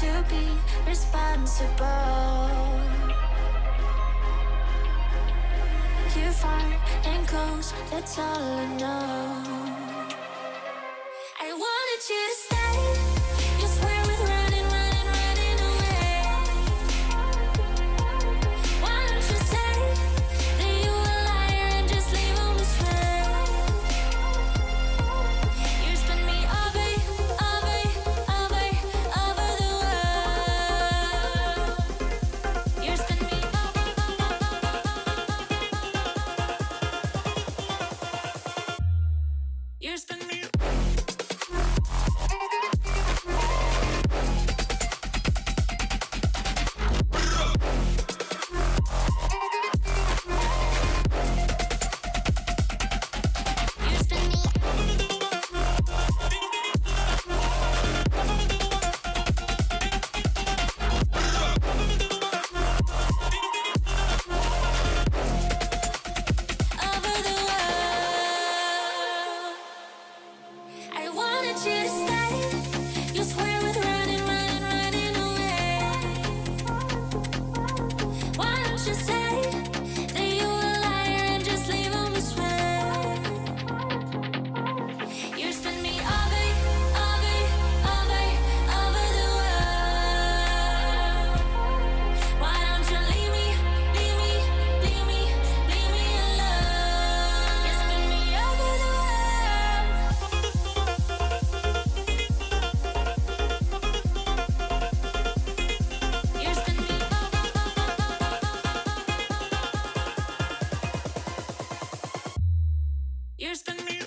to be responsible. You're far and close, that's all I know. I wanted you to stay. You swear with running away. Why don't you say that you a liar and just leave on this way? You spin me over the world. You spin me You spin me.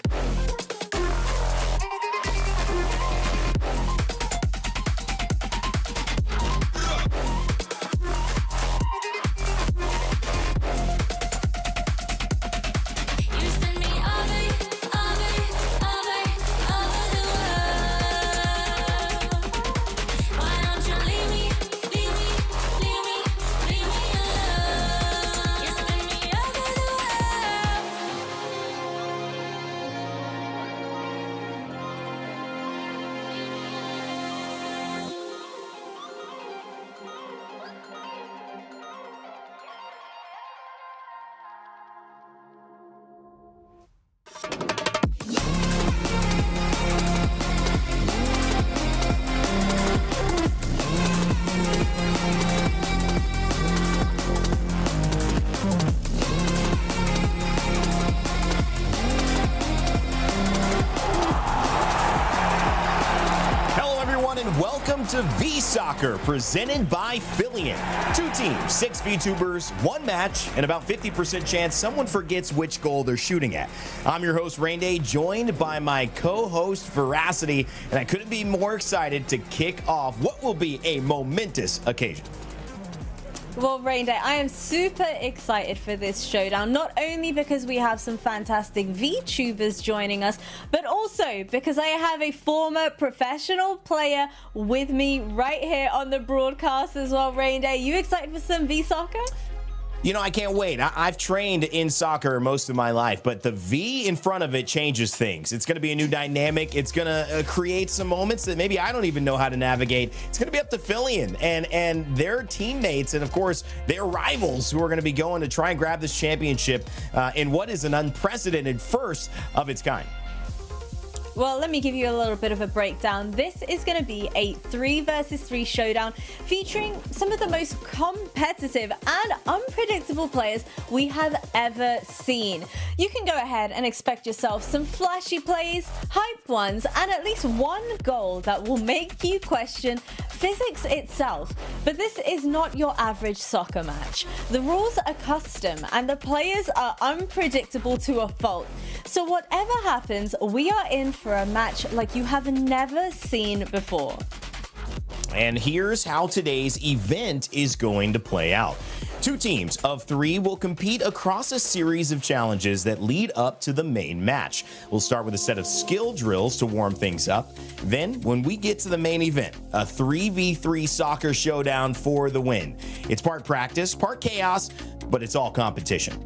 Welcome to VSoccer, presented by Filian. 2 teams, 6 Vtubers, 1 match, and about 50% chance someone forgets which goal they're shooting at. I'm your host, Rainday, joined by my co-host, Veracity, and I couldn't be more excited to kick off what will be a momentous occasion. Well, Rainday, I am super excited for this showdown, not only because we have some fantastic VTubers joining us, but also because I have a former professional player with me right here on the broadcast as well. Rainday, you excited for some VSoccer? You know, I can't wait. I've trained in soccer most of my life, but the V in front of it changes things. It's going to be a new dynamic. It's going to create some moments that maybe I don't even know how to navigate. It's going to be up to Filian and their teammates and, of course, their rivals who are going to be going to try and grab this championship in what is an unprecedented first of its kind. Well, let me give you a little bit of a breakdown. This is going to be a 3 versus 3 showdown featuring some of the most competitive and unpredictable players we have ever seen. You can go ahead and expect yourself some flashy plays, hyped ones, and at least one goal that will make you question physics itself. But this is not your average soccer match. The rules are custom and the players are unpredictable to a fault. So whatever happens, we are in for a match like you have never seen before. And here's how today's event is going to play out. 2 teams of 3 will compete across a series of challenges that lead up to the main match. We'll start with a set of skill drills to warm things up. Then, when we get to the main event, a 3v3 soccer showdown for the win. It's part practice, part chaos, but it's all competition.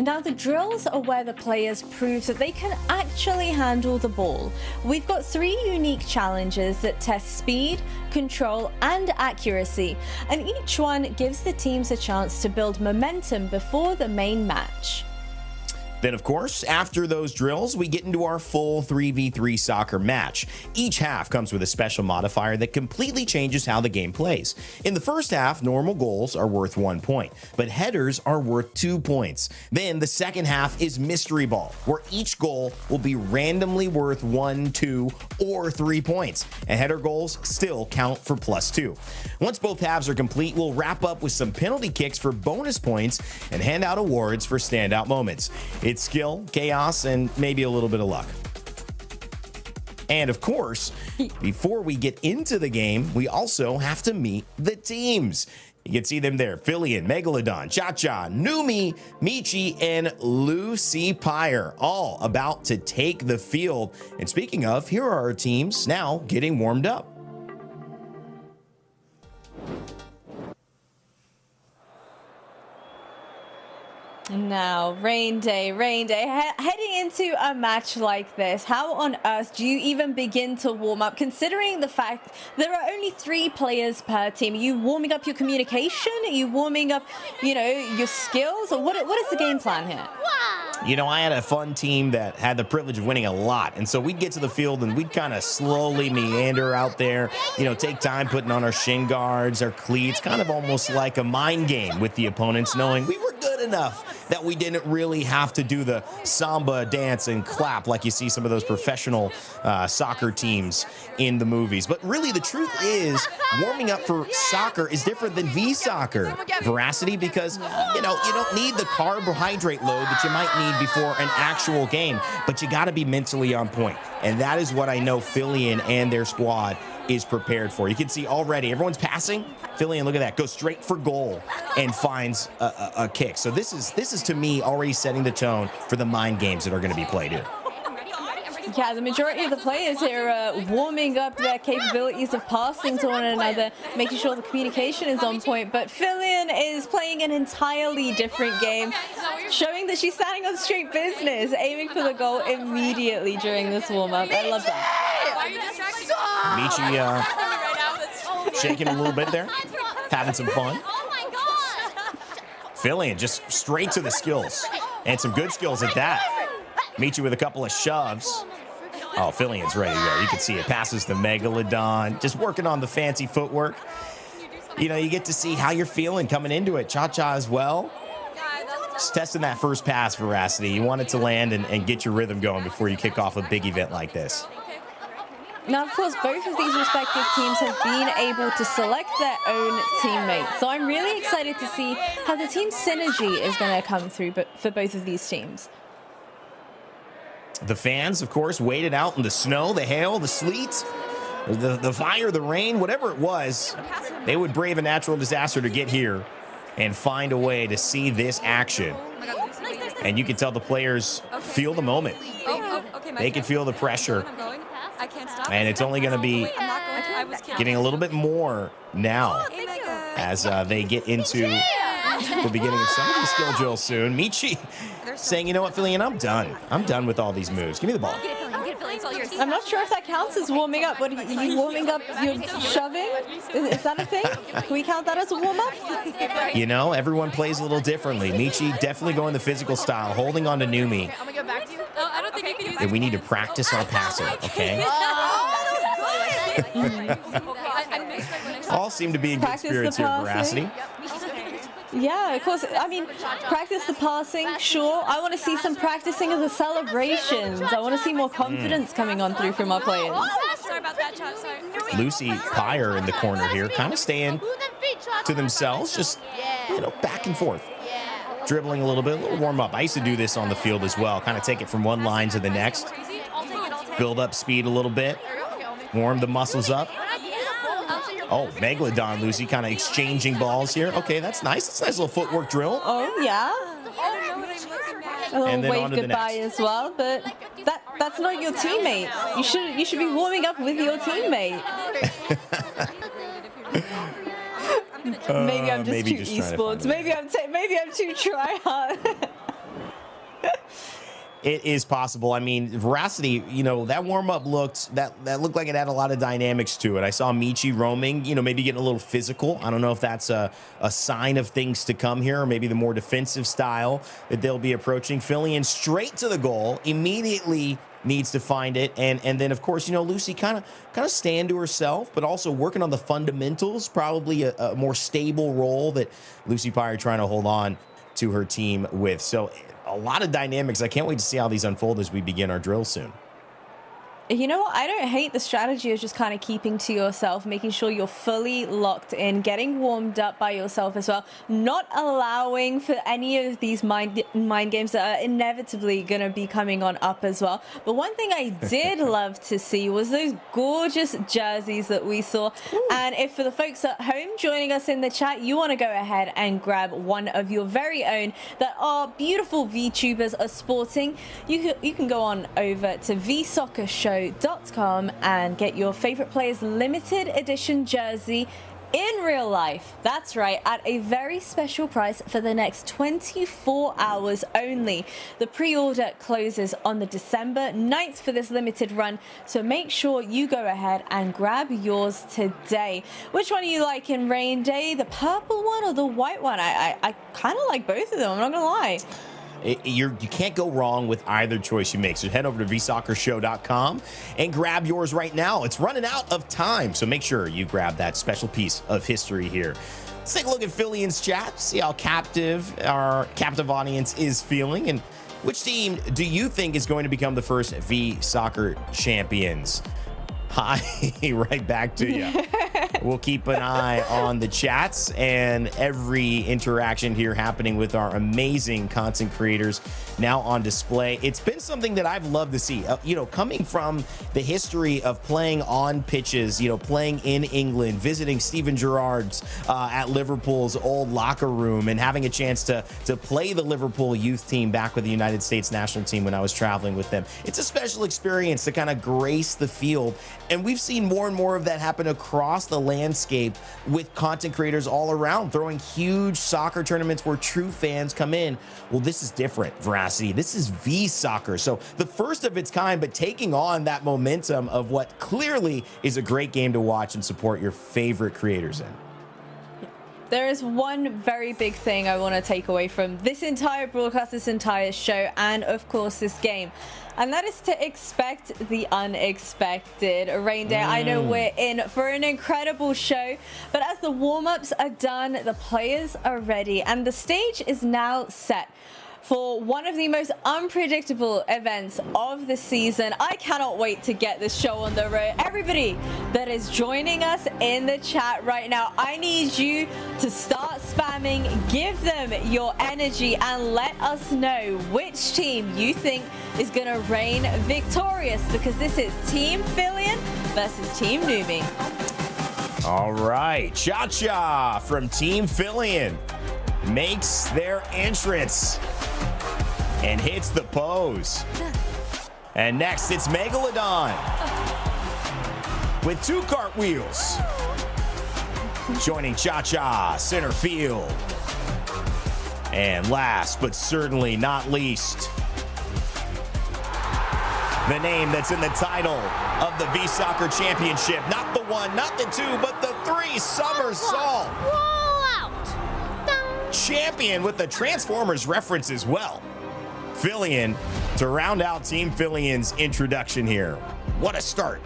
Now, the drills are where the players prove that they can actually handle the ball. We've got 3 unique challenges that test speed, control, and accuracy, and each one gives the teams a chance to build momentum before the main match. Then, of course, after those drills, we get into our full 3v3 soccer match. Each half comes with a special modifier that completely changes how the game plays. In the first half, normal goals are worth 1 point, but headers are worth 2 points. Then the second half is mystery ball, where each goal will be randomly worth 1, 2, or 3 points, and header goals still count for +2. Once both halves are complete, we'll wrap up with some penalty kicks for bonus points and hand out awards for standout moments. It's skill, chaos, and maybe a little bit of luck. And of course, before we get into the game, we also have to meet the teams. You can see them there: Filian, Megalodon, ChaCha, Numi, Michi, and Lucy Pyre, all about to take the field. And speaking of, here are our teams now getting warmed up. Now, rain day. Heading into a match like this, how on earth do you even begin to warm up, considering the fact there are only 3 players per team? Are you warming up your communication? Are you warming up, your skills? Or what is the game plan here? You know, I had a fun team that had the privilege of winning a lot. And so we'd get to the field and we'd kind of slowly meander out there, take time putting on our shin guards, our cleats, kind of almost like a mind game with the opponents, knowing we were good enough that we didn't really have to do the samba dance and clap like you see some of those professional soccer teams in the movies. But really, the truth is, warming up for soccer is different than VSoccer, Veracity, because, you don't need the carbohydrate load that you might need before an actual game, but you got to be mentally on point. And that is what I know Filian and their squad is prepared for. You can see already everyone's passing. Filian, look at that, goes straight for goal and finds a kick. So this is to me already setting the tone for the mind games that are going to be played here. Yeah, the majority of the players here are warming up their capabilities of passing to one another, making sure the communication is on point. But Filian is playing an entirely different game, showing that she's standing on straight business, aiming for the goal immediately during this warm-up. I love that. Michi shaking a little bit there, having some fun. Filian just straight to the skills, and some good skills at that. Michi with a couple of shoves. Oh, Filian's ready to go. You can see it. Passes the Megalodon. Just working on the fancy footwork. You get to see how you're feeling coming into it. ChaCha as well. Just testing that first pass, Veracity. You want it to land and get your rhythm going before you kick off a big event like this. Now, of course, both of these respective teams have been able to select their own teammates. So I'm really excited to see how the team synergy is going to come through for both of these teams. The fans, of course, waited out in the snow, the hail, the sleet, the fire, the rain, whatever it was. They would brave a natural disaster to get here and find a way to see this action. And you can tell the players feel the moment. They can feel the pressure. And it's only going to be getting a little bit more now as they get into the beginning of some of the skill drills soon. Michi saying, you know what, Filian, I'm done. I'm done with all these moves. Give me the ball. I'm not sure if that counts as warming up. What are you warming up? You're shoving? Is that a thing? Can we count that as a warm-up? Everyone plays a little differently. Michi definitely going the physical style, holding on to Numi. And we need to practice our passing, okay? All seem to be in good spirits here, Veracity. Yeah, of course. I mean, practice the passing, sure. I want to see some practicing of the celebrations. I want to see more confidence coming on through from our players. Sorry about that, chat. Sorry. Lucy Pyre in the corner here, kind of staying to themselves, just, back and forth. Dribbling a little bit, a little warm up. I used to do this on the field as well, kind of take it from one line to the next. Build up speed a little bit. Warm the muscles up. Oh, Megalodon, Lucy, kind of exchanging balls here. Okay, that's nice. That's a nice little footwork drill. Oh, yeah. A little wave goodbye as well, but that's not your teammate. You should be warming up with your teammate. Maybe I'm just too esports. Maybe I'm too try hard. It is possible. I mean, Veracity, you know, that warm-up looked like it had a lot of dynamics to it. I saw Michi roaming, you know, maybe getting a little physical. I don't know if that's a sign of things to come here, or maybe the more defensive style that they'll be approaching. Filian straight to the goal, immediately needs to find it. And then, of course, you know, Lucy kind of stand to herself, but also working on the fundamentals, probably a more stable role that Lucy Pyre trying to hold on to her team with. So a lot of dynamics. I can't wait to see how these unfold as we begin our drill soon. You know what? I don't hate the strategy of just kind of keeping to yourself, making sure you're fully locked in, getting warmed up by yourself as well, not allowing for any of these mind games that are inevitably going to be coming on up as well. But one thing I did love to see was those gorgeous jerseys that we saw. Ooh. And if for the folks at home joining us in the chat, you want to go ahead and grab one of your very own that our beautiful VTubers are sporting, you can go on over to VSoccer and get your favorite players limited edition jersey in real life. That's right, at a very special price for the next 24 hours only. The pre-order closes on the December 9th for this limited run, so make sure you go ahead and grab yours today. Which one are you liking, Rain Day? The purple one or the white one? I kind of like both of them, I'm not gonna lie. You can't go wrong with either choice you make. So head over to VSoccershow.com and grab yours right now. It's running out of time, so make sure you grab that special piece of history here. Let's take a look at Filian's chat, see how captive our captive audience is feeling, and which team do you think is going to become the first VSoccer champions? Hi, right back to you. We'll keep an eye on the chats and every interaction here happening with our amazing content creators now on display. It's been something that I've loved to see, you know, coming from the history of playing on pitches, you know, playing in England, visiting Steven Gerrard's at Liverpool's old locker room, and having a chance to play the Liverpool youth team back with the United States national team when I was traveling with them. It's a special experience to kind of grace the field. And we've seen more and more of that happen across the landscape with content creators all around, throwing huge soccer tournaments where true fans come in. Well, this is different, Veracity. This is VSoccer. So the first of its kind, but taking on that momentum of what clearly is a great game to watch and support your favorite creators in. There is one very big thing I want to take away from this entire broadcast, this entire show, and of course this game. And that is to expect the unexpected. Rain Day, I know we're in for an incredible show, but as the warm-ups are done, the players are ready, and the stage is now set for one of the most unpredictable events of the season. I cannot wait to get this show on the road. Everybody that is joining us in the chat right now, I need you to start spamming, give them your energy, and let us know which team you think is gonna reign victorious, because this is Team Filian versus Team Numi. All right, ChaCha from Team Filian makes their entrance and hits the pose. And next, it's Megalodon with 2 cartwheels, joining ChaCha center field. And last but certainly not least, the name that's in the title of the VSoccer Championship. Not the 1, not the 2, but the 3 somersault. Champion with the Transformers reference as well. Filian to round out Team Filian's introduction here. What a start.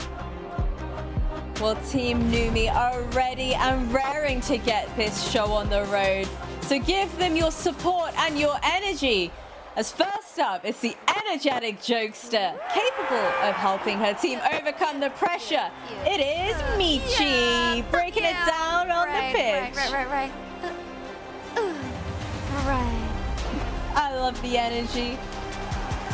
Well, Team Numi are ready and raring to get this show on the road. So give them your support and your energy. As first up, it's the energetic jokester, capable of helping her team overcome the pressure. It is Michi, breaking it down on the pitch. Right. Right. I love the energy.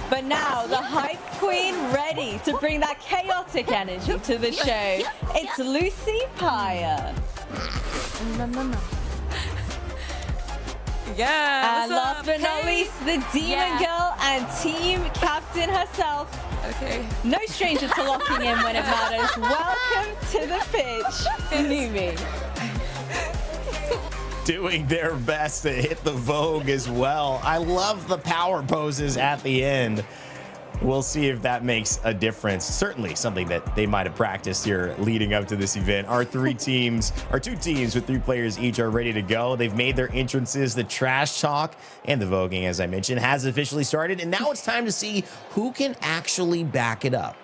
But now the hype queen ready to bring that chaotic energy to the show. It's Lucy Pyre. Yeah. And last but not least, the Demon Girl and team captain herself. Okay. No stranger to locking in when it matters. Welcome to the pitch, Numi. Doing their best to hit the Vogue as well. I love the power poses at the end. We'll see if that makes a difference. Certainly something that they might have practiced here leading up to this event. Our two teams with 3 players each are ready to go. They've made their entrances. The trash talk and the voguing, as I mentioned, has officially started. And now it's time to see who can actually back it up.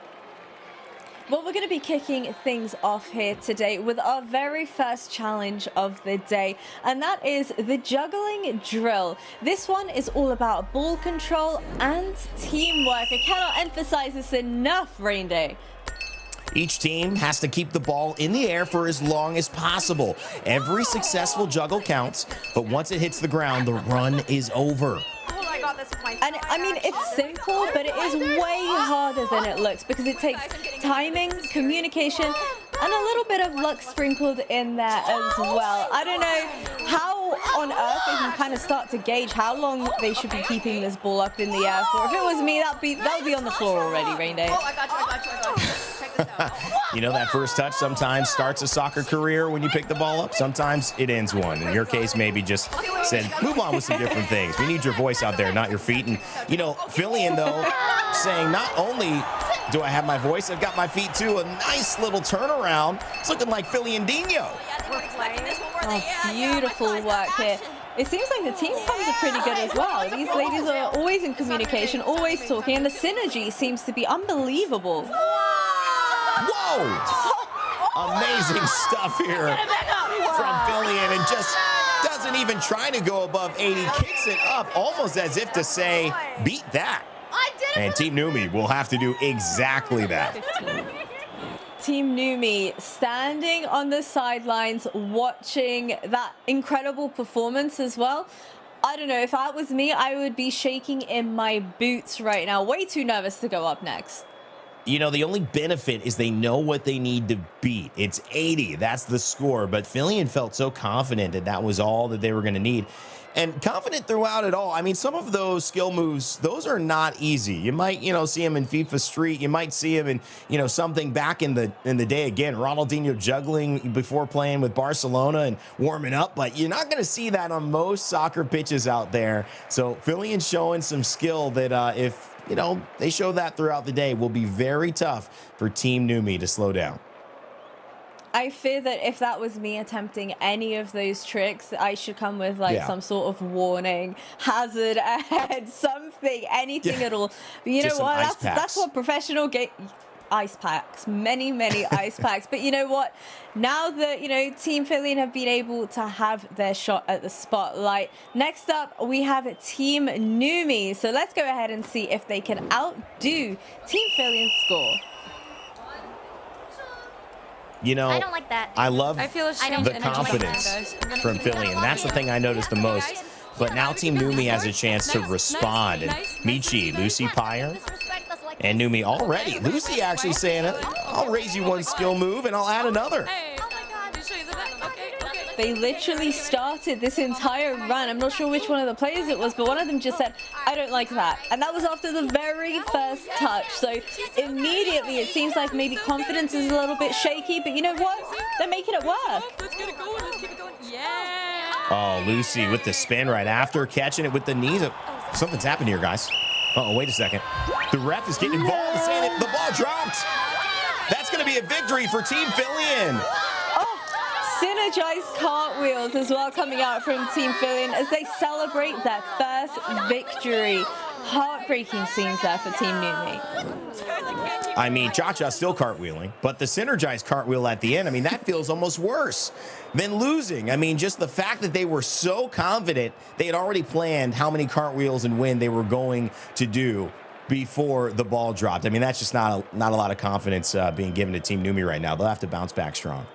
Well, we're going to be kicking things off here today with our very first challenge of the day, and that is the juggling drill. This one is all about ball control and teamwork. I cannot emphasize this enough, Rain Day. Each team has to keep the ball in the air for as long as possible. Every successful juggle counts, but once it hits the ground, the run is over. And I mean, it's simple, but it is way harder than it looks because it takes timing, communication, and a little bit of luck sprinkled in there as well. I don't know how on earth they can kind of start to gauge how long they should be keeping this ball up in the air for. If it was me, that would be on the floor already, Rain Day. Oh, I got you. Check this out. You know, that first touch sometimes starts a soccer career when you pick the ball up. Sometimes it ends one. In your case, maybe just said, move on with some different things. We need your voice out there, not your feet. And, you know, Filian, though, saying not only do I have my voice, I've got my feet, too. A nice little turnaround. It's looking like Filian Dino. Oh, beautiful work here. It seems like the team comms are pretty good as well. These ladies are always in communication, always talking, and the synergy seems to be unbelievable. Whoa! Amazing stuff here from Filian, and just doesn't even try to go above 80, kicks it up almost as if to say, beat that. And Team Numi will have to do exactly that. Team Numi standing on the sidelines watching that incredible performance as well. I don't know, if that was me, I would be shaking in my boots right now. Way too nervous to go up next. You know, the only benefit is they know what they need to beat. It's 80. That's the score. But Filian felt so confident that that was all that they were going to need. And confident throughout it all. I mean, some of those skill moves, those are not easy. You might, you know, see them in FIFA Street. You might see them in, you know, something back in the day. Again, Ronaldinho juggling before playing with Barcelona and warming up. But you're not going to see that on most soccer pitches out there. So Filian's showing some skill that if, you know, they show that throughout the day, will be very tough for Team Numi to slow down. I fear that if that was me attempting any of those tricks, I should come with like some sort of warning, hazard ahead, something, anything at all. But you know what? That's what professional ice packs, many ice packs. But you know what? Now that, you know, Team Filian have been able to have their shot at the spotlight, next up we have Team Numi. So let's go ahead and see if they can outdo Team Filian's score. You know, I don't like that. I love I feel ashamed the and I don't like confidence that. from Filian. That's the thing I noticed the most. But now Team Numi has a chance to respond. And Michi, Lucy, Pyre, and Numi already. Lucy actually saying, I'll raise you one skill move and I'll add another. They literally started this entire run. I'm not sure which one of the players it was, but one of them just said, I don't like that. And that was after the very first touch. So immediately it seems like maybe confidence is a little bit shaky, but you know what? They're making it work. Let's get it going. Let's keep it going. Yeah. Oh, Lucy with the spin right after, catching it with the knees. Something's happened here, guys. Uh-oh, wait a second. The ref is getting involved and saying that the ball dropped. That's going to be a victory for Team Filian. Synergized cartwheels as well coming out from Team Filian as they celebrate their first victory. Heartbreaking scenes there for Team Numi. I mean, ChaCha still cartwheeling, but the synergized cartwheel at the end, I mean, that feels almost worse than losing. I mean, just the fact that they were so confident, they had already planned how many cartwheels and when they were going to do before the ball dropped. I mean, that's just not a lot of confidence being given to Team Numi right now. They'll have to bounce back strong.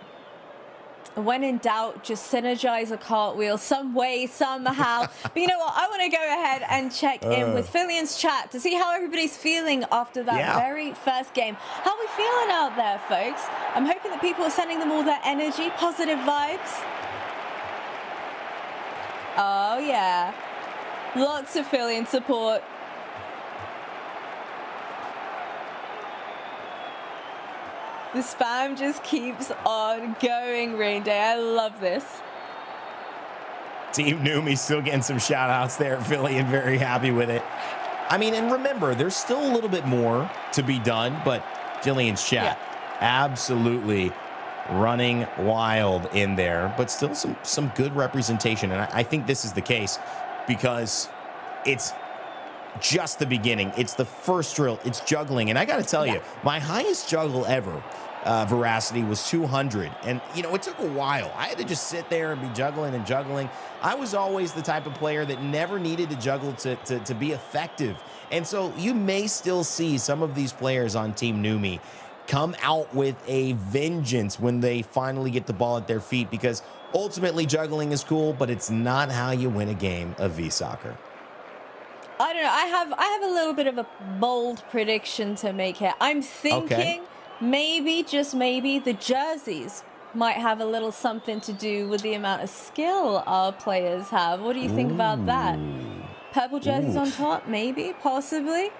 When in doubt, just synergize a cartwheel some way, somehow. But you know what? I want to go ahead and check in with Filian's chat to see how everybody's feeling after that very first game. How are we feeling out there, folks? I'm hoping that people are sending them all their energy, positive vibes. Oh, yeah. Lots of Filian support. The spam just keeps on going, Rain Day. I love this. Team Numi still getting some shout outs there. Filian very happy with it. I mean, and remember, there's still a little bit more to be done, but Filian's chat absolutely running wild in there, but still some good representation. And I think this is the case because it's just the beginning. It's the first drill. It's juggling. And I got to tell you, my highest juggle ever, Veracity, was 200. And, you know, it took a while. I had to just sit there and be juggling and juggling. I was always the type of player that never needed to juggle to be effective. And so you may still see some of these players on Team Numi come out with a vengeance when they finally get the ball at their feet, because ultimately juggling is cool, but it's not how you win a game of VSoccer. I don't know. I have a little bit of a bold prediction to make here. I'm thinking maybe, just maybe, the jerseys might have a little something to do with the amount of skill our players have. What do you think about that? Purple jerseys on top, maybe, possibly.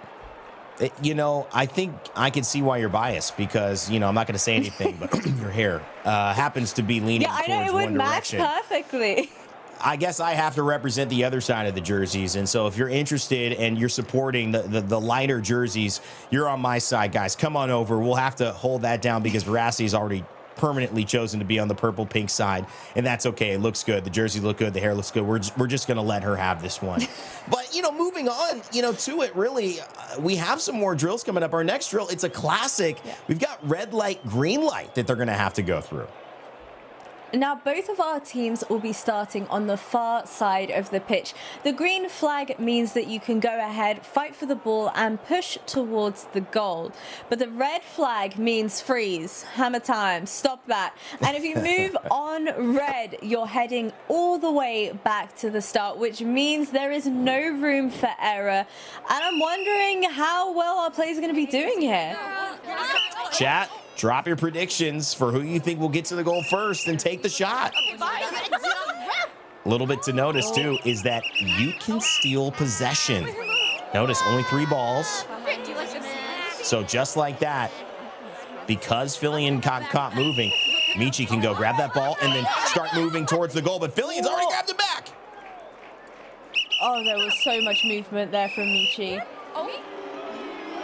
You know, I think I can see why you're biased, because, you know, I'm not going to say anything, but your hair happens to be leaning Yeah, I know, towards it one would match direction. perfectly. I guess I have to represent the other side of the jerseys. And so if you're interested and you're supporting the lighter jerseys, you're on my side, guys. Come on over. We'll have to hold that down because Veracity's already permanently chosen to be on the purple pink side, and that's okay. It looks good. The jersey look good. The hair looks good. We're just going to let her have this one. But, you know, moving on, you know, to it, really, we have some more drills coming up. Our next drill, it's a classic. We've got red light, green light that they're going to have to go through. Now, both of our teams will be starting on the far side of the pitch. The green flag means that you can go ahead, fight for the ball, and push towards the goal. But the red flag means freeze, hammer time, stop that. And if you move on red, you're heading all the way back to the start, which means there is no room for error. And I'm wondering how well our players are going to be doing here. Chat, drop your predictions for who you think will get to the goal first and take the shot. A little bit to notice, too, is that you can steal possession. Notice only 3 balls. So just like that, because Filian got caught moving, Michi can go grab that ball and then start moving towards the goal. But Filian's already grabbed it back. Oh, there was so much movement there from Michi.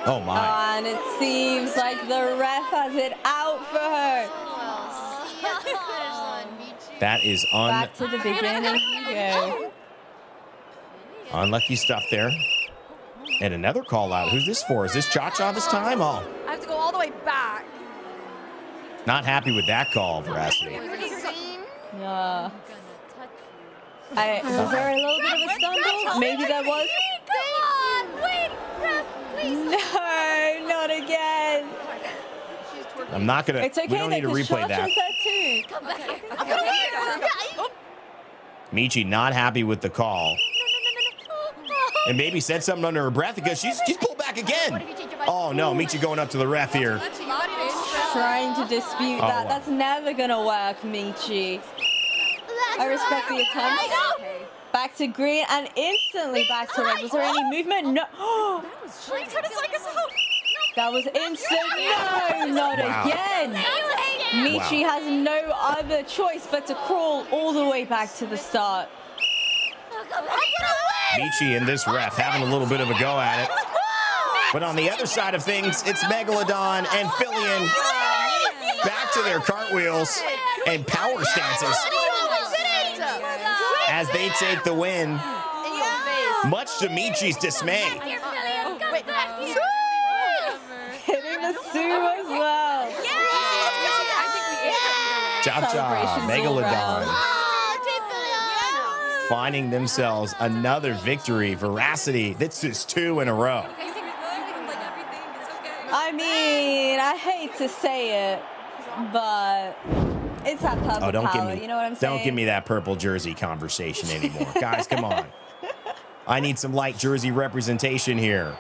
Oh, my. And it seems like the ref has it out for her. That is Back to the beginning you go. unlucky stuff there. And another call out. Who's this for? Is this ChaCha this time? Oh, I have to go all the way back. not happy with that call, Veracity. Yeah. Was there a little bit of a stumble? Maybe there was. Come on, wait, ref, please. No, not again. I'm not going to. It's okay, We don't need to though, 'cause replay that. ChaCha's there too. Come back. Michi not happy with the call. And maybe said something under her breath because she's pulled back again. Oh, no. Michi going up to the ref here. Trying to dispute that. wow. That's never going to work, Michi. I respect the attempt. Back to green and instantly back to red. Was there any movement? No. That was instant. No, not Wow. again. Michi has no other choice but to crawl all the way back to the start. Michi and this ref having a little bit of a go at it. But on the other side of things, it's Megalodon and Filian back to their cartwheels and power stances as they take the win, much to Michi's dismay. Hitting the Sue as well. ChaCha, Celebrations all Megalodon round. finding themselves another victory. Veracity, this is 2 in a row. I mean, I hate to say it, but it's that purple Oh, don't power. give me, You know what I'm saying? don't give me that purple jersey conversation anymore. Guys, come on. I need some light jersey representation here.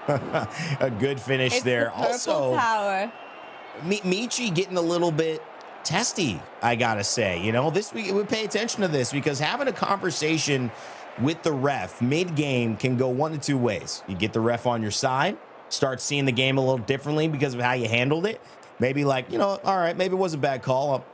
A good finish It's there. the purple Also, power. Michi getting a little bit testy, I gotta say. You know, this week we pay attention to this because having a conversation with the ref mid-game can go 1 of 2 ways. You get the ref on your side, start seeing the game a little differently because of how you handled it. Maybe like, you know, all right, maybe it was a bad call.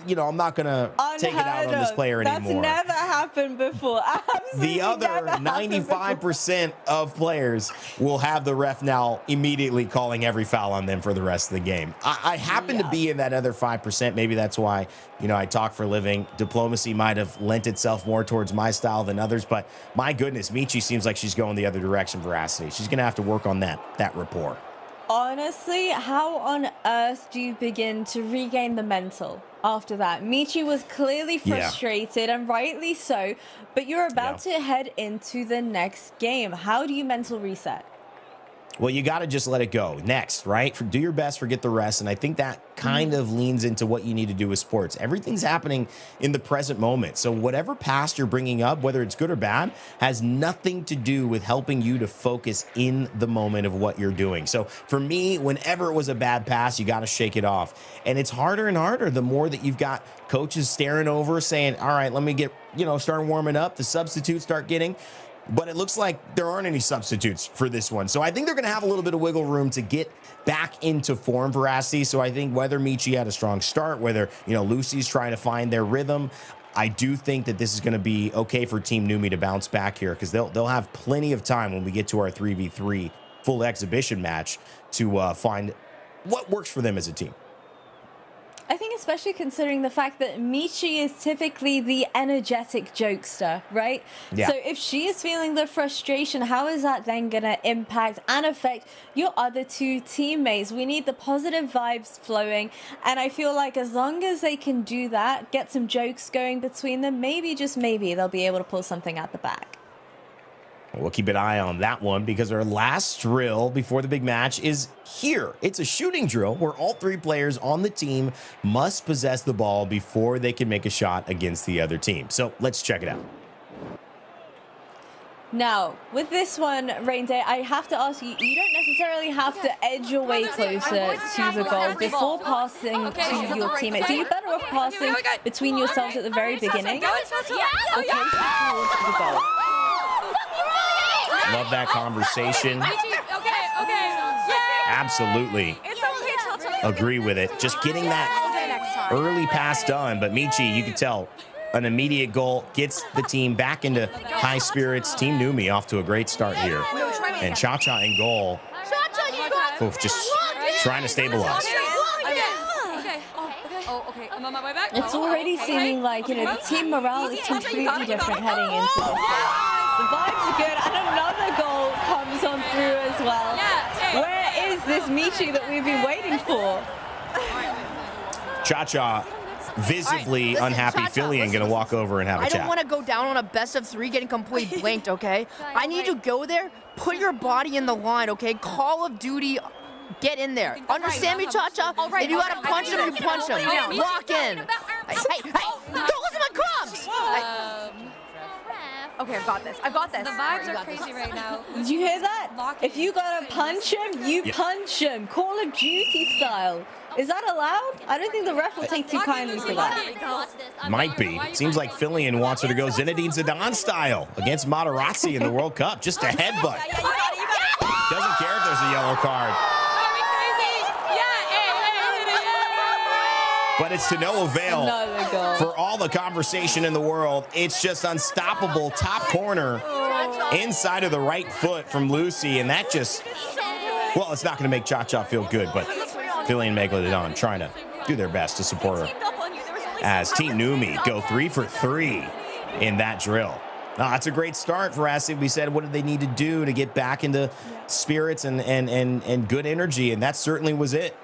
you know, I'm not going to take it out on this player anymore. That's never happened before. Absolutely The other never happened before. 95% of players will have the ref now immediately calling every foul on them for the rest of the game. I happen to be in that other 5%. Maybe that's why, you know, I talk for a living. Diplomacy might have lent itself more towards my style than others, but my goodness, Michi seems like she's going the other direction, Veracity. She's going to have to work on that rapport. Honestly, how on earth do you begin to regain the mental after that? Michi was clearly frustrated, and rightly so, but you're about to head into the next game. How do you mental reset? Well, you got to just let it go. Next, right? Do your best, forget the rest. And I think that kind of leans into what you need to do with sports. Everything's happening in the present moment. So whatever past you're bringing up, whether it's good or bad, has nothing to do with helping you to focus in the moment of what you're doing. So for me, whenever it was a bad pass, you got to shake it off. And it's harder and harder the more that you've got coaches staring over saying, all right, let me get, you know, start warming up. The substitutes start getting. But it looks like there aren't any substitutes for this one. So I think they're going to have a little bit of wiggle room to get back into form, Veracity. So I think whether Michi had a strong start, whether, you know, Lucy's trying to find their rhythm, I do think that this is going to be okay for Team Numi to bounce back here, because they'll have plenty of time when we get to our 3v3 full exhibition match to find what works for them as a team. I think especially considering the fact that Michi is typically the energetic jokester, right? Yeah. So if she is feeling the frustration, how is that then going to impact and affect your other two teammates? We need the positive vibes flowing. And I feel like as long as they can do that, get some jokes going between them, maybe, just maybe, they'll be able to pull something out the back. We'll keep an eye on that one, because our last drill before the big match is here. It's a shooting drill where all three players on the team must possess the ball before they can make a shot against the other team. So let's check it out. Now, with this one, Rain Day, I have to ask you, you don't necessarily have to edge your way closer to the goal before passing to your teammates. So you're better off passing between yourselves at the very beginning. Okay, towards the goal. Love that conversation. Absolutely. Agree with it. Just getting that early pass done. But Michi, you can tell, an immediate goal gets the team back into high spirits. Team Numi off to a great start here. And ChaCha in goal. Oof, just trying to stabilize. I'm on my way back. It's already seeming like, you know, the team morale is completely different heading into this game. The vibes are good, and another goal comes on through as well. Where is this Michi that we've been waiting for? ChaCha, visibly unhappy. Filian going to walk over and have a I chat. don't want to go down on a best of 3 getting completely blanked, okay? I need you to go there, put your body in the line, okay? Call of Duty, get in there. Understand me, ChaCha? If you gotta punch him, you punch him. Lock in. Hey, don't listen to my crumbs! Okay, I've got this. I've got this. The vibes are crazy right now. Did you hear that? If you gotta punch him, you punch him. Call of Duty style. Is that allowed? I don't think the ref will take too kindly to that. Might be. Seems like Filian wants her to go Zinedine Zidane style against Materazzi in the World Cup. Just a headbutt. Doesn't care if there's a yellow card. But it's to no avail for all the conversation in the world. It's just unstoppable. Top corner inside of the right foot from Lucy. And that just, well, it's not going to make ChaCha feel good. But Filian Megalodon trying to do their best to support her as Team Numi go 3 for 3 in that drill. That's a great start for us. We said, what did they need to do to get back into spirits and good energy? And that certainly was it.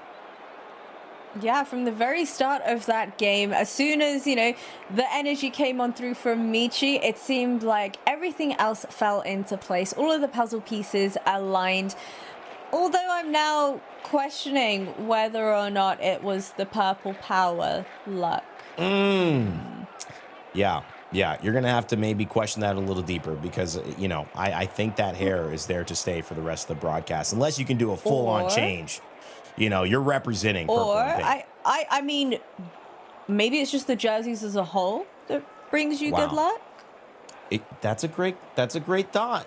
Yeah, from the very start of that game, as soon as, you know, the energy came on through from Michi, it seemed like everything else fell into place. All of the puzzle pieces aligned. Although I'm now questioning whether or not it was the purple power luck. Yeah, you're going to have to maybe question that a little deeper, because, you know, I think that hair is there to stay for the rest of the broadcast, unless you can do a full-on change. You know, you're representing purple Or, and pink. I mean, maybe it's just the jerseys as a whole that brings you good luck. That's a great thought.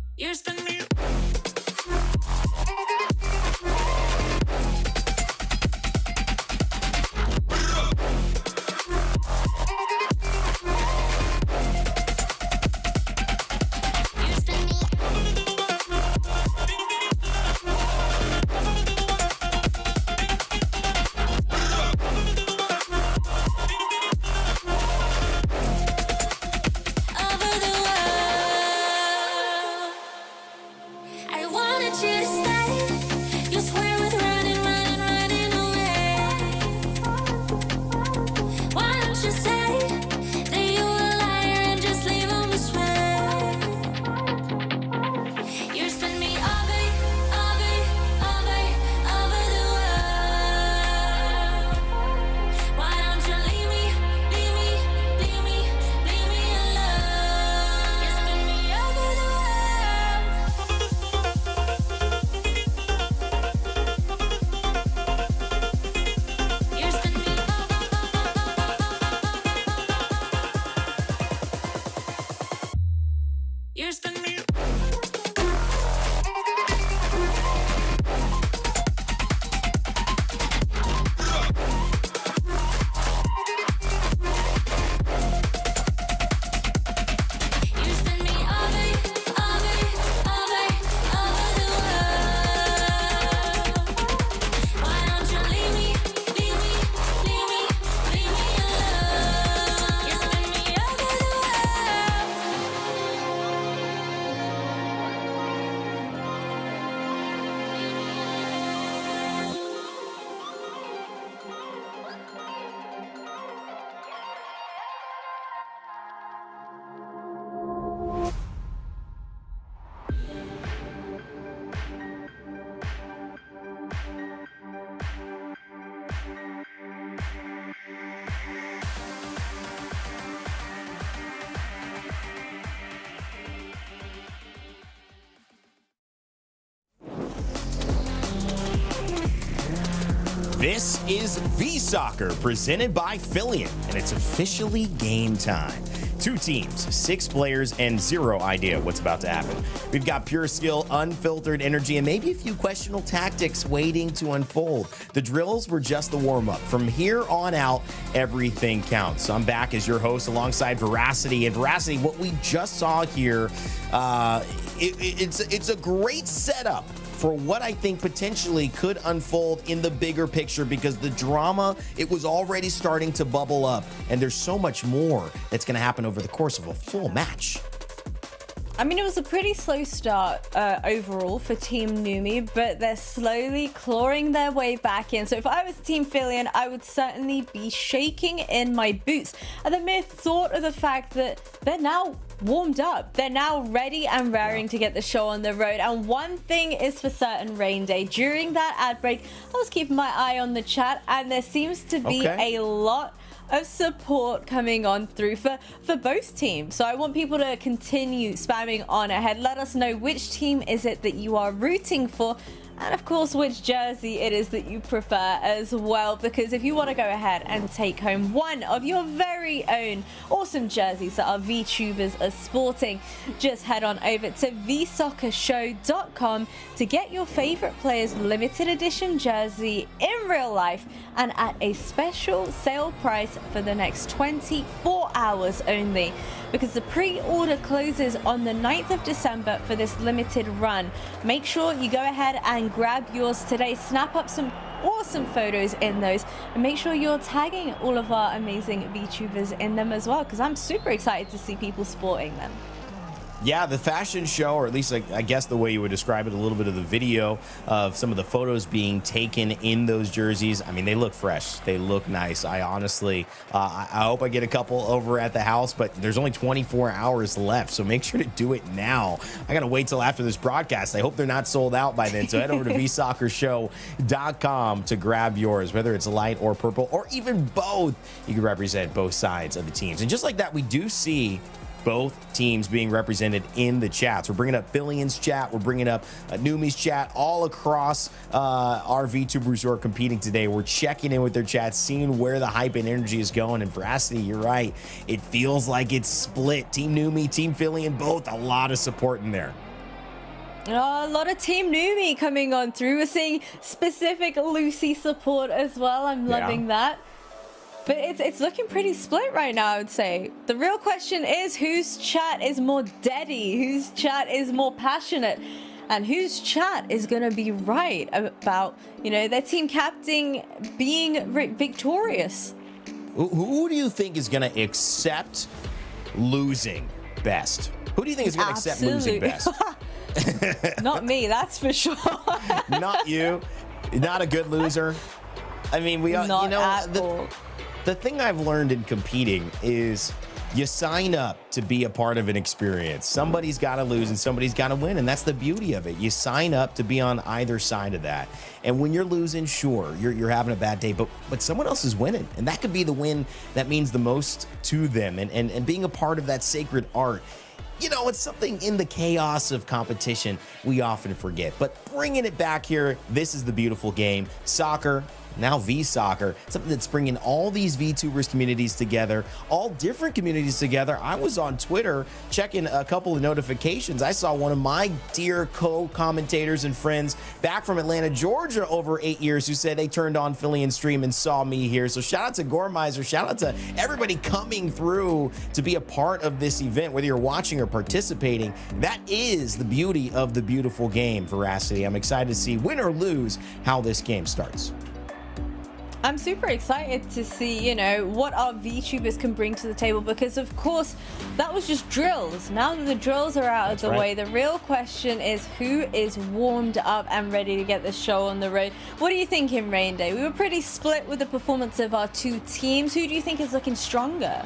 You spin me. You spin me over, over, over, over the world. Why don't you leave me, leave me, leave me, leave me alone? You spin me over the world. This is VSoccer presented by Filian, and it's officially game time. 2 teams, 6 players, and 0 idea what's about to happen. We've got pure skill, unfiltered energy, and maybe a few questionable tactics waiting to unfold. The drills were just the warm-up. From here on out, everything counts. I'm back as your host alongside Veracity. And Veracity, what we just saw here, it's a great setup for what I think potentially could unfold in the bigger picture, because the drama, it was already starting to bubble up, and there's so much more that's going to happen over the course of a full match. I mean, it was a pretty slow start overall for Team Numi, but they're slowly clawing their way back in. So if I was Team Filian, I would certainly be shaking in my boots at the mere thought of the fact that they're now warmed up. They're now ready and raring to get the show on the road. And one thing is for certain, Rain Day. During that ad break, I was keeping my eye on the chat, and there seems to be a lot of support coming on through for both teams. So I want people to continue spamming on ahead. Let us know which team is it that you are rooting for, and of course which jersey it is that you prefer as well, because if you want to go ahead and take home one of your very own awesome jerseys that our VTubers are sporting, just head on over to VSoccerShow.com to get your favorite player's limited edition jersey in real life and at a special sale price for the next 24 hours only, because the pre-order closes on the 9th of December for this limited run. Make sure you go ahead and grab yours today. Snap up some awesome photos in those, and make sure you're tagging all of our amazing VTubers in them as well, because I'm super excited to see people sporting them. Yeah, the fashion show, or at least I guess the way you would describe it, a little bit of the video of some of the photos being taken in those jerseys. I mean, they look fresh. They look nice. I honestly, I hope I get a couple over at the house, but there's only 24 hours left, so make sure to do it now. I got to wait till after this broadcast. I hope they're not sold out by then, so head over to VSoccerShow.com to grab yours, whether it's light or purple, or even both. You can represent both sides of the teams. And just like that, we do see both teams being represented in the chats. We're bringing up Filian's chat, we're bringing up Numi's chat, all across our VTubers who are competing today. We're checking in with their chats, seeing where the hype and energy is going. And Veracity, you're right, it feels like it's split. Team Numi, Team Filian, both a lot of support in there. Oh, a lot of Team Numi coming on through. We're seeing specific Lucy support as well. I'm loving that. But it's looking pretty split right now, I would say. The real question is, whose chat is more deady? Whose chat is more passionate? And whose chat is going to be right about, you know, their team captain being victorious? Who do you think is going to accept losing best? Who do you think is going to accept losing best? Not me, that's for sure. Not you. Not a good loser. I mean, we all, Not you know, at all. The thing I've learned in competing is you sign up to be a part of an experience. Somebody's got to lose and somebody's got to win, and that's the beauty of it. You sign up to be on either side of that. And when you're losing, sure, you're having a bad day, but someone else is winning, and that could be the win that means the most to them. And being a part of that sacred art, you know, it's something in the chaos of competition we often forget. But bringing it back here, this is the beautiful game. Soccer, Now VSoccer, something that's bringing all these VTubers communities together, all different communities together. I was on Twitter checking a couple of notifications. I saw one of my dear co-commentators and friends back from Atlanta, Georgia over 8 years who said they turned on Filian stream and saw me here. So shout out to Gormizer, shout out to everybody coming through to be a part of this event, whether you're watching or participating. That is the beauty of the beautiful game, Veracity. I'm excited to see, win or lose, how this game starts. I'm super excited to see, you know, what our VTubers can bring to the table, because of course that was just drills. Now that the drills are out of the way, the real question is who is warmed up and ready to get the show on the road. What are you thinking, Rain Day? We were pretty split with the performance of our two teams. Who do you think is looking stronger?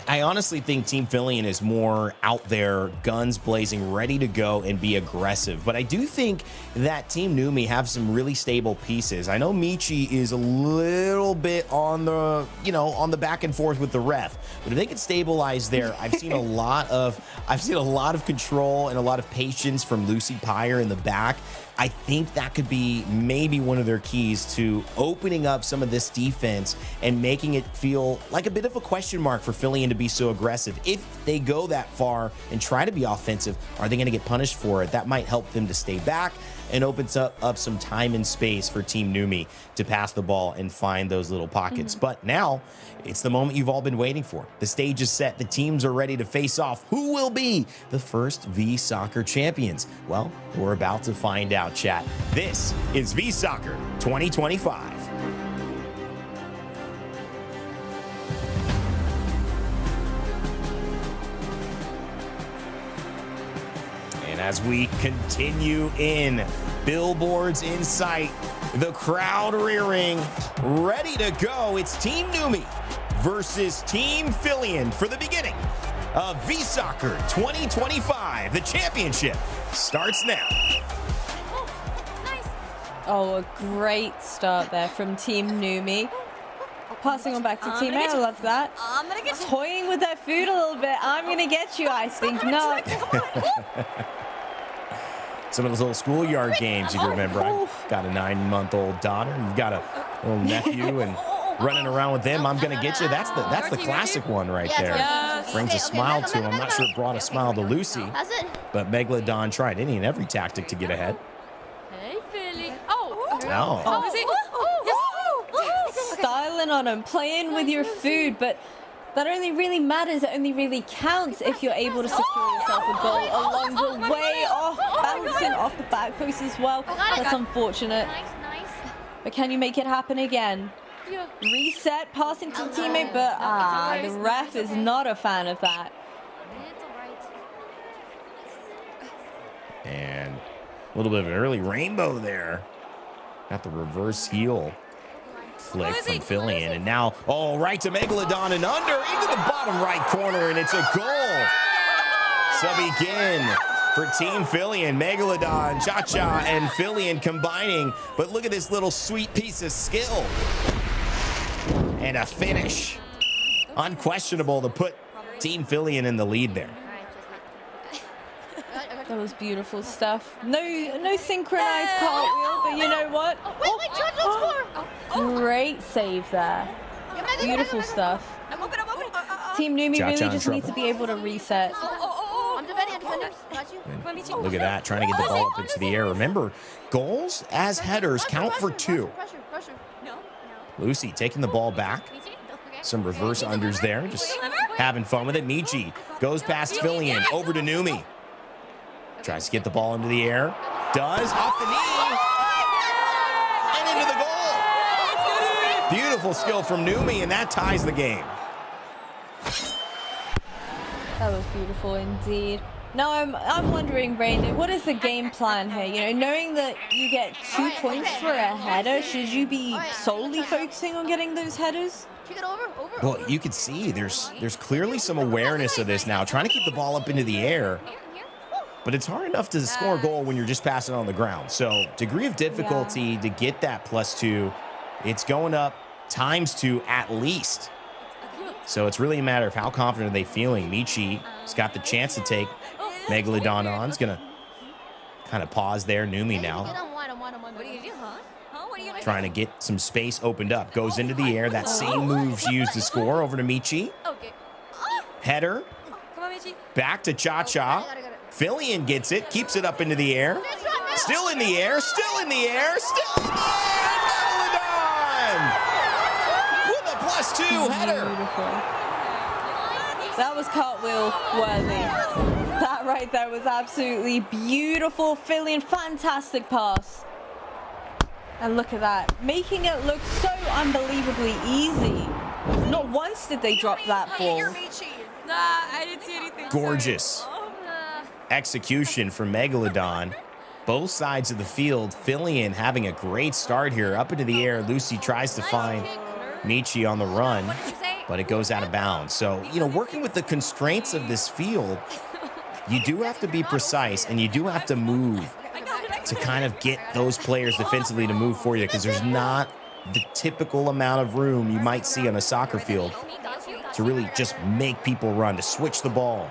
I honestly think Team Filian is more out there, guns blazing, ready to go and be aggressive. But I do think that Team Numi have some really stable pieces. I know Michi is a little bit on the, on the back and forth with the ref. But if they could stabilize there, I've seen a lot of control and a lot of patience from Lucy Pyre in the back. I think that could be maybe one of their keys to opening up some of this defense and making it feel like a bit of a question mark for Filian to be so aggressive. If they go that far and try to be offensive, are they going to get punished for it? That might help them to stay back and opens up some time and space for Team Numi to pass the ball and find those little pockets. But now it's the moment you've all been waiting for. The stage is set. The teams are ready to face off. Who will be the first VSoccer champions? Well, we're about to find out, chat. This is VSoccer 2025. And as we continue in, billboards in sight, the crowd rearing, ready to go. It's Team Numi versus Team Filian for the beginning of VSoccer 2025. The championship starts now. Oh, a great start there from Team Numi. Passing on back to Team A, I love that. I'm gonna get you. Toying with their food a little bit. I'm gonna get you, I think not. Some of those little schoolyard games, you remember. I've got a 9-month-old daughter. You've got a little nephew and running around with them. I'm gonna get you. That's the classic one right there. Yes. Brings a smile to him. I'm not sure it brought a smile to Lucy, Has it? but Megalodon tried any and every tactic to get ahead. Hey, Philly. Oh. No. Is it? Styling on them, playing with your food, but that only really matters. It only really counts if you're able to secure yourself a goal along the way. Oh, bouncing off the back post as well. That's unfortunate. Nice. But can you make it happen again? Yeah. Reset, passing to the teammate, but the ref is not a fan of that. It's alright. And a little bit of an early rainbow there. Got the reverse heel flick from Filian. And now, right to Megalodon and under into the bottom right corner. And it's a goal. Sub again for Team Filian. Megalodon, ChaCha, and Filian combining. But look at this little sweet piece of skill. And a finish. Unquestionable to put Team Filian in the lead there. That was beautiful stuff. No synchronized cartwheel, but you know what? Wait, ChaCha, score! Great save there. Beautiful stuff. I'm open. Team Numi ChaCha really in just needs to trouble. be able to reset. I'm defending. Got you. Look at that, trying to get the ball up into the air. Remember, goals as headers count for 2. Pressure. No. Lucy taking the ball back. Some reverse unders there, just having fun with it. Michi goes past Filian, over to Numi. Tries to get the ball into the air. Does, off the knee. And into the goal. Beautiful skill from Numi, and that ties the game. That was beautiful indeed. Now I'm wondering, Rain, what is the game plan here? You know, knowing that you get 2 points for a header, should you be solely focusing on getting those headers? Kick it over. Well, you can see there's clearly some awareness of this now, trying to keep the ball up into the air. But it's hard enough to score a goal when you're just passing on the ground. So degree of difficulty to get that +2, it's going up ×2 at least. So it's really a matter of how confident are they feeling. Michi has got the chance to take Megalodon on. He's going to kind of pause there. Numi now. Get on one. What are you doing, huh? What are you gonna trying to get some space opened up. Goes into the air. That same move she used to score. Over to Michi. Okay. Header. Come on, Michi. Back to ChaCha. Filian gets it. Keeps it up into the air. Still in the air. Still in the air. Still in the air. Megalodon with a +2 header. Beautiful. That was cartwheel worthy. That right there was absolutely beautiful. Filian, fantastic pass. And look at that, making it look so unbelievably easy. Not once did they drop that ball. Nah, I didn't see anything. Gorgeous execution from Megalodon. Both sides of the field. Filian having a great start here. Up into the air. Lucy tries to find Michi on the run, but it goes out of bounds. So, you know, working with the constraints of this field, you do have to be precise and you do have to move to kind of get those players defensively to move for you, because there's not the typical amount of room you might see on a soccer field to really just make people run, to switch the ball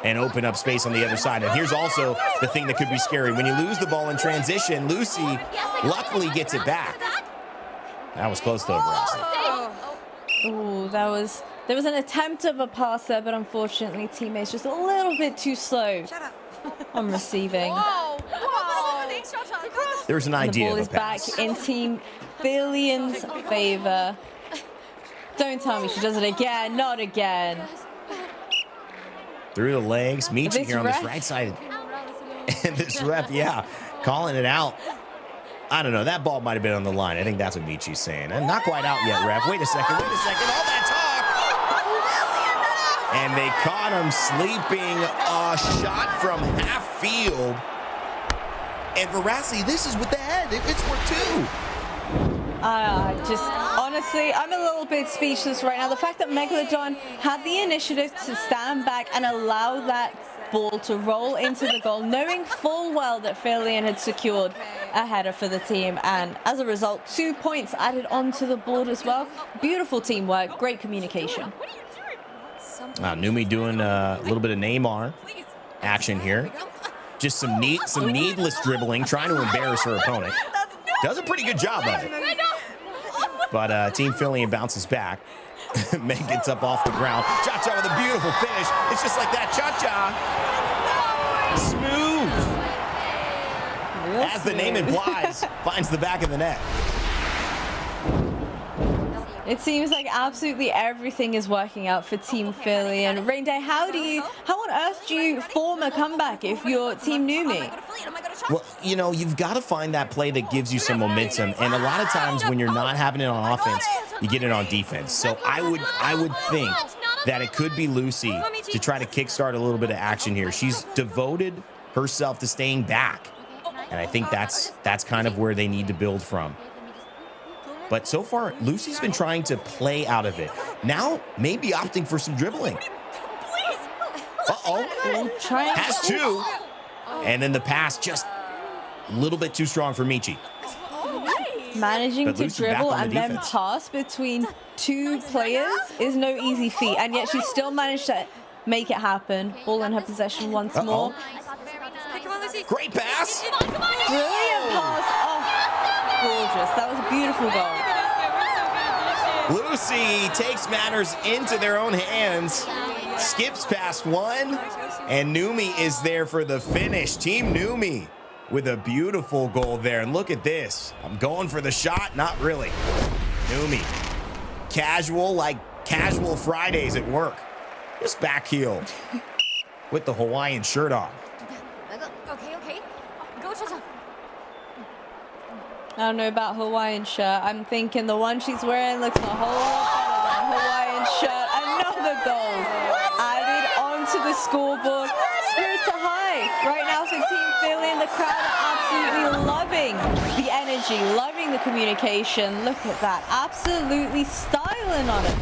and open up space on the other side. And here's also the thing that could be scary. When you lose the ball in transition, Lucy luckily gets it back. That was close though, Veracity. Ooh, there was an attempt of a pass there, but unfortunately teammates just a little bit too slow on receiving. There's an The idea ball of is a back pass. in Team Filian's favor. Don't tell me she does it again. Not again. Through the legs, Michi This here on this ref. right side. And this ref, yeah, calling it out. I don't know. That ball might have been on the line. I think that's what Michi's saying. And not quite out yet, ref. Wait a second. All that talk. And they caught him sleeping a shot from half field. And Veracity, this is with the head. It's worth 2. Just honestly, I'm a little bit speechless right now. The fact that Megalodon had the initiative to stand back and allow that ball to roll into the goal, knowing full well that Filian had secured a header for the team, and as a result, 2 points added onto the board as well. Beautiful teamwork, great communication. Numi doing a little bit of Neymar action here. Just some needless dribbling, trying to embarrass her opponent. Does a pretty good job of it. But Team Filian bounces back. Meg gets up off the ground. ChaCha with a beautiful finish. It's just like that. ChaCha. Smooth. As the name implies, finds the back of the net. It seems like absolutely everything is working out for Team Filian. Rainday, how on earth do you form a comeback if you're Team Numi? Well, you know, you've got to find that play that gives you some momentum. And a lot of times when you're not having it on offense, you get it on defense. So I would think that it could be Lucy to try to kickstart a little bit of action here. She's devoted herself to staying back. And I think that's kind of where they need to build from. But so far, Lucy's been trying to play out of it. Now, maybe opting for some dribbling. Uh-oh. Has 2. And then the pass just a little bit too strong for Michi. Managing But to Lucy back dribble on the and then defense. pass between 2 players is no easy feat, and yet she still managed to make it happen. Ball in her possession once more. Great pass. Brilliant pass. Oh, gorgeous. That was a beautiful goal. Lucy takes matters into their own hands. Skips past 1. And Numi is there for the finish. Team Numi with a beautiful goal there. And look at this. I'm going for the shot. Not really. Numi. Casual, like casual Fridays at work. Just back heel with the Hawaiian shirt on. Okay. Go, ChaCha. I don't know about Hawaiian shirt. I'm thinking the one she's wearing looks a whole lot better than Hawaiian shirt. Another goal added onto the scoreboard. Spirits are high right now for Team Filian. The crowd are absolutely loving the energy, loving the communication. Look at that. Absolutely styling on it.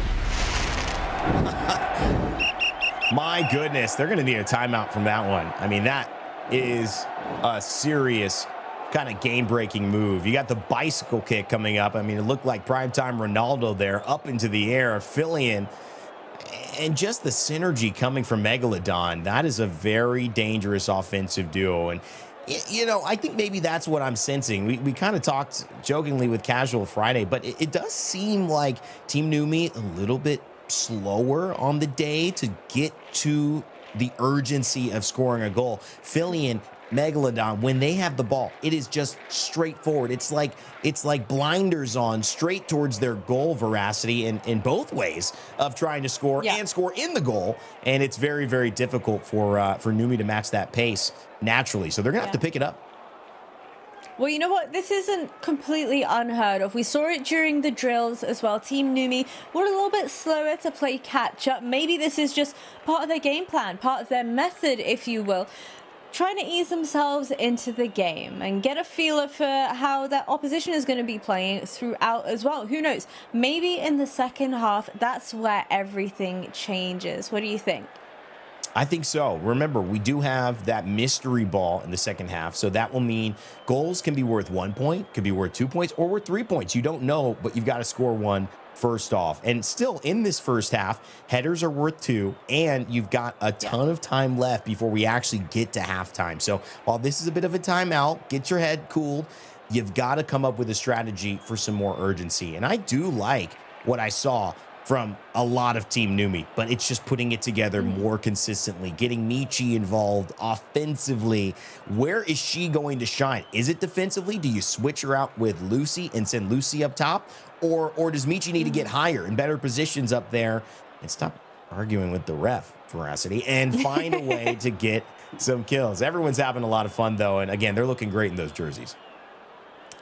My goodness, they're going to need a timeout from that one. I mean, that is a serious kind of game-breaking move. You got the bicycle kick coming up. I mean, it looked like primetime Ronaldo there, up into the air. Filian, and just the synergy coming from Megalodon. That is a very dangerous offensive duo. And You know, I think maybe that's what I'm sensing. We kind of talked jokingly with Casual Friday, but it does seem like Team Numi a little bit slower on the day to get to the urgency of scoring a goal. Filian, Megalodon, when they have the ball, it is just straightforward. It's like blinders on straight towards their goal veracity in both ways of trying to score and score in the goal. And it's very, very difficult for Numi to match that pace naturally. So they're going to have to pick it up. Well, you know what? This isn't completely unheard of. We saw it during the drills as well. Team Numi were a little bit slower to play catch up. Maybe this is just part of their game plan, part of their method, if you will. Trying to ease themselves into the game and get a feeler for how their opposition is going to be playing throughout as well. Who knows? Maybe in the second half, that's where everything changes. What do you think? I think so. Remember, we do have that mystery ball in the second half, so that will mean goals can be worth 1 point, could be worth 2 points, or worth 3 points. You don't know, but you've got to score one first off. And still in this first half, headers are worth 2, and you've got a ton of time left before we actually get to halftime. So while this is a bit of a timeout, get your head cooled. You've got to come up with a strategy for some more urgency. And I do like what I saw from a lot of Team Numi, but it's just putting it together more consistently, getting Michi involved offensively. Where is she going to shine? Is it defensively? Do you switch her out with Lucy and send Lucy up top? Or does Michi need to get higher in better positions up there and stop arguing with the ref, veracity, and find a way to get some kills? Everyone's having a lot of fun, though, and again, they're looking great in those jerseys.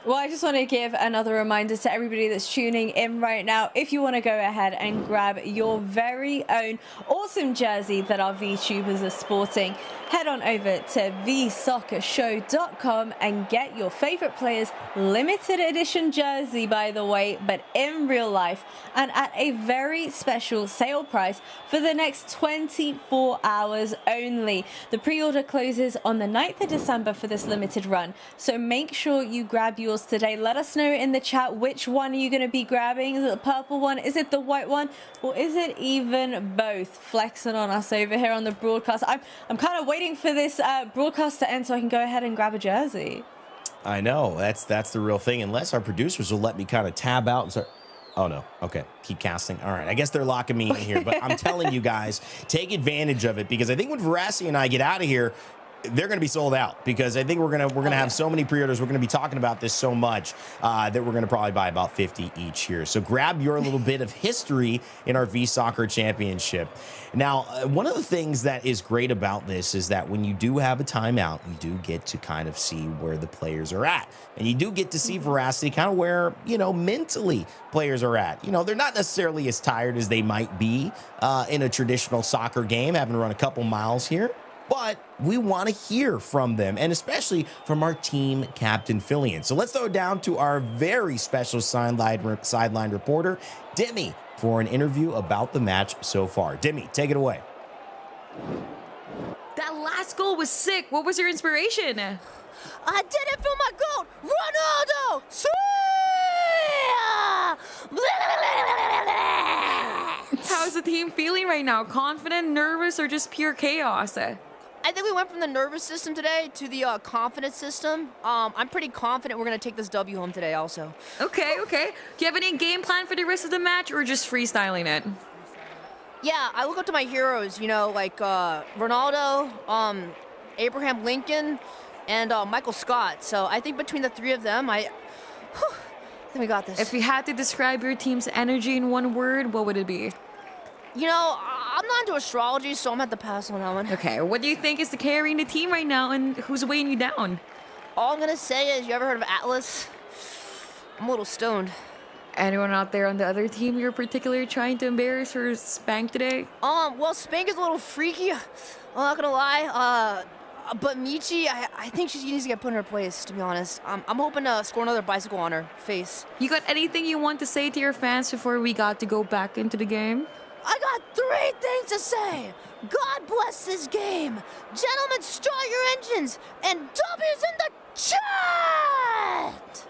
Well, I just want to give another reminder to everybody that's tuning in right now. If you want to go ahead and grab your very own awesome jersey that our Vtubers are sporting, head on over to VSoccerShow.com and get your favorite players' limited edition jersey, by the way, but in real life and at a very special sale price for the next 24 hours only. The pre-order closes on the 9th of December for this limited run, so make sure you grab yours today. Let us know in the chat which one are you going to be grabbing. Is it the purple one? Is it the white one? Or is it even both? Flexing on us over here on the broadcast. I'm kind of waiting for this broadcast to end so I can go ahead and grab a jersey. I know. That's the real thing. Unless our producers will let me kind of tab out and start. Oh, no. Okay. Keep casting. All right. I guess they're locking me in here. But I'm telling you guys, take advantage of it, because I think when Veracity and I get out of here, they're going to be sold out, because I think we're gonna have so many pre-orders. We're going to be talking about this so much that we're going to probably buy about 50 each here. So grab your little bit of history in our VSoccer Championship. Now, one of the things that is great about this is that when you do have a timeout, you do get to kind of see where the players are at. And you do get to see Veracity kind of where, you know, mentally players are at. You know, they're not necessarily as tired as they might be in a traditional soccer game, having to run a couple miles here. But we want to hear from them, and especially from our team captain, Filian. So let's throw it down to our very special sideline reporter, Demi, for an interview about the match so far. Demi, take it away. That last goal was sick. What was your inspiration? I did it for my goat, Ronaldo! How's the team feeling right now? Confident, nervous, or just pure chaos? I think we went from the nervous system today to the confident system. I'm pretty confident we're going to take this W home today also. Okay. Do you have any game plan for the rest of the match, or just freestyling it? Yeah, I look up to my heroes, you know, like Ronaldo, Abraham Lincoln, and Michael Scott. So I think between the three of them, I think we got this. If you had to describe your team's energy in one word, what would it be? You know, I'm not into astrology, so I'm going to have to pass on that one. Okay, what do you think is the carrying the team right now, and who's weighing you down? All I'm going to say is, you ever heard of Atlas? I'm a little stoned. Anyone out there on the other team you're particularly trying to embarrass or spank today? Well, Spank is a little freaky. I'm not going to lie. But Michi, I think she needs to get put in her place, to be honest. I'm hoping to score another bicycle on her face. You got anything you want to say to your fans before we got to go back into the game? I got 3 things to say. God bless this game. Gentlemen, start your engines. And W's in the chat!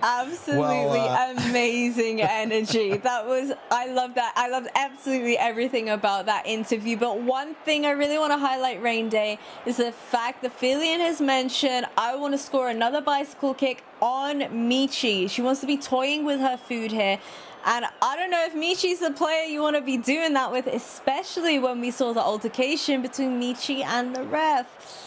Absolutely amazing energy. I love that. I loved absolutely everything about that interview. But one thing I really want to highlight, Rain Day, is the fact that Filian has mentioned, I want to score another bicycle kick on Michi. She wants to be toying with her food here. And I don't know if Michi's the player you want to be doing that with, especially when we saw the altercation between Michi and the ref.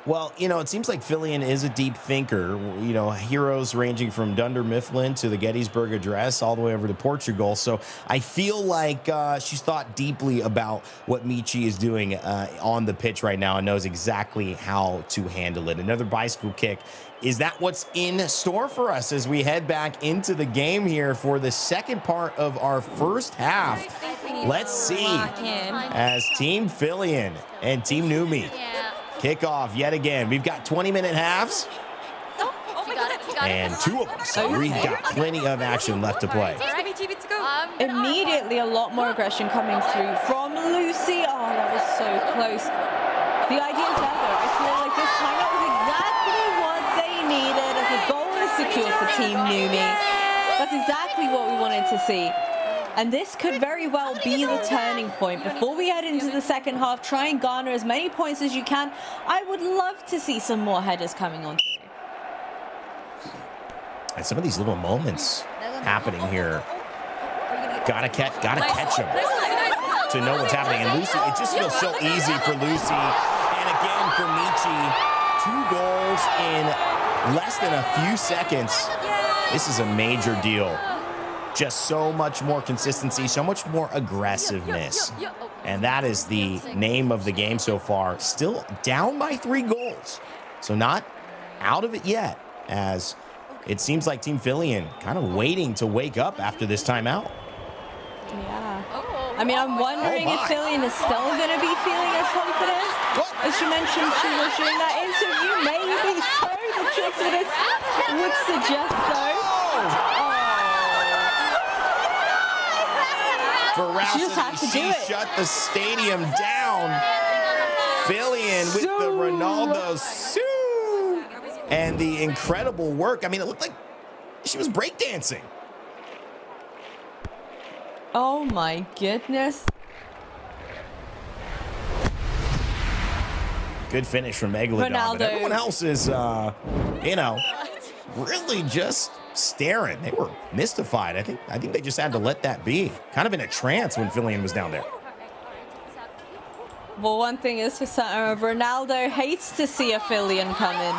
Well, you know, it seems like Filian is a deep thinker. You know, heroes ranging from Dunder Mifflin to the Gettysburg Address all the way over to Portugal. So I feel like she's thought deeply about what Michi is doing on the pitch right now and knows exactly how to handle it. Another bicycle kick. Is that what's in store for us as we head back into the game here for the second part of our first half? Let's see as Team Filian and Team Numi kick off yet again. We've got 20-minute halves. And two of them, so we've got plenty of action left to play. Immediately a lot more aggression coming through from Lucy. Oh, that was so close. The idea is that though, I feel like this timeout was exactly what they needed as the goal is secured for Team Numi. That's exactly what we wanted to see. And this could very well be the turning point. Before we head into the second half, try and garner as many points as you can. I would love to see some more headers coming on through. And some of these little moments happening here. Gotta catch them to know what's happening. And Lucy, it just feels so easy for Lucy. And again for Michi, 2 goals in less than a few seconds. This is a major deal. Just so much more consistency, so much more aggressiveness. And that is the name of the game so far. Still down by 3 goals. So not out of it yet, as it seems like Team Filian kind of waiting to wake up after this timeout. Yeah. I mean, I'm wondering if Filian is still going to be feeling as confident. As she mentioned, she was during that interview. Maybe so. The tricks of this would suggest so. Ferocity, she shut the stadium down. Filian with the Ronaldo Sue. And the incredible work. I mean, it looked like she was breakdancing. Oh my goodness. Good finish from Megalodon. But everyone else is, you know, really just staring. They were mystified. I think they just had to let that be. Kind of in a trance when Filian was down there. Well, one thing is for certain, Ronaldo hates to see a Filian come in.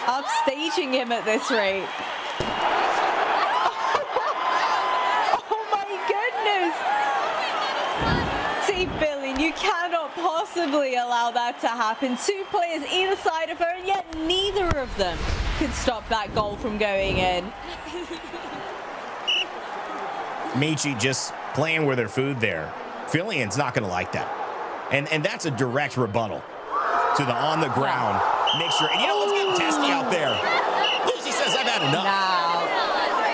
Upstaging him at this rate. Oh my goodness! See, Filian, you cannot possibly allow that to happen. 2 players either side of her, and yet neither of them could stop that goal from going in. Michi just playing with her food there. Filian's not going to like that. And that's a direct rebuttal to the on-the-ground mixture. And you know what's getting testy out there? Lucy says, I've had enough. Now,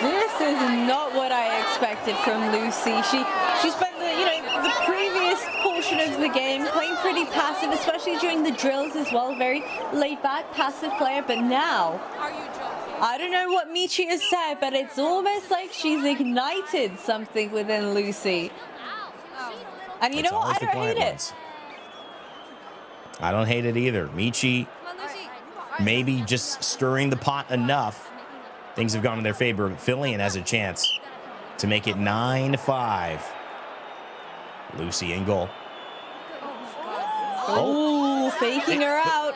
this is not what I expected from Lucy. She spent the previous portion of the game playing pretty passive, especially during the drills as well. Very laid-back, passive player. But now, I don't know what Michi has said, but it's almost like she's ignited something within Lucy. And you know what? I don't hate it. I don't hate it either. Michi maybe just stirring the pot enough. Things have gone in their favor. Filian has a chance to make it 9-5. Lucy in goal. Oh, faking her out.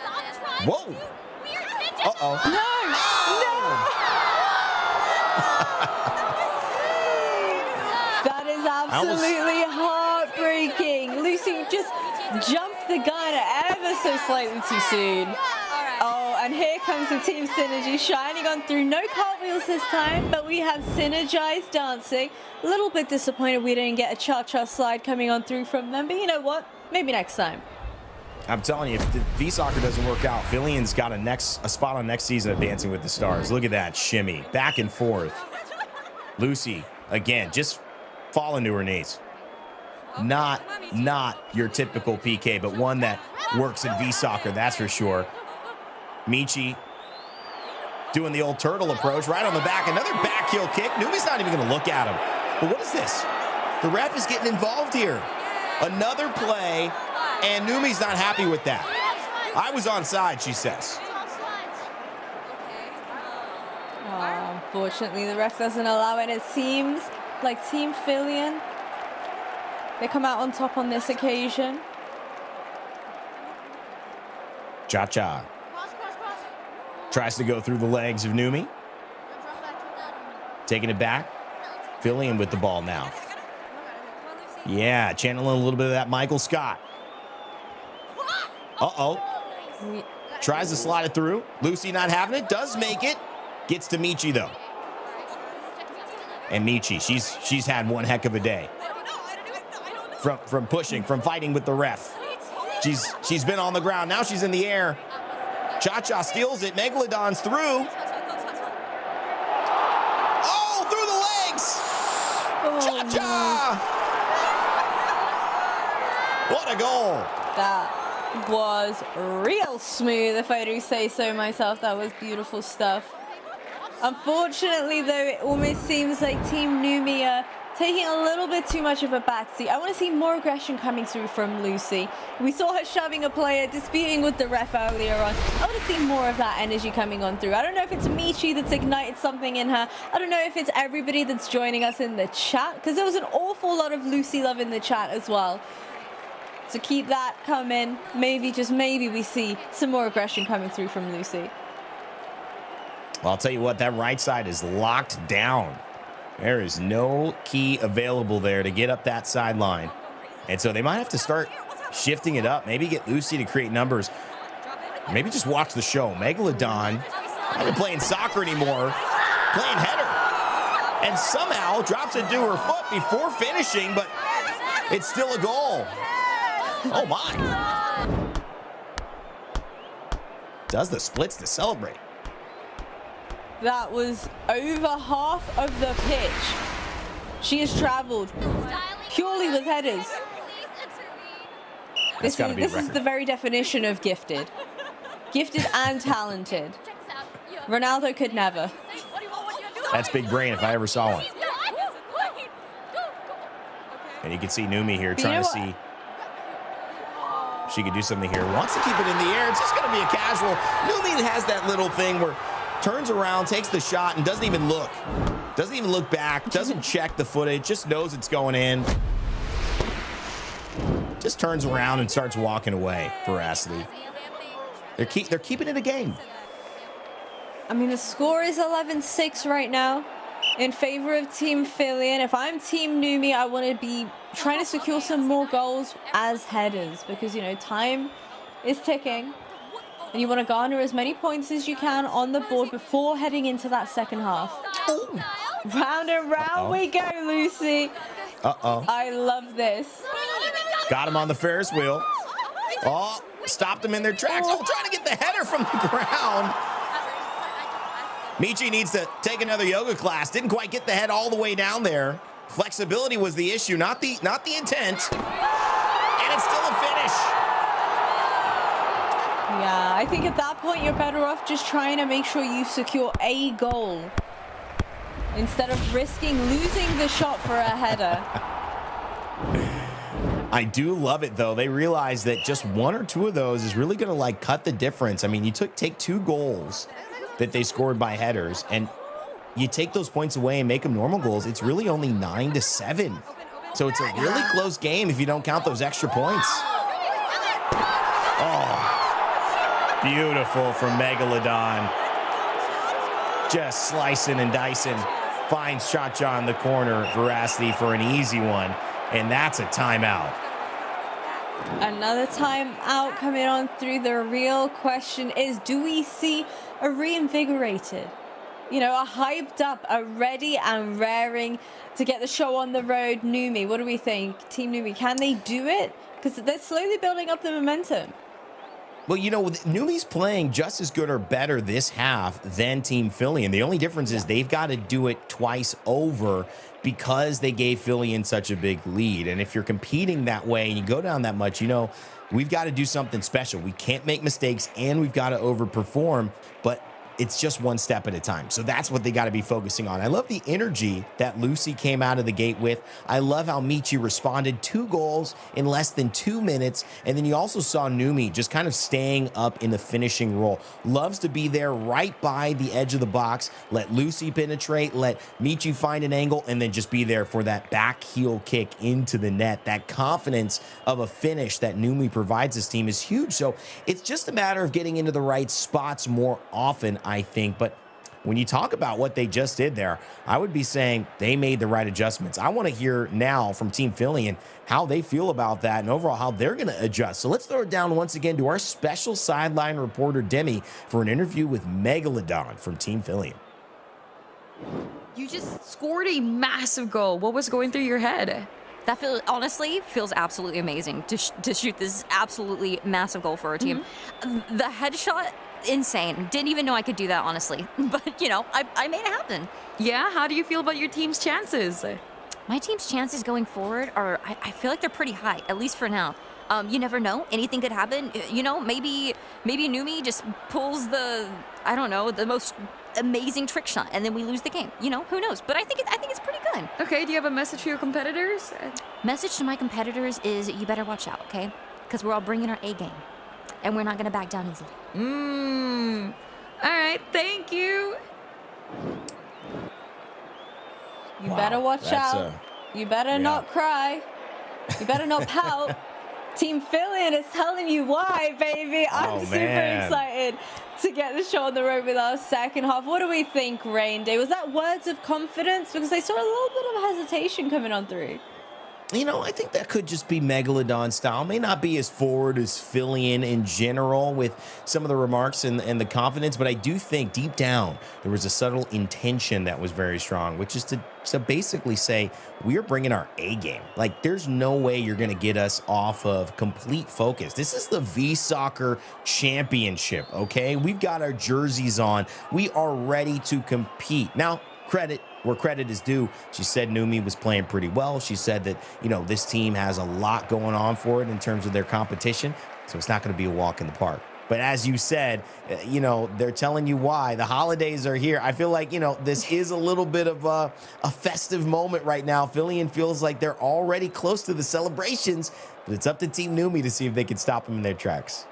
Whoa. Uh-oh. That is absolutely heartbreaking. Lucy just jumped the gun ever so slightly too soon. Oh, and here comes the team synergy shining on through. No cartwheels this time, but we have synergized dancing. A little bit disappointed we didn't get a ChaCha slide coming on through from them, but you know what? Maybe next time. I'm telling you, if the VSoccer doesn't work out, Filian's got a spot on next season of Dancing with the Stars. Look at that shimmy, back and forth. Lucy, again, just falling to her knees. Not your typical PK, but one that works in VSoccer, that's for sure. Michi doing the old turtle approach right on the back. Another back heel kick. Numi's not even going to look at him. But what is this? The ref is getting involved here. Another play, and Numi's not happy with that. I was onside, she says. Oh, unfortunately, the ref doesn't allow it. It seems like Team Filian, they come out on top on this occasion. ChaCha tries to go through the legs of Numi. Taking it back. Filian with the ball now. Yeah, channeling a little bit of that Michael Scott. Uh-oh. Tries to slide it through. Lucy not having it. Does make it. Gets to Michi, though. And Michi, she's had one heck of a day. From pushing, from fighting with the ref. She's been on the ground. Now she's in the air. ChaCha steals it. Megalodon's through. Oh, through the legs. ChaCha. What a goal. That was real smooth, if I do say so myself. That was beautiful stuff. Unfortunately, though, it almost seems like Team Numi are taking a little bit too much of a backseat. I want to see more aggression coming through from Lucy. We saw her shoving a player, disputing with the ref earlier on. I want to see more of that energy coming on through. I don't know if it's Michi that's ignited something in her. I don't know if it's everybody that's joining us in the chat, because there was an awful lot of Lucy love in the chat as well. So keep that coming. Maybe, just maybe, we see some more aggression coming through from Lucy. Well, I'll tell you what, that right side is locked down. There is no key available there to get up that sideline. And so they might have to start shifting it up. Maybe get Lucy to create numbers. Maybe just watch the show. Megalodon, not even playing soccer anymore, playing header. And somehow drops it to her foot before finishing, but it's still a goal. Oh, my. Does the splits to celebrate. That was over half of the pitch. She has traveled purely with headers. This is the very definition of gifted. Gifted and talented. Ronaldo could never. That's big brain if I ever saw one. And you can see Numi here trying to see if she could do something here. Wants to keep it in the air. It's just going to be a casual. Numi has that little thing where turns around, takes the shot, and doesn't even look. Doesn't even look back. Doesn't check the footage. Just knows it's going in. Just turns around and starts walking away. Veracity. They're keeping it a game. I mean, the score is 11-6 right now in favor of Team Filian. If I'm Team Numi, I want to be trying to secure some more goals as headers because, you know, time is ticking. And you want to garner as many points as you can on the board before heading into that second half. Ooh. Round and round we go, Lucy. I love this. Got him on the Ferris wheel. Oh, stopped him in their tracks. Oh, trying to get the header from the ground. Michi needs to take another yoga class. Didn't quite get the head all the way down there. Flexibility was the issue, not the intent. And it's still a finish. Yeah, I think at that point you're better off just trying to make sure you secure a goal instead of risking losing the shot for a header. I do love it, though. They realize that just one or two of those is really going to, like, cut the difference. I mean, you take 2 goals that they scored by headers, and you take those points away and make them normal goals. It's really only 9-7. So it's a really close game if you don't count those extra points. Oh. Beautiful from Megalodon. Just slicing and dicing. Finds ChaCha in the corner. Veracity for an easy one. And that's a timeout. Another timeout coming on through. The real question is, do we see a reinvigorated, you know, a hyped up, a ready and raring to get the show on the road Numi? What do we think? Team Numi, can they do it? Because they're slowly building up the momentum. Well, you know, Numi's playing just as good or better this half than Team Filian. The only difference is they've got to do it twice over because they gave Filian such a big lead. And if you're competing that way and you go down that much, you know, we've got to do something special. We can't make mistakes and we've got to overperform. But it's just one step at a time. So that's what they got to be focusing on. I love the energy that Lucy came out of the gate with. I love how Michi responded, 2 goals in less than 2 minutes. And then you also saw Numi just kind of staying up in the finishing role. Loves to be there right by the edge of the box. Let Lucy penetrate, let Michi find an angle, and then just be there for that back heel kick into the net. That confidence of a finish that Numi provides this team is huge. So it's just a matter of getting into the right spots more often, I think. But when you talk about what they just did there, I would be saying they made the right adjustments. I want to hear now from Team Filian how they feel about that and overall how they're going to adjust. So let's throw it down once again to our special sideline reporter, Demi, for an interview with Megalodon from Team Filian. You just scored a massive goal. What was going through your head? That honestly feels absolutely amazing to shoot this absolutely massive goal for our team. The headshot, insane. Didn't even know I could do that, honestly. But, you know, I made it happen. Yeah, how do you feel about your team's chances? My team's chances going forward are, I feel like they're pretty high, at least for now. You never know. Anything could happen. You know, maybe Numi just pulls the most amazing trick shot, and then we lose the game. You know, who knows? But I think it's pretty good. Okay, do you have a message for your competitors? Message to my competitors is you better watch out, okay? Because we're all bringing our A game, and we're not gonna back down easily. All right, thank you. You better watch out. You better not cry. You better not pout. Team Filian is telling you why, baby. I'm super excited to get the show on the road with our second half. What do we think, Rain Day? Was that words of confidence? Because I saw a little bit of hesitation coming on through. You know, I think that could just be Megalodon style. May not be as forward as Filian in general with some of the remarks and the confidence, but I do think deep down there was a subtle intention that was very strong, which is to basically say we are bringing our A game. Like, there's no way you're going to get us off of complete focus. This is the VSoccer championship, okay? We've got our jerseys on. We are ready to compete. Now, credit where credit is due. She said Numi was playing pretty well. She said that, you know, this team has a lot going on for it in terms of their competition, so it's not going to be a walk in the park. But as you said, you know, they're telling you why. The holidays are here. I feel like, you know, this is a little bit of a festive moment right now. Filian feels like they're already close to the celebrations, but it's up to Team Numi to see if they can stop them in their tracks.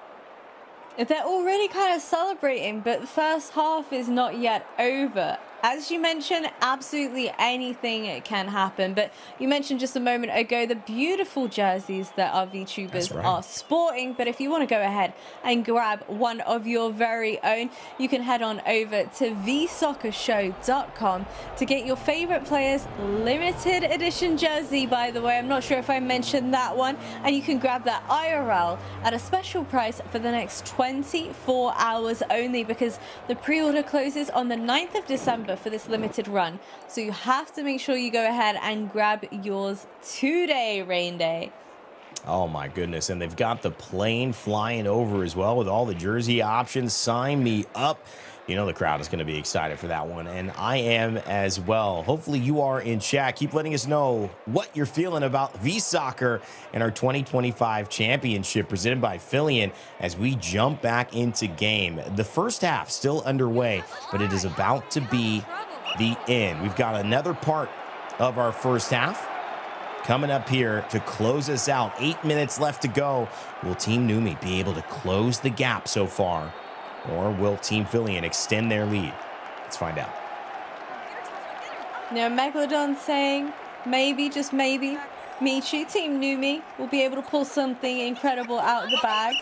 They're already kind of celebrating, but the first half is not yet over. As you mentioned, absolutely anything can happen. But you mentioned just a moment ago the beautiful jerseys that our VTubers are sporting. But if you want to go ahead and grab one of your very own, you can head on over to VSoccerShow.com to get your favorite players' limited edition jersey, by the way. I'm not sure if I mentioned that one. And you can grab that IRL at a special price for the next 24 hours only, because the pre-order closes on the 9th of December for this limited run. So you have to make sure you go ahead and grab yours today, Rain Day. Oh my goodness, and they've got the plane flying over as well with all the jersey options. Sign me up. You know the crowd is going to be excited for that one, and I am as well. Hopefully you are in chat. Keep letting us know what you're feeling about VSoccer and our 2025 championship presented by Filian as we jump back into game. The first half still underway, but it is about to be the end. We've got another part of our first half coming up here to close us out. 8 minutes left to go. Will Team Numi be able to close the gap so far? Or will Team Filian extend their lead? Let's find out. Now, Megalodon saying maybe, just maybe, Michi, Team Numi, will be able to pull something incredible out of the bag.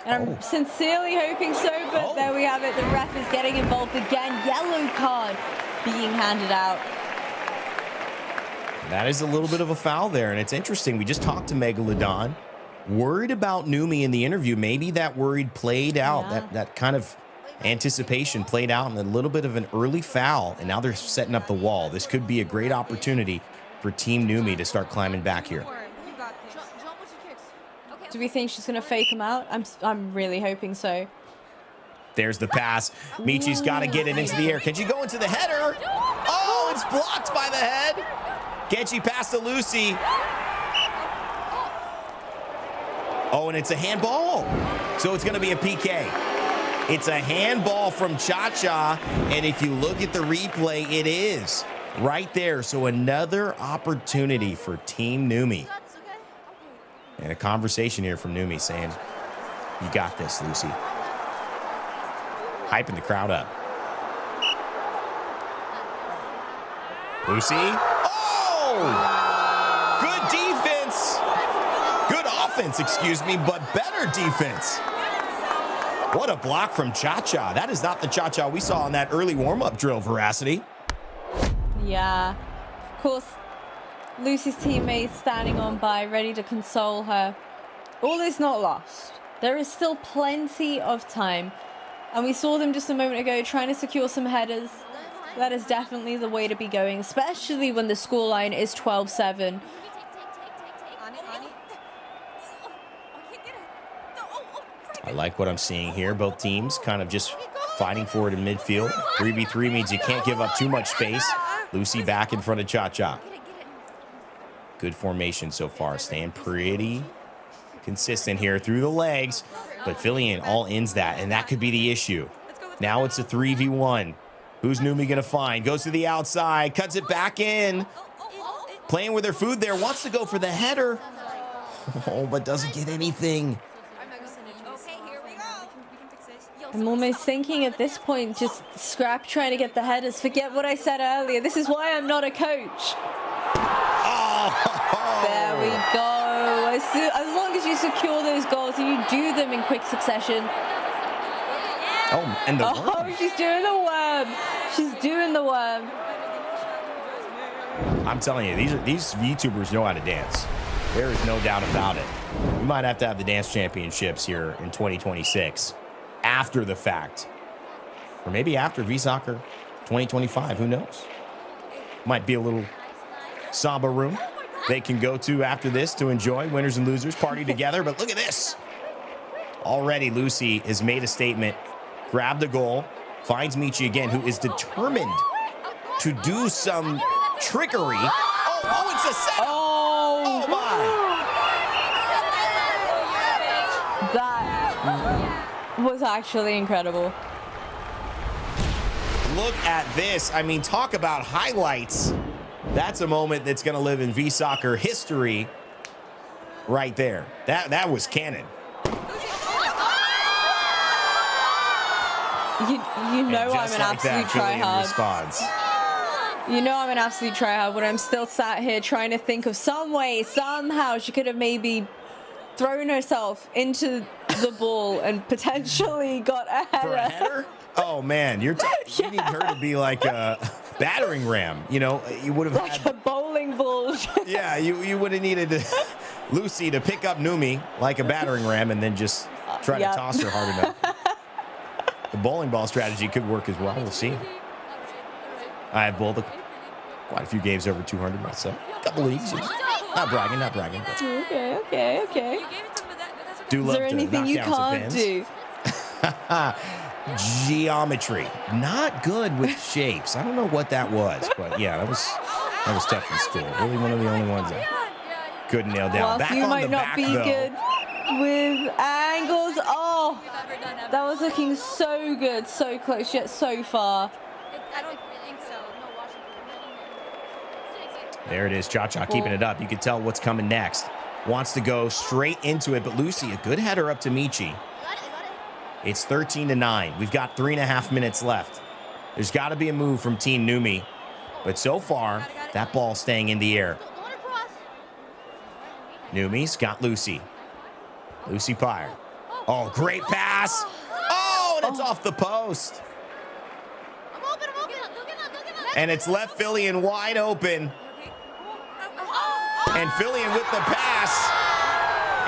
And I'm sincerely hoping so, but there we have it. The ref is getting involved again. Yellow card being handed out. That is a little bit of a foul there, and it's interesting. We just talked to Megalodon. Worried about Numi in the interview. Maybe that worried played out. Yeah. That kind of anticipation played out in a little bit of an early foul, and now they're setting up the wall. This could be a great opportunity for Team Numi to start climbing back here. Do we think she's going to fake him out? I'm really hoping so. There's the pass. Michi's got to get it into the air. Can she go into the header? Oh, it's blocked by the head. Can she pass to Lucy? Oh, and it's a handball. So it's going to be a PK. It's a handball from ChaCha, and if you look at the replay, it is right there. So another opportunity for Team Numi. And a conversation here from Numi saying, you got this, Lucy. Hyping the crowd up. Lucy. Oh! Good defense. Good offense, excuse me, but better defense. What a block from ChaCha. That is not the ChaCha we saw in that early warm-up drill, Veracity. Yeah. Of course, Lucy's teammates standing on by, ready to console her. All is not lost. There is still plenty of time. And we saw them just a moment ago trying to secure some headers. That is definitely the way to be going, especially when the scoreline is 12-7. I like what I'm seeing here. Both teams kind of just fighting for it in midfield. 3v3 means you can't give up too much space. Lucy back in front of ChaCha. Good formation so far. Staying pretty consistent here through the legs. But Filian all ends that, and that could be the issue. Now it's a 3v1. Who's Numi going to find? Goes to the outside, cuts it back in. Playing with her food there, wants to go for the header. Oh, but doesn't get anything. I'm almost thinking at this point, just scrap trying to get the headers. Forget what I said earlier. This is why I'm not a coach. Oh. There we go. As long as you secure those goals and you do them in quick succession. Oh, and the worm. Oh, she's doing the worm. She's doing the worm. I'm telling you, these VTubers know how to dance. There is no doubt about it. We might have to have the dance championships here in 2026 after the fact. Or maybe after VSoccer 2025, who knows? Might be a little samba room they can go to after this to enjoy winners and losers party together. But look at this. Already Lucy has made a statement, grabbed the goal, finds Michi again, who is determined to do some trickery. Oh, it's a set. Oh my. That was actually incredible. Look at this. I mean, talk about highlights. That's a moment that's going to live in VSoccer history right there. That was canon. You know I'm an absolute tryhard. You know I'm an absolute tryhard when I'm still sat here trying to think of some way, somehow she could have maybe thrown herself into the ball and potentially got a header. For a header? Oh man, you need her to be like a battering ram. You know, you would have like had a bowling ball. Yeah, you would have needed Lucy to pick up Numi like a battering ram and then just try to toss her hard enough. The bowling ball strategy could work as well. We'll see. I have bowled quite a few games over 200 myself. A couple leagues. Not bragging. But Okay. do love Is there anything you can't do? Geometry. Not good with shapes. I don't know what that was, but yeah, that was tough in school. Really one of the only ones I couldn't nail down. Whilst Back you on might the not back, be though. good with angles. Oh, that was looking so good, so close yet so far. I don't think so. No, Washington. There it is, ChaCha keeping it up. You can tell what's coming next. Wants to go straight into it, but Lucy, a good header up to Michi. It's 13-9. We've got 3.5 minutes left. There's got to be a move from Team Numi, but so far, that ball staying in the air. Numi's got Lucy. Lucy Pyre. Oh, great pass. Oh, and it's off the post. And it's left Filian wide open. And Filian with the pass.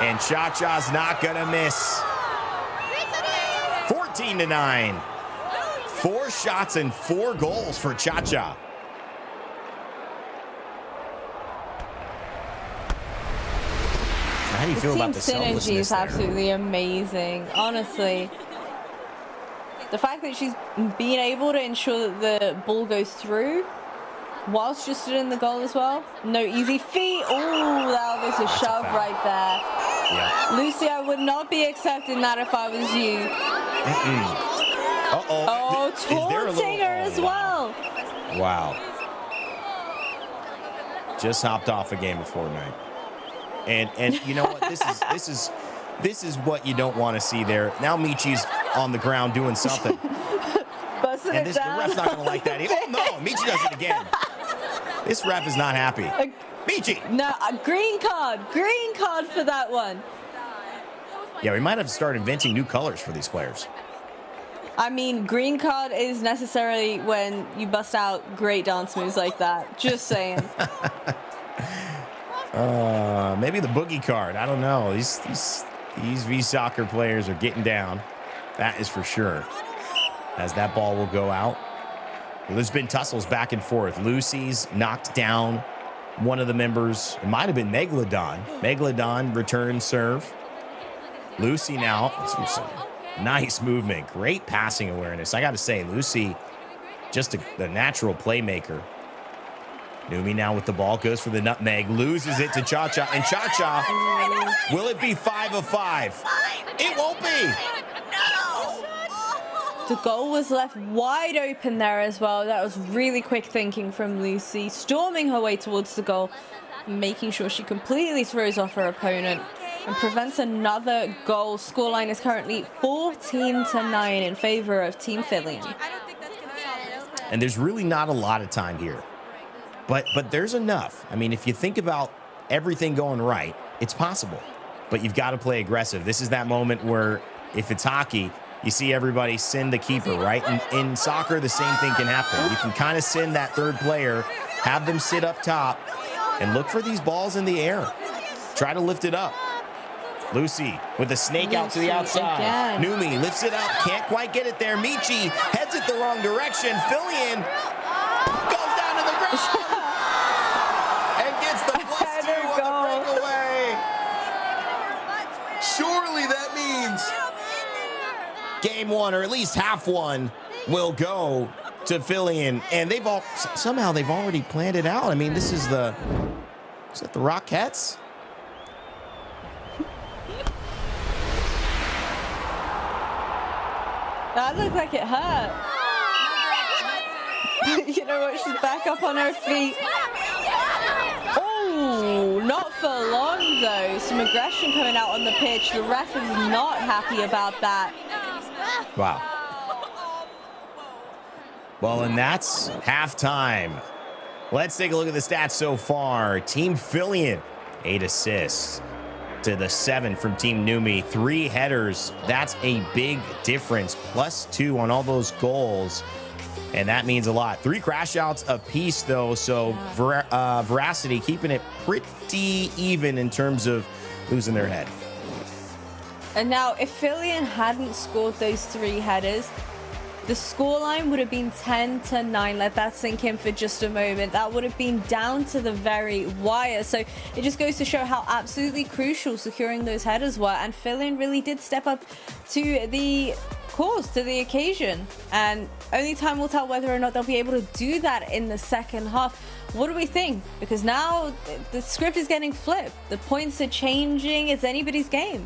And ChaCha's not going to miss. 14-9. 4 shots and 4 goals for ChaCha. How do you feel about the team synergy selflessness is there? absolutely amazing, honestly. The fact that she's been able to ensure that the ball goes through whilst just stood in the goal as well. No easy feet. Oh, that was a shove right there. Yeah. Lucy, I would not be accepting that if I was you. Oh, Is there a taunting her as well. Wow. Just hopped off a game of Fortnite. And you know what? This is what you don't want to see there. Now Michi's on the ground doing something. Busting And it the down. ref's not going to like that. Oh, no. Michi does it again. This ref is not happy. Michi. No, green card for that one. Yeah, we might have to start inventing new colors for these players. I mean, green card is necessarily when you bust out great dance moves like that. Just saying. Maybe the boogie card. I don't know. These VSoccer players are getting down. That is for sure. As that ball will go out. Well, there's been tussles back and forth. Lucy's knocked down one of the members. It might have been Megalodon. Megalodon return serve. Lucy now. Some nice movement. Great passing awareness. I got to say, Lucy, just the natural playmaker. Numi now with the ball, goes for the nutmeg, loses it to ChaCha, and ChaCha, will it be 5 of 5? It won't be. The goal was left wide open there as well. That was really quick thinking from Lucy, storming her way towards the goal, making sure she completely throws off her opponent and prevents another goal. Scoreline is currently 14-9 in favor of Team Filian. And there's really not a lot of time here. But there's enough. I mean, if you think about everything going right, it's possible. But you've got to play aggressive. This is that moment where if it's hockey, you see everybody send the keeper, right? In soccer, the same thing can happen. You can kind of send that third player, have them sit up top, and look for these balls in the air. Try to lift it up. Lucy with a snake out to the outside. Again. Numi lifts it up, can't quite get it there. Michi heads it the wrong direction. Filian goes down to the ground and gets the +2 on the breakaway. Surely that means game one, or at least half one, will go to Filian. And somehow they've already planned it out. I mean, is that the Rockettes? That looked like it hurt. You know what? She's back up on her feet. Oh, not for long though. Some aggression coming out on the pitch. The ref is not happy about that. Wow. Well, and that's halftime. Let's take a look at the stats so far. Team Filian, 8 assists to the 7 from Team Numi. 3 headers. That's a big difference. +2 on all those goals. And that means a lot. 3 crash outs apiece, though. So Veracity keeping it pretty even in terms of losing their head. And now, if Filian hadn't scored those 3 headers, the scoreline would have been 10-9. Let that sink in for just a moment. That would have been down to the very wire. So it just goes to show how absolutely crucial securing those headers were. And Filian really did step up to the cause, to the occasion. And only time will tell whether or not they'll be able to do that in the second half. What do we think? Because now the script is getting flipped. The points are changing. It's anybody's game.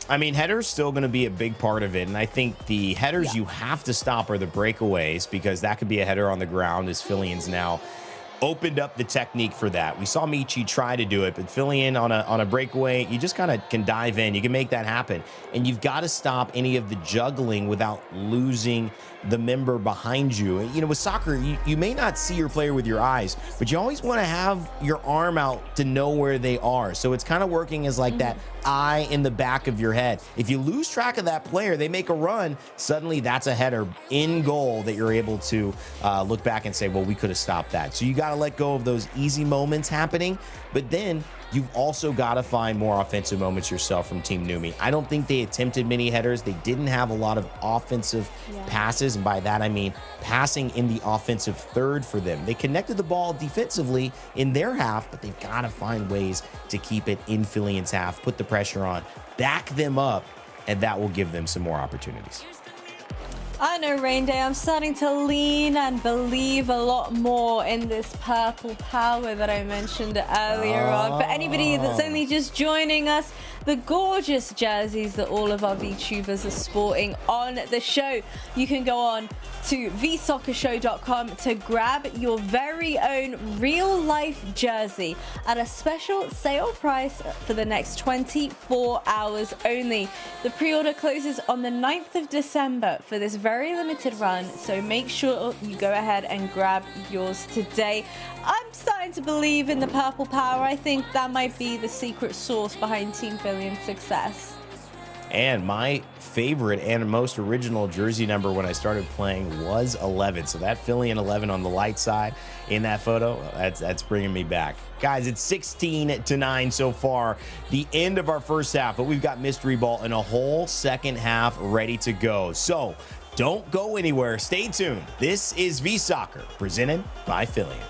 I mean, headers still going to be a big part of it. And I think the headers you have to stop are the breakaways, because that could be a header on the ground, as Filian's now opened up the technique for that. We saw Michi try to do it, but Filian on a breakaway, you just kind of can dive in. You can make that happen. And you've got to stop any of the juggling without losing the member behind you. You know, with soccer, you may not see your player with your eyes, but you always want to have your arm out to know where they are. So it's kind of working as like that eye in the back of your head. If you lose track of that player, they make a run, suddenly that's a header in goal that you're able to look back and say, well, we could have stopped that. So you got to let go of those easy moments happening, but then you've also got to find more offensive moments yourself from Team Numi. I don't think they attempted many headers. They didn't have a lot of offensive passes, and by that I mean passing in the offensive third for them. They connected the ball defensively in their half, but they've got to find ways to keep it in Filian's half, put the pressure on, back them up, and that will give them some more opportunities. I know, Rain Day, I'm starting to lean and believe a lot more in this purple power that I mentioned earlier on. For anybody that's only just joining us, the gorgeous jerseys that all of our VTubers are sporting on the show, you can go on to VSoccerShow.com to grab your very own real-life jersey at a special sale price for the next 24 hours only. The pre-order closes on the 9th of December for this very limited run, so make sure you go ahead and grab yours today. I'm starting to believe in the purple power. I think that might be the secret source behind Team Filian's success. And my favorite and most original jersey number when I started playing was 11. So that Filian 11 on the light side in that photo, that's bringing me back. Guys, it's 16-9 so far. The end of our first half, but we've got Mystery Ball and a whole second half ready to go. So don't go anywhere. Stay tuned. This is VSoccer, presented by Filian.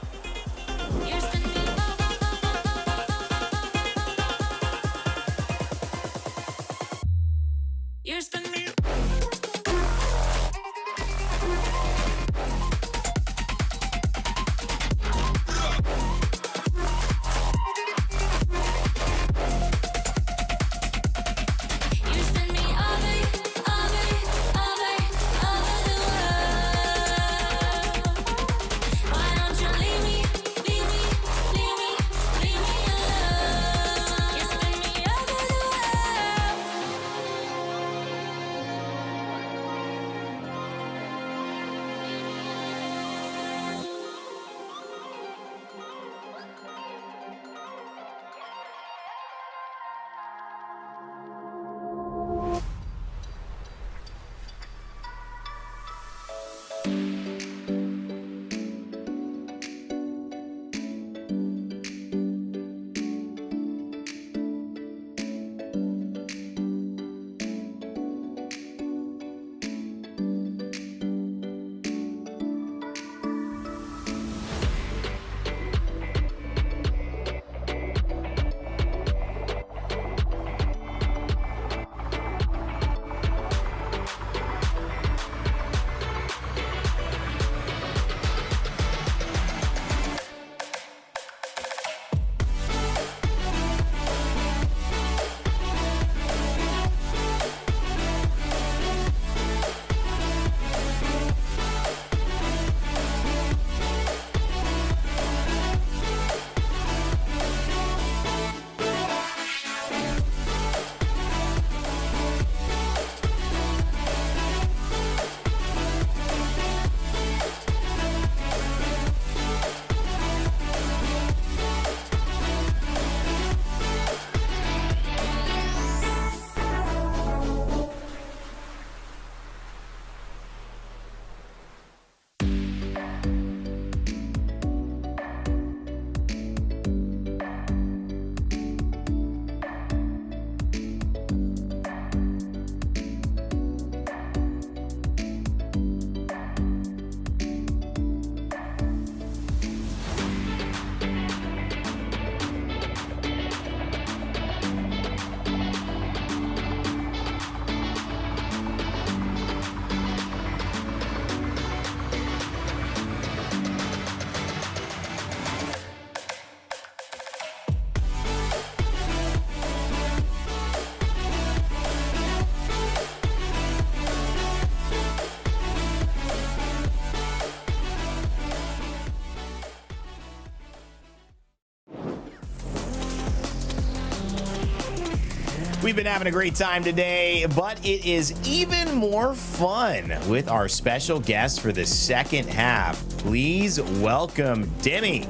We've been having a great time today, but it is even more fun with our special guest for the second half. Please welcome Demi,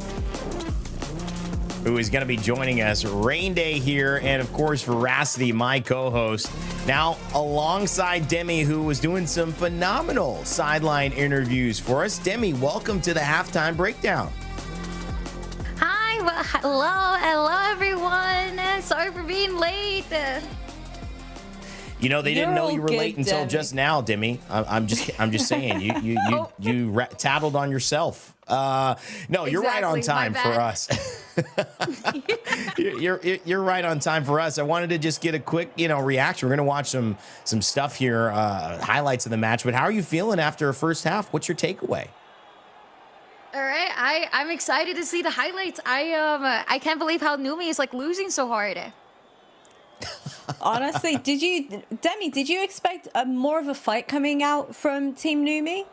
who is going to be joining us. Rain Day here, and of course, Veracity, my co-host. Now, alongside Demi, who was doing some phenomenal sideline interviews for us. Demi, welcome to the Halftime Breakdown. Hi, well, hello everyone. Sorry for being late. You know, they didn't know you were late until Demi. just now, Demi. I'm just saying, you tattled on yourself. No, you're right on Exactly, time my for bad. us. You're right on time for us. I wanted to just get a quick, reaction. We're gonna watch some stuff here, highlights of the match. But how are you feeling after a first half? What's your takeaway? All right, I'm excited to see the highlights. I can't believe how Numi is like losing so hard. Honestly, Demi, did you expect more of a fight coming out from Team Numi?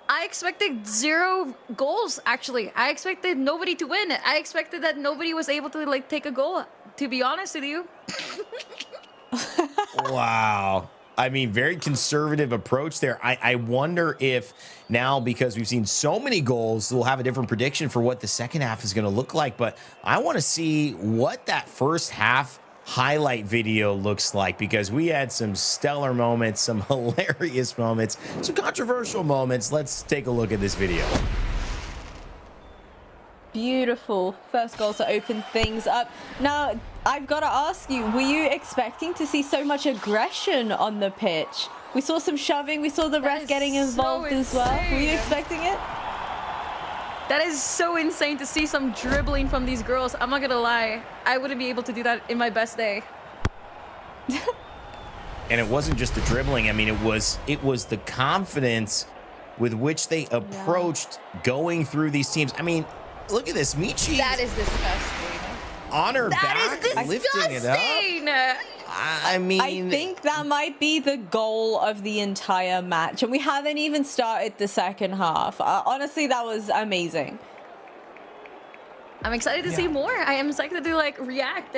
I expected 0 goals, actually. I expected nobody to win. I expected that nobody was able to like take a goal, to be honest with you. Wow. I mean, very conservative approach there. I wonder if now, because we've seen so many goals, we'll have a different prediction for what the second half is going to look like. But I want to see what that first half highlight video looks like, because we had some stellar moments, some hilarious moments, some controversial moments. Let's take a look at this video. Beautiful first goal to open things up. Now, I've got to ask you, were you expecting to see so much aggression on the pitch? We saw some shoving, we saw the ref getting involved as well. Were you expecting it? That is so insane to see some dribbling from these girls. I'm not gonna lie. I wouldn't be able to do that in my best day. And it wasn't just the dribbling. I mean, it was the confidence with which they approached going through these teams. I mean, look at this. Michi. That is disgusting. On her back, That is lifting it up. disgusting. I mean, I think that might be the goal of the entire match. And we haven't even started the second half. Honestly, that was amazing. I'm excited to see more. I am excited to like react.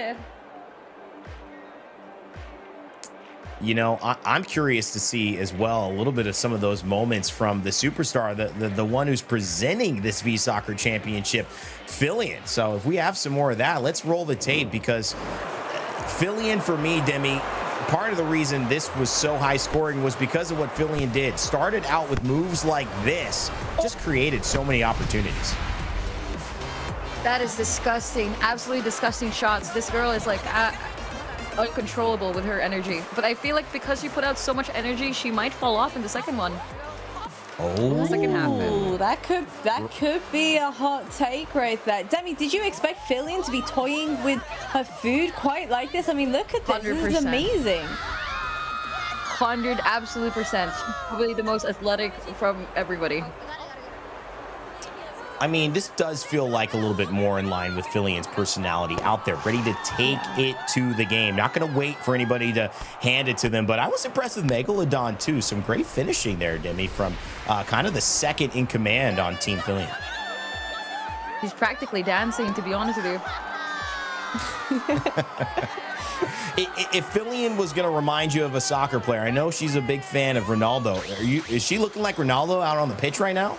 I'm curious to see as well a little bit of some of those moments from the superstar, the one who's presenting this VSoccer championship, Filian. So if we have some more of that, let's roll the tape, because Filian, for me, Demi, part of the reason this was so high scoring was because of what Filian did. Started out with moves like this, just created so many opportunities. That is disgusting. Absolutely disgusting shots. This girl is like uncontrollable with her energy. But I feel like because she put out so much energy, she might fall off in the second one. Oh, the second half. Ooh, that could be a hot take right there. Demi, did you expect Filian to be toying with her food quite like this? I mean, look at this. 100%. This is amazing. 100 absolute %. Probably the most athletic from everybody. I mean, this does feel like a little bit more in line with Filian's personality, out there, ready to take it to the game. Not going to wait for anybody to hand it to them, but I was impressed with Megalodon, too. Some great finishing there, Demi, from kind of the second in command on Team Filian. She's practically dancing, to be honest with you. If Filian was going to remind you of a soccer player, I know she's a big fan of Ronaldo. Is she looking like Ronaldo out on the pitch right now?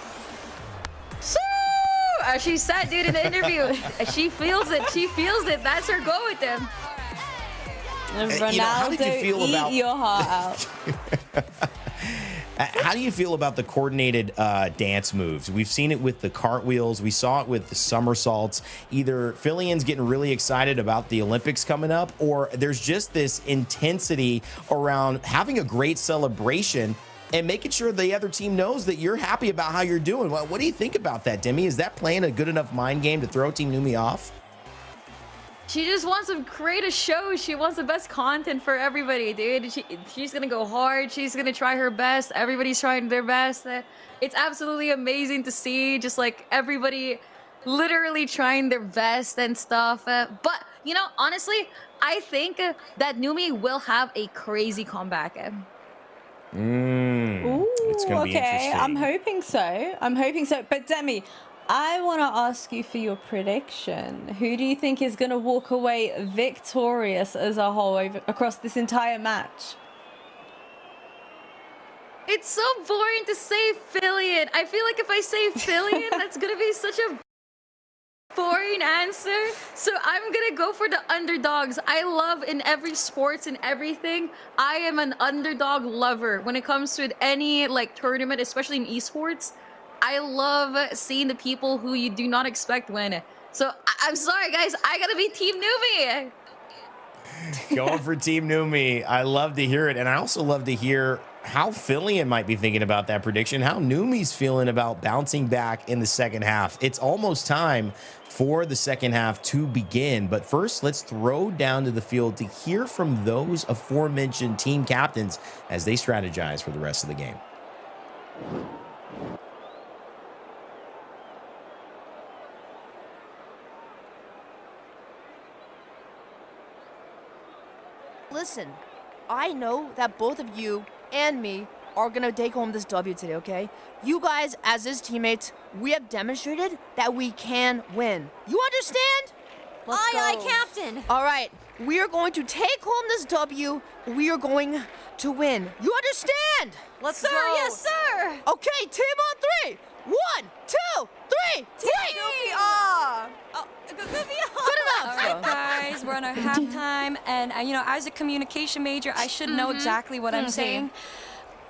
She said, dude, in the interview, she feels it. She feels it. That's her go with them. Ronaldo, how did you feel eat your heart out. How do you feel about the coordinated dance moves? We've seen it with the cartwheels. We saw it with the somersaults. Either Filian's getting really excited about the Olympics coming up, or there's just this intensity around having a great celebration and making sure the other team knows that you're happy about how you're doing. What do you think about that, Demi? Is that playing a good enough mind game to throw Team Numi off? She just wants to create a show. She wants the best content for everybody, dude. She's gonna go hard. She's gonna try her best. Everybody's trying their best. It's absolutely amazing to see, just like everybody literally trying their best and stuff. But, honestly, I think that Numi will have a crazy comeback. It's gonna be interesting. I'm hoping so. But Demi, I want to ask you for your prediction. Who do you think is going to walk away victorious as a whole across this entire match? It's so boring to say Filian. I feel like if I say Filian, that's going to be such a boring answer. So I'm going to go for the underdogs. I love in every sports and everything. I am an underdog lover when it comes to any tournament, especially in esports. I love seeing the people who you do not expect win. So I'm sorry, guys. I gotta be Team Numi. Going for Team Numi. I love to hear it. And I also love to hear how Filian might be thinking about that prediction, how Numi's feeling about bouncing back in the second half. It's almost time for the second half to begin. But first, let's throw down to the field to hear from those aforementioned team captains as they strategize for the rest of the game. Listen, I know that both of you and me are gonna take home this W today, okay? You guys, as his teammates, we have demonstrated that we can win. You understand? Aye, Captain. All right, we are going to take home this W. We are going to win. You understand? Let's go. Yes, sir. Okay, team on three. 1, 2, 3. Good Good enough. All right, guys, we're on our halftime, and you know, as a communication major, I should know exactly what I'm saying.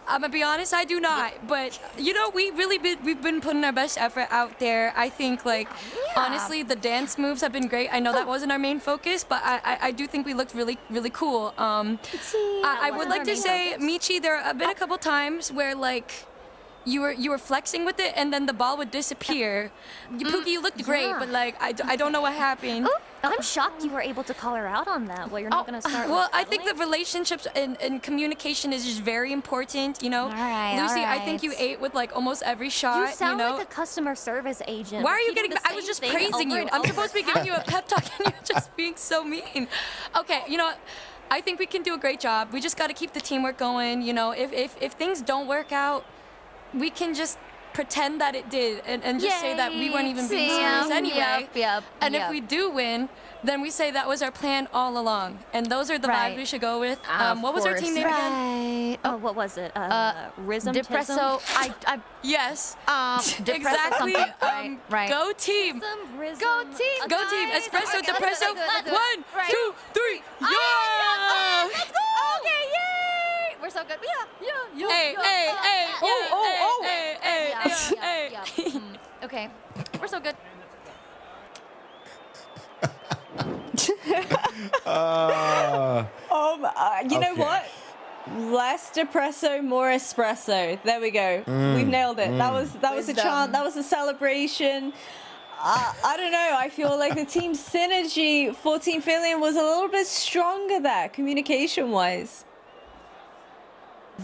I'm gonna be honest, I do not. But you know, we've been putting our best effort out there. I think, like, honestly, the dance moves have been great. I know that wasn't our main focus, but I do think we looked really cool. I would like to say, Michi, there have been a couple times where, like, you were flexing with it, and then the ball would disappear. Pookie, you looked great, but like I don't know what happened. Oh, I'm shocked you were able to call her out on that. Well, you're not gonna start. Well, I think the relationships and communication is just very important. You know, All right, Lucy, all I think you right. ate with like almost every shot. You sound know? like a customer service agent. Why are you repeating getting? the I was same just thing praising over you. and I'm over. supposed to be giving you a pep talk, and you're just being so mean. Okay, you know, I think we can do a great job. We just got to keep the teamwork going. You know, if things don't work out, we can just pretend that it did and just say that we weren't even being serious anyway. Yep. And if we do win, then we say that was our plan all along. And those are the Right. vibes we should go with. Of What was our team name again? Right. Oh, what was it? Rhythm. Depresso. I Yes. Depresso Exactly. something. Right. Go team. Go team. Go team. Espresso, depresso. Let's go. 1, Right. 2, 3. Yeah! Let's go. Okay, yay! We're so good. Yeah. Hey. Okay, we're so good. You know Okay. what? Less depresso, more espresso. There we go. We've nailed it. That was a Wisdom. chant. That was a celebration. I don't know. I feel like the team synergy for Team Filian was a little bit stronger there, communication-wise.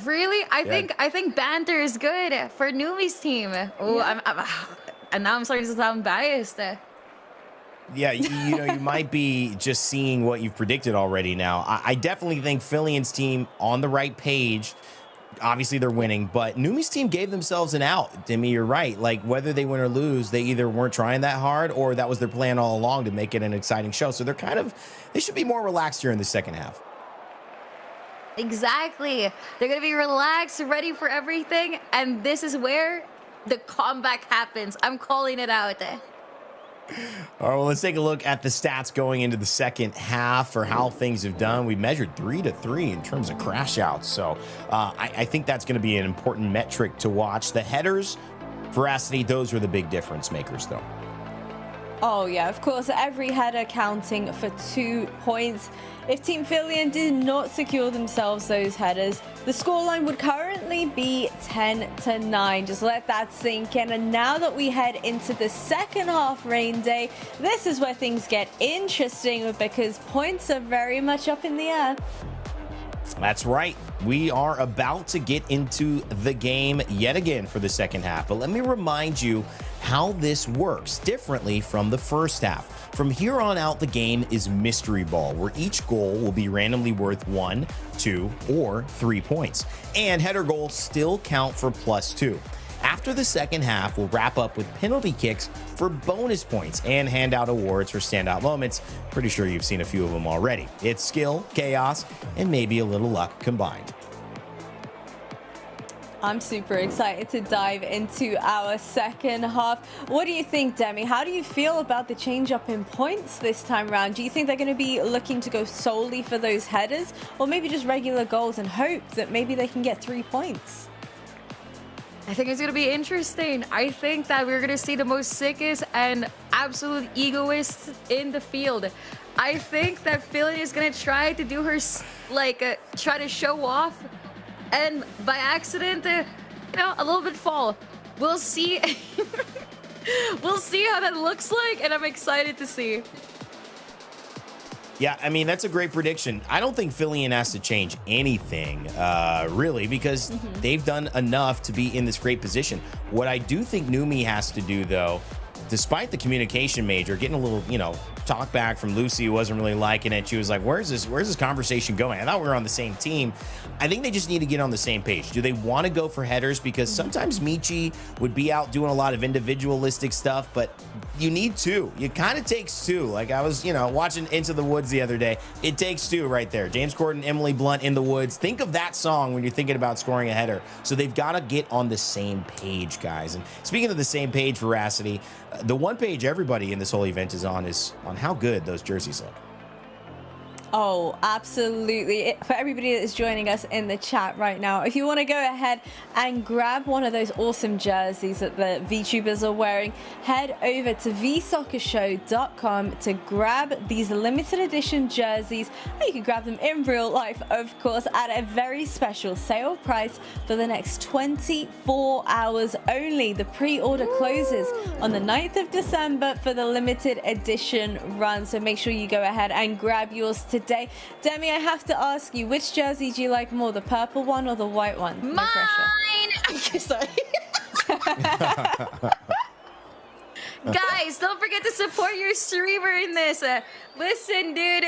Really? I think banter is good for Numi's team. Oh, and now I'm starting to sound biased. Yeah, you know, you might be just seeing what you've predicted already now. I definitely think Filian's team on the right page. Obviously, they're winning, but Numi's team gave themselves an out. Demi, you're right. Like, whether they win or lose, they either weren't trying that hard or that was their plan all along to make it an exciting show. So they should be more relaxed here in the second half. Exactly. They're gonna be relaxed, ready for everything, and this is where the comeback happens. I'm calling it out. All right, well, let's take a look at the stats going into the second half for how things have done. We measured 3-3 in terms of crash outs. So I think that's going to be an important metric to watch. The headers, veracity, those were the big difference makers, though. Oh, yeah, of course, every header counting for 2 points. If Team Filian did not secure themselves those headers, the scoreline would currently be 10-9. Just let that sink in. And now that we head into the second half, Rain Day, this is where things get interesting because points are very much up in the air. That's right. We are about to get into the game yet again for the second half. But let me remind you how this works differently from the first half. From here on out, the game is mystery ball, where each goal will be randomly worth 1, 2, or 3 points. And header goals still count for +2. After the second half, we'll wrap up with penalty kicks for bonus points and hand out awards for standout moments. Pretty sure you've seen a few of them already. It's skill, chaos, and maybe a little luck combined. I'm super excited to dive into our second half. What do you think, Demi? How do you feel about the change up in points this time around? Do you think they're going to be looking to go solely for those headers, or maybe just regular goals and hope that maybe they can get 3 points? I think it's gonna be interesting. I think that we're gonna see the most sickest and absolute egoists in the field. I think that Filian is gonna try to do her try to show off and by accident, a little bit fall. We'll see. We'll see how that looks like, and I'm excited to see. Yeah, I mean, that's a great prediction. I don't think Filian has to change anything, really, because they've done enough to be in this great position. What I do think Numi has to do, though, despite the communication major getting a little, talk back from Lucy, who wasn't really liking it. She was like, where's this conversation going? I thought we were on the same team. I think they just need to get on the same page. Do they want to go for headers? Because sometimes Michi would be out doing a lot of individualistic stuff, but you need two. It kind of takes two. Like I was, watching Into the Woods the other day. It takes two right there. James Corden, Emily Blunt, In the Woods. Think of that song when you're thinking about scoring a header. So they've got to get on the same page, guys. And speaking of the same page, Veracity, the one page everybody in this whole event is on how good those jerseys look. Oh, absolutely. For everybody that is joining us in the chat right now, if you want to go ahead and grab one of those awesome jerseys that the Vtubers are wearing, head over to VSoccerShow.com to grab these limited edition jerseys. And you can grab them in real life, of course, at a very special sale price for the next 24 hours only. The pre-order closes on the 9th of December for the limited edition run. So make sure you go ahead and grab yours today. Demi, I have to ask you, which jersey do you like more, the purple one or the white one? No Mine! Okay, sorry. Guys, don't forget to support your streamer in this. Listen, dude.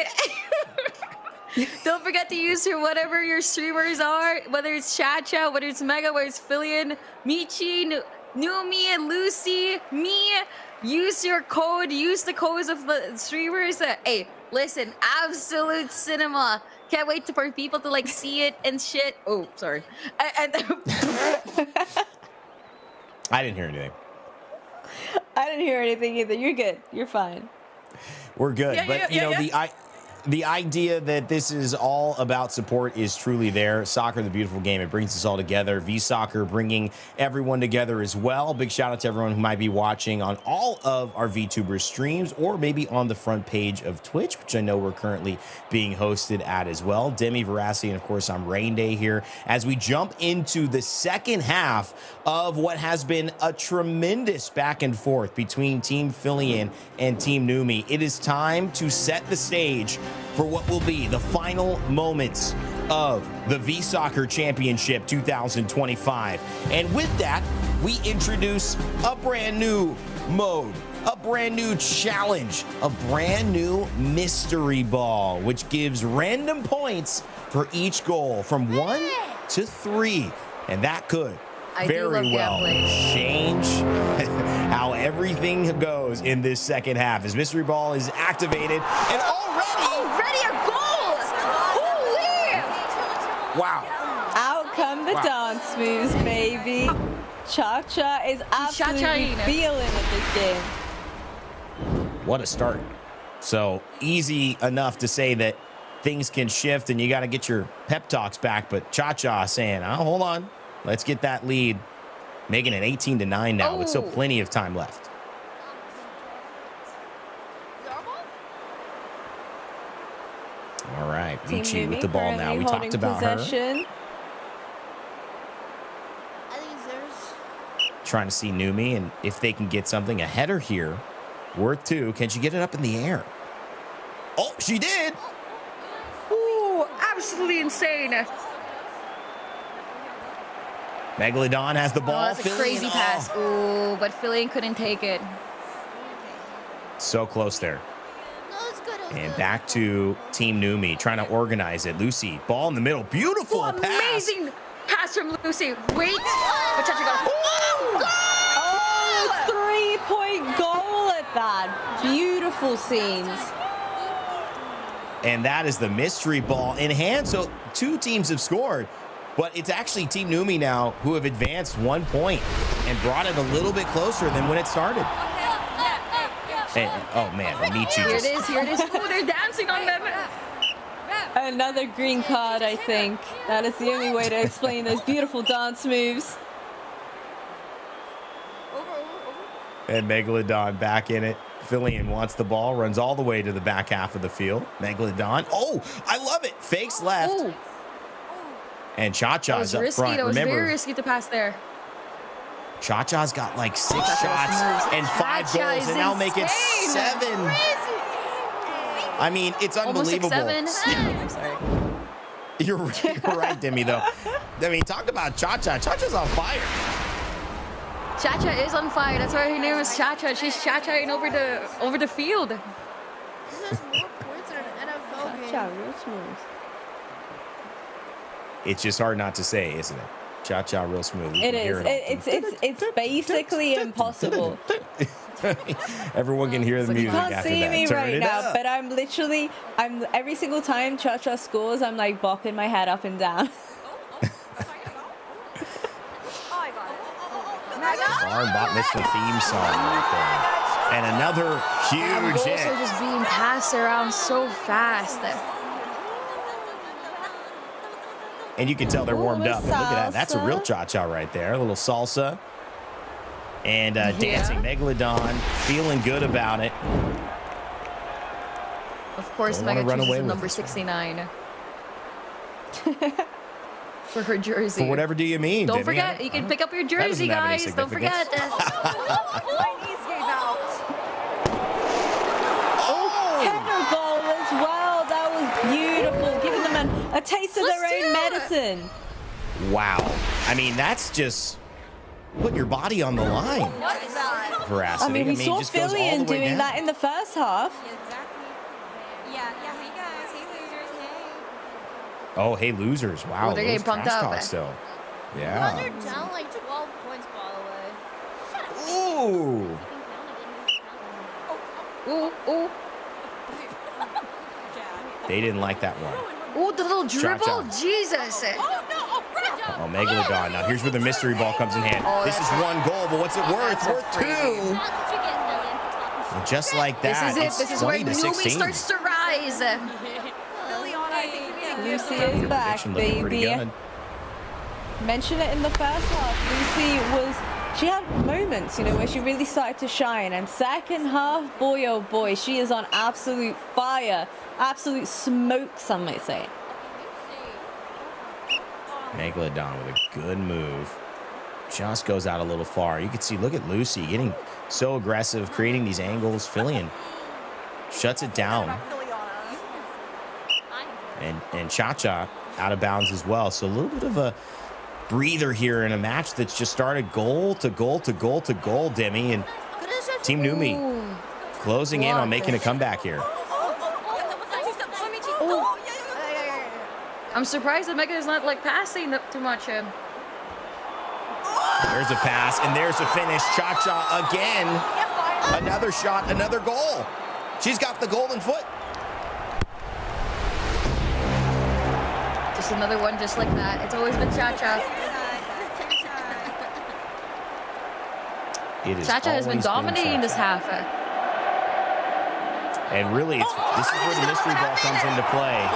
Don't forget to use whatever your streamers are, whether it's ChaCha, whether it's Mega, whether it's Filian, Michi, Numi, and Lucy, me. Use your code. Use the codes of the streamers. Hey, listen, absolute cinema. Can't wait for people to see it and shit. Oh, sorry. I didn't hear anything. I didn't hear anything either. You're good. You're fine. We're good. The idea that this is all about support is truly there. Soccer, the beautiful game, it brings us all together. VSoccer bringing everyone together as well. Big shout out to everyone who might be watching on all of our VTubers streams or maybe on the front page of Twitch, which I know we're currently being hosted at as well. Demi, Veracity, and of course I'm Rain Day here as we jump into the second half of what has been a tremendous back and forth between Team Filian and Team Numi. It is time to set the stage for what will be the final moments of the VSoccer Championship 2025. And with that, we introduce a brand new mode, a brand new challenge, a brand new mystery ball, which gives random points for each goal from 1 to 3. And that could very well change how everything goes in this second half as mystery ball is activated and already a goal! Holy! Wow. Out come the dance moves, baby. ChaCha is absolutely feeling it this game. What a start. So easy enough to say that things can shift and you got to get your pep talks back, but ChaCha saying, oh, hold on. Let's get that lead, making it 18-9 now, with still plenty of time left. All right, Michi with the ball now. We talked about her. Trying to see Numi, and if they can get something, a header here, worth 2. Can she get it up in the air? Oh, she did. Ooh, absolutely insane. Megalodon has the ball. That's a crazy pass. Ooh, but Filian couldn't take it. So close there. And back to Team Numi, trying to organize it. Lucy, ball in the middle. Beautiful pass. Amazing pass from Lucy. Wait. But ChaCha got it. Oh, 3-point goal at that. Beautiful scenes. And that is the mystery ball in hand. So 2 teams have scored. But it's actually Team Numi now who have advanced 1 point and brought it a little bit closer than when it started. And, oh, man, Michi Here it is. Oh, they're dancing on them. Another green card, I think. That is the only way to explain those beautiful dance moves. And Megalodon back in it. Filian wants the ball, runs all the way to the back half of the field. Megalodon. Oh, I love it. Fakes left. Ooh. And That ChaCha was is up risky. front. That was very Remember, risky to pass there. ChaCha's got like 6 shots and 5 ChaCha goals, is and now make it insane. 7. I mean, it's Almost unbelievable. 6'7". I'm sorry. You're right, Demi, though. I mean, talk about ChaCha. ChaCha's on fire. ChaCha is on fire. That's why her name is ChaCha. She's ChaChaing over the field. This is more points than an NFL game. ChaCha, real smooth. It's just hard not to say, isn't it? ChaCha real smooth. We It can hear is. It's basically impossible. Everyone can hear the You music can't after see that. me Turn right it now, up. but I'm every single time ChaCha scores, I'm like bopping my head up and down. Barn bot missed the theme song right there. And another huge Goals hit. are just being passed around so fast. And you can tell they're warmed Ooh, up. And look at that. That's a real salsa. ChaCha right there. A little salsa. And dancing Megalodon. Feeling good about it. Of course, Don't wanna Mega run chooses away the with number this one. 69 for her jersey. For whatever do you mean? Don't Demi? forget, you can pick up your jersey, doesn't have any guys. Don't forget. Header goal as well. That was beautiful, giving them a taste of their own medicine. Wow. I mean, that's just putting your body on the line. Veracity. I mean, we saw it just goes all the Filian way doing down. that in the first half. Yeah, hey guys, hey losers, hey. Oh, hey, losers. Wow. Oh, they're those getting pumped trash up. talks, though. You Yeah. guys are down like 12 points, by the way. Ooh. Ooh, ooh, They didn't like that one. ooh, the little dribble. ChaCha. Jesus. Oh, Megalodon. Now, here's where the mystery ball comes in hand. This is 1 goal, but what's it worth? That's Worth 2. crazy. And just like that, This is it. it's This is where 20 to Numi 16. starts to rise. Lucy is back, Action looking pretty baby. good. Mentioned it in the first half. She had moments, where she really started to shine. And second half, boy, oh boy, she is on absolute fire. Absolute smoke, some might say. Megalodon with a good move. Just goes out a little far. You can see, look at Lucy getting so aggressive, creating these angles. Filian shuts it down. And ChaCha out of bounds as well. So a little bit of a breather here in a match that's just started goal to goal to goal to goal, Demi. And Team Numi closing in on making a comeback here. I'm surprised that Mega is not like passing too much. There's a pass, and there's a finish. ChaCha again. Another shot, another goal. She's got the golden foot. Just another one just like that. It's always been ChaCha. It is ChaCha has been always dominating this ChaCha. half. And really, this is where the mystery ball comes into play.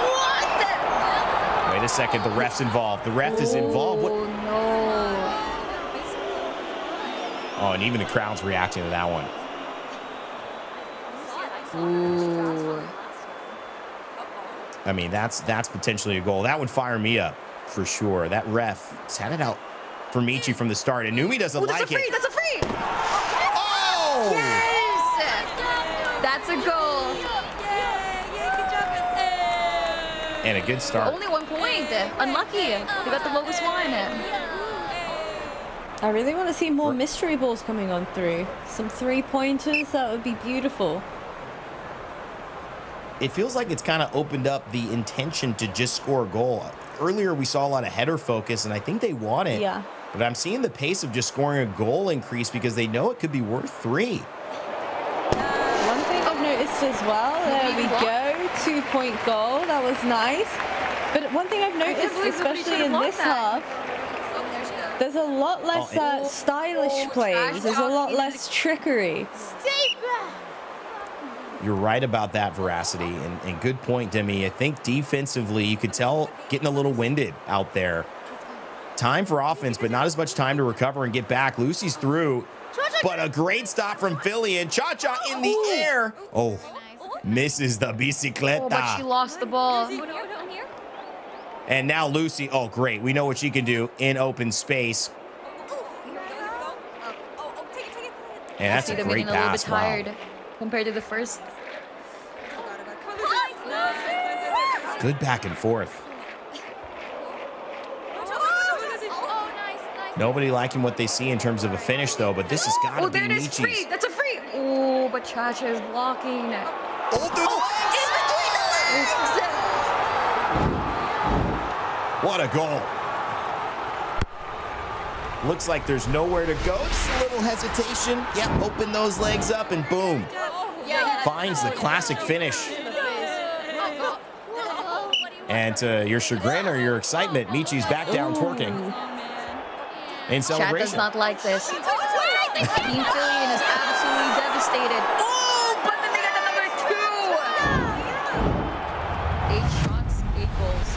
Wait a second, the ref's involved. The ref is involved. What? Oh no. Oh, and even the crowd's reacting to that one. Ooh. I mean, that's potentially a goal. That would fire me up for sure. That ref has had it out for Michi from the start, and Numi doesn't Ooh, that's like a free. it. That's a free. Oh! Yes. That's a goal. And a good start. Only 1 point. Unlucky. They got the lowest one. I really want to see more mystery balls coming on through. Some 3-pointers, that would be beautiful. It feels like it's kind of opened up the intention to just score a goal. Earlier, we saw a lot of header focus, and I think they want it. Yeah. But I'm seeing the pace of just scoring a goal increase because they know it could be worth 3. One thing I've noticed as well, there we go, 2-point goal, that was nice. But one thing I've noticed, believe somebody especially could've in blocked this that. half, there's a lot less stylish Oh, plays. There's a lot trash less trickery. Stay back. You're right about that, Veracity, and good point, Demi. I think defensively, you could tell getting a little winded out there. Time for offense, but not as much time to recover and get back. Lucy's through, but a great stop from Filian. ChaCha in the air. Oh, misses the bicicleta. Oh, but she lost the ball. And now Lucy, oh, great. We know what she can do in open space. And that's See a them great getting a little pass. bit tired compared to the first. Wow. Good back and forth. Nobody liking what they see in terms of a finish, though, but this has got to Oh, be there it is. Michi's. Free. That's a free. Oh, but ChaCha is blocking. Oh, through the legs. What a goal. Looks like there's nowhere to go. Just a little hesitation. Yep, open those legs up and boom. Finds the classic finish. And to your chagrin or your excitement, Michi's back down twerking in Chat celebration. does not like this. Team Filian is absolutely devastated. Oh, but then they got the number 2. 8 shots, 8 goals.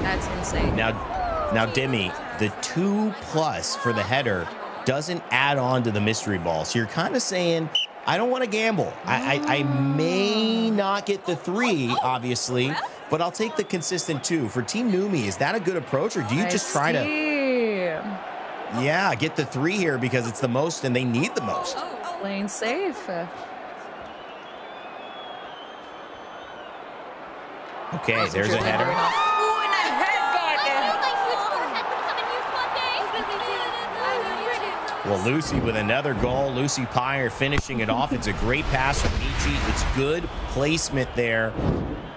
That's insane. Now, Demi, the 2+ for the header doesn't add on to the mystery ball. So you're kind of saying, I don't want to gamble. I may not get the 3, obviously, but I'll take the consistent 2. For Team Numi, is that a good approach, or do you just try to, get the 3 here because it's the most and they need the most? Playing safe. Okay, there's a header. Well, Lucy with another goal. Lucy Pyre finishing it off. It's a great pass from Michi. It's good placement there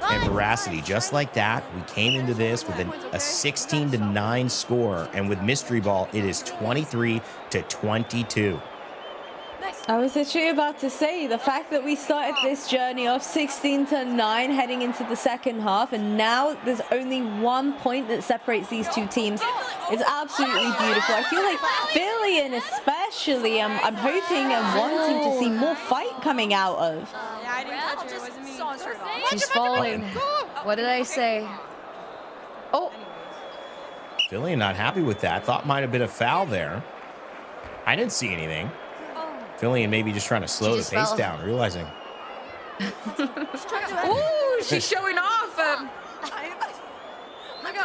and veracity. Just like that, we came into this with a 16-9 score. And with mystery ball, it is 23-22. I was actually about to say, the fact that we started this journey off 16-9 heading into the second half, and now there's only 1 point that separates these two teams. It's absolutely beautiful. I feel like Filian especially, I'm hoping and wanting to see more fight coming out of. She's falling. What did I say? Oh, Filian not happy with that. Thought might have been a foul there. I didn't see anything. Filian maybe just trying to slow the just pace fell. down, realizing. ooh, she's showing off.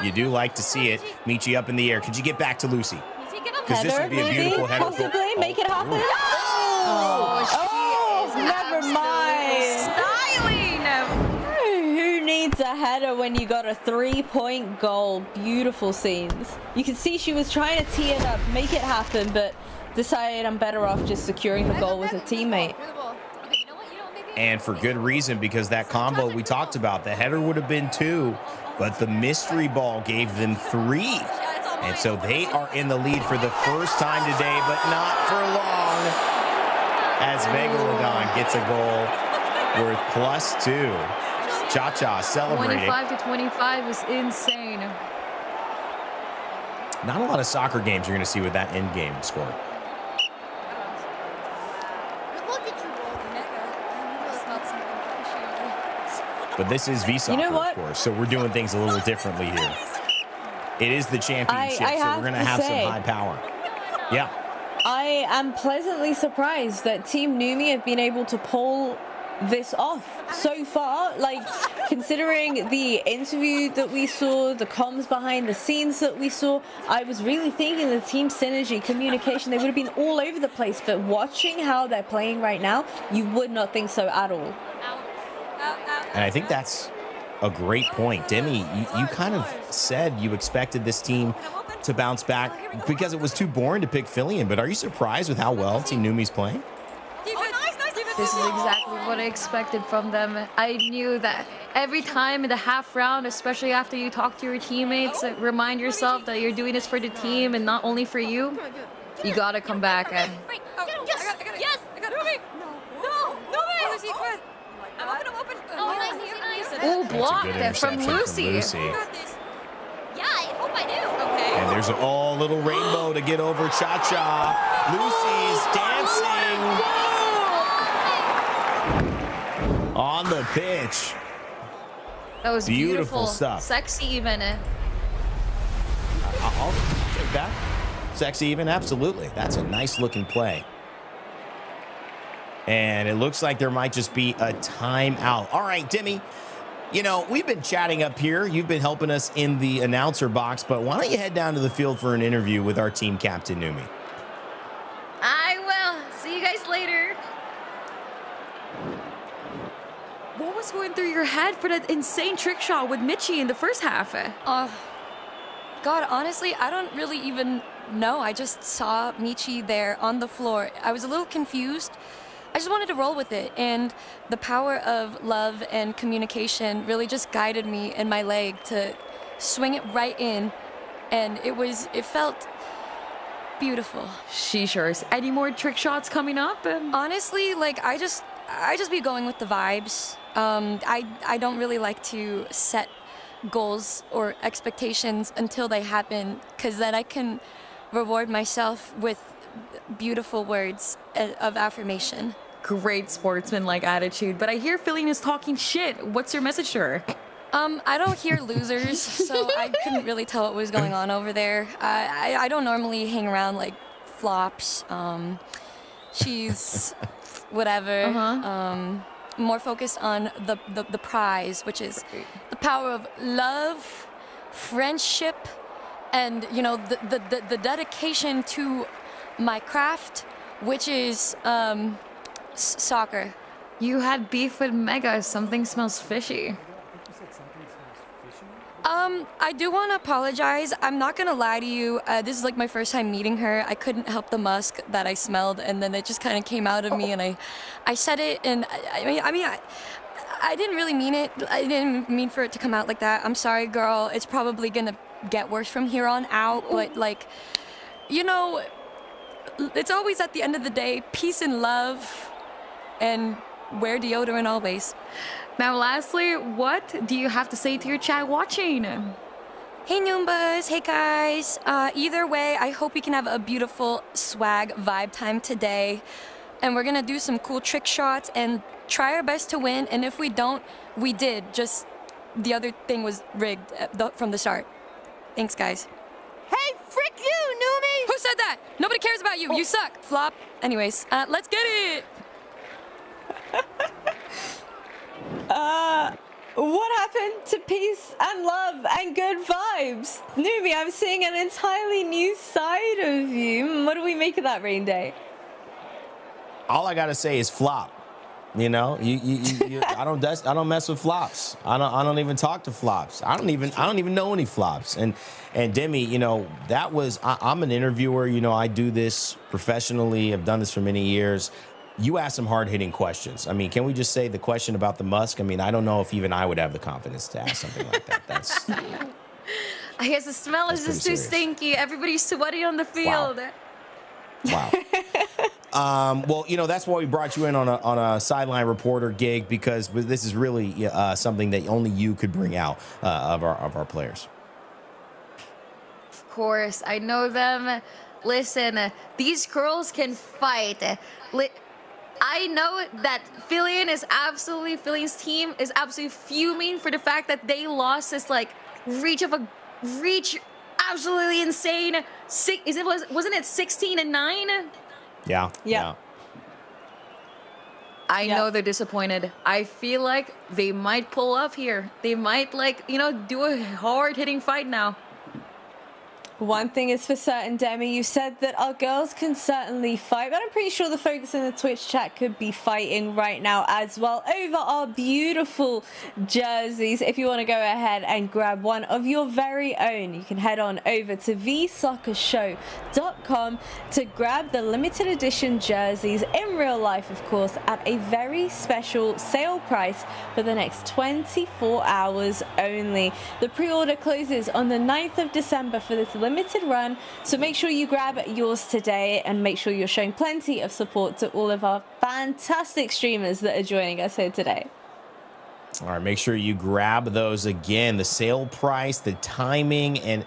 You do like to see it. Michi up in the air. Could you get back to Lucy? Because this Header, would be a maybe, beautiful header. possibly, make it happen. Oh, Never mind. Styling. Who needs a header when you got a 3-point goal? Beautiful scenes. You can see she was trying to tee it up, make it happen, but decided I'm better off just securing the goal with a teammate. And for good reason, because that combo we talked about, the header would have been 2, but the mystery ball gave them 3. And so they are in the lead for the first time today, but not for long, as Megalodon gets a goal worth +2. ChaCha celebrating. 25-25 is insane. Not a lot of soccer games you're going to see with that end game score. But this is VSoccer, You know what? of course, so we're doing things a little differently here. It is the championship, I so have we're going to to have say- some high power. Yeah. I am pleasantly surprised that Team Numi have been able to pull this off so far. Like, considering the interview that we saw, the comms behind the scenes that we saw, I was really thinking the team synergy, communication, they would have been all over the place. But watching how they're playing right now, you would not think so at all. And I think that's a great point. Demi, you kind of said you expected this team to bounce back because it was too boring to pick Filian, but are you surprised with how well Team Numi's playing? This is exactly what I expected from them. I knew that every time in the half round, especially after you talk to your teammates, remind yourself that you're doing this for the team and not only for you. You gotta come back. Yes! I got it. No! I'm open. Oh, nice. Oh, That's a blocked good it from interception Lucy. Yeah, I hope I do. Okay. And there's a little rainbow to get over ChaCha. Lucy's dancing on the pitch. That was Beautiful stuff. Sexy even. I'll take that. Sexy even, absolutely. That's a nice looking play. And it looks like there might just be a timeout. All right, Demi, You know, we've been chatting up here. You've been helping us in the announcer box, but why don't you head down to the field for an interview with our team captain, Numi? I will. See you guys later. What was going through your head for that insane trick shot with Michi in the first half? God, honestly, I don't really even know. I just saw Michi there on the floor. I was a little confused. I just wanted to roll with it, and the power of love and communication really just guided me in my leg to swing it right in, and it felt beautiful. Sheeshers. Any more trick shots coming up? Honestly, like I just be going with the vibes. I don't really like to set goals or expectations until they happen, because then I can reward myself with beautiful words of affirmation. Great sportsman-like attitude, but I hear Filian is talking shit. What's your message to her? I don't hear losers, so I couldn't really tell what was going on over there. I don't normally hang around like flops. She's whatever. More focused on the prize, which is the power of love, friendship, and the dedication to my craft, which is soccer. You had beef with Mega. Something smells fishy. I do want to apologize. I'm not gonna lie to you. This is like my first time meeting her. I couldn't help the musk that I smelled, and then it just kind of came out of me, and I said it, and I didn't really mean it. I didn't mean for it to come out like that. I'm sorry, girl. It's probably gonna get worse from here on out, but like, it's always at the end of the day, peace and love, and wear deodorant always. Now, lastly, what do you have to say to your chat watching? Hey, Noombas. Hey, guys. Either way, I hope we can have a beautiful swag vibe time today. And we're going to do some cool trick shots and try our best to win. And if we don't, we did. Just the other thing was rigged from the start. Thanks, guys. Hey, frick you, Numi! Who said that? Nobody cares about you. You suck. Flop. Anyways, let's get it. What happened to peace and love and good vibes? Numi, I'm seeing an entirely new side of you. What do we make of that, Rain Day? All I gotta say is flop. You know, I don't mess with flops. I don't even talk to flops. I don't even know any flops. And Demi, that was I'm an interviewer. I do this professionally. I've done this for many years. You asked some hard-hitting questions. I mean, can we just say the question about the musk? I mean, I don't know if even I would have the confidence to ask something like that. That's. I guess the smell is just too stinky. Everybody's sweaty on the field. Wow. Well, that's why we brought you in on a sideline reporter gig, because this is really something that only you could bring out of our players. Of course, I know them. Listen, these girls can fight. I know that Filian's team is absolutely fuming for the fact that they lost this reach absolutely insane. Wasn't it 16-9? Yeah. I know they're disappointed. I feel like they might pull up here. They might do a hard-hitting fight now. One thing is for certain, Demi, you said that our girls can certainly fight, but I'm pretty sure the folks in the Twitch chat could be fighting right now as well over our beautiful jerseys. If you want to go ahead and grab one of your very own, you can head on over to VSoccerShow.com to grab the limited edition jerseys in real life, of course, at a very special sale price for the next 24 hours only. The pre-order closes on the 9th of December for this limited run, so make sure you grab yours today and make sure you're showing plenty of support to all of our fantastic streamers that are joining us here today. All right, make sure you grab those. Again, the sale price, the timing, and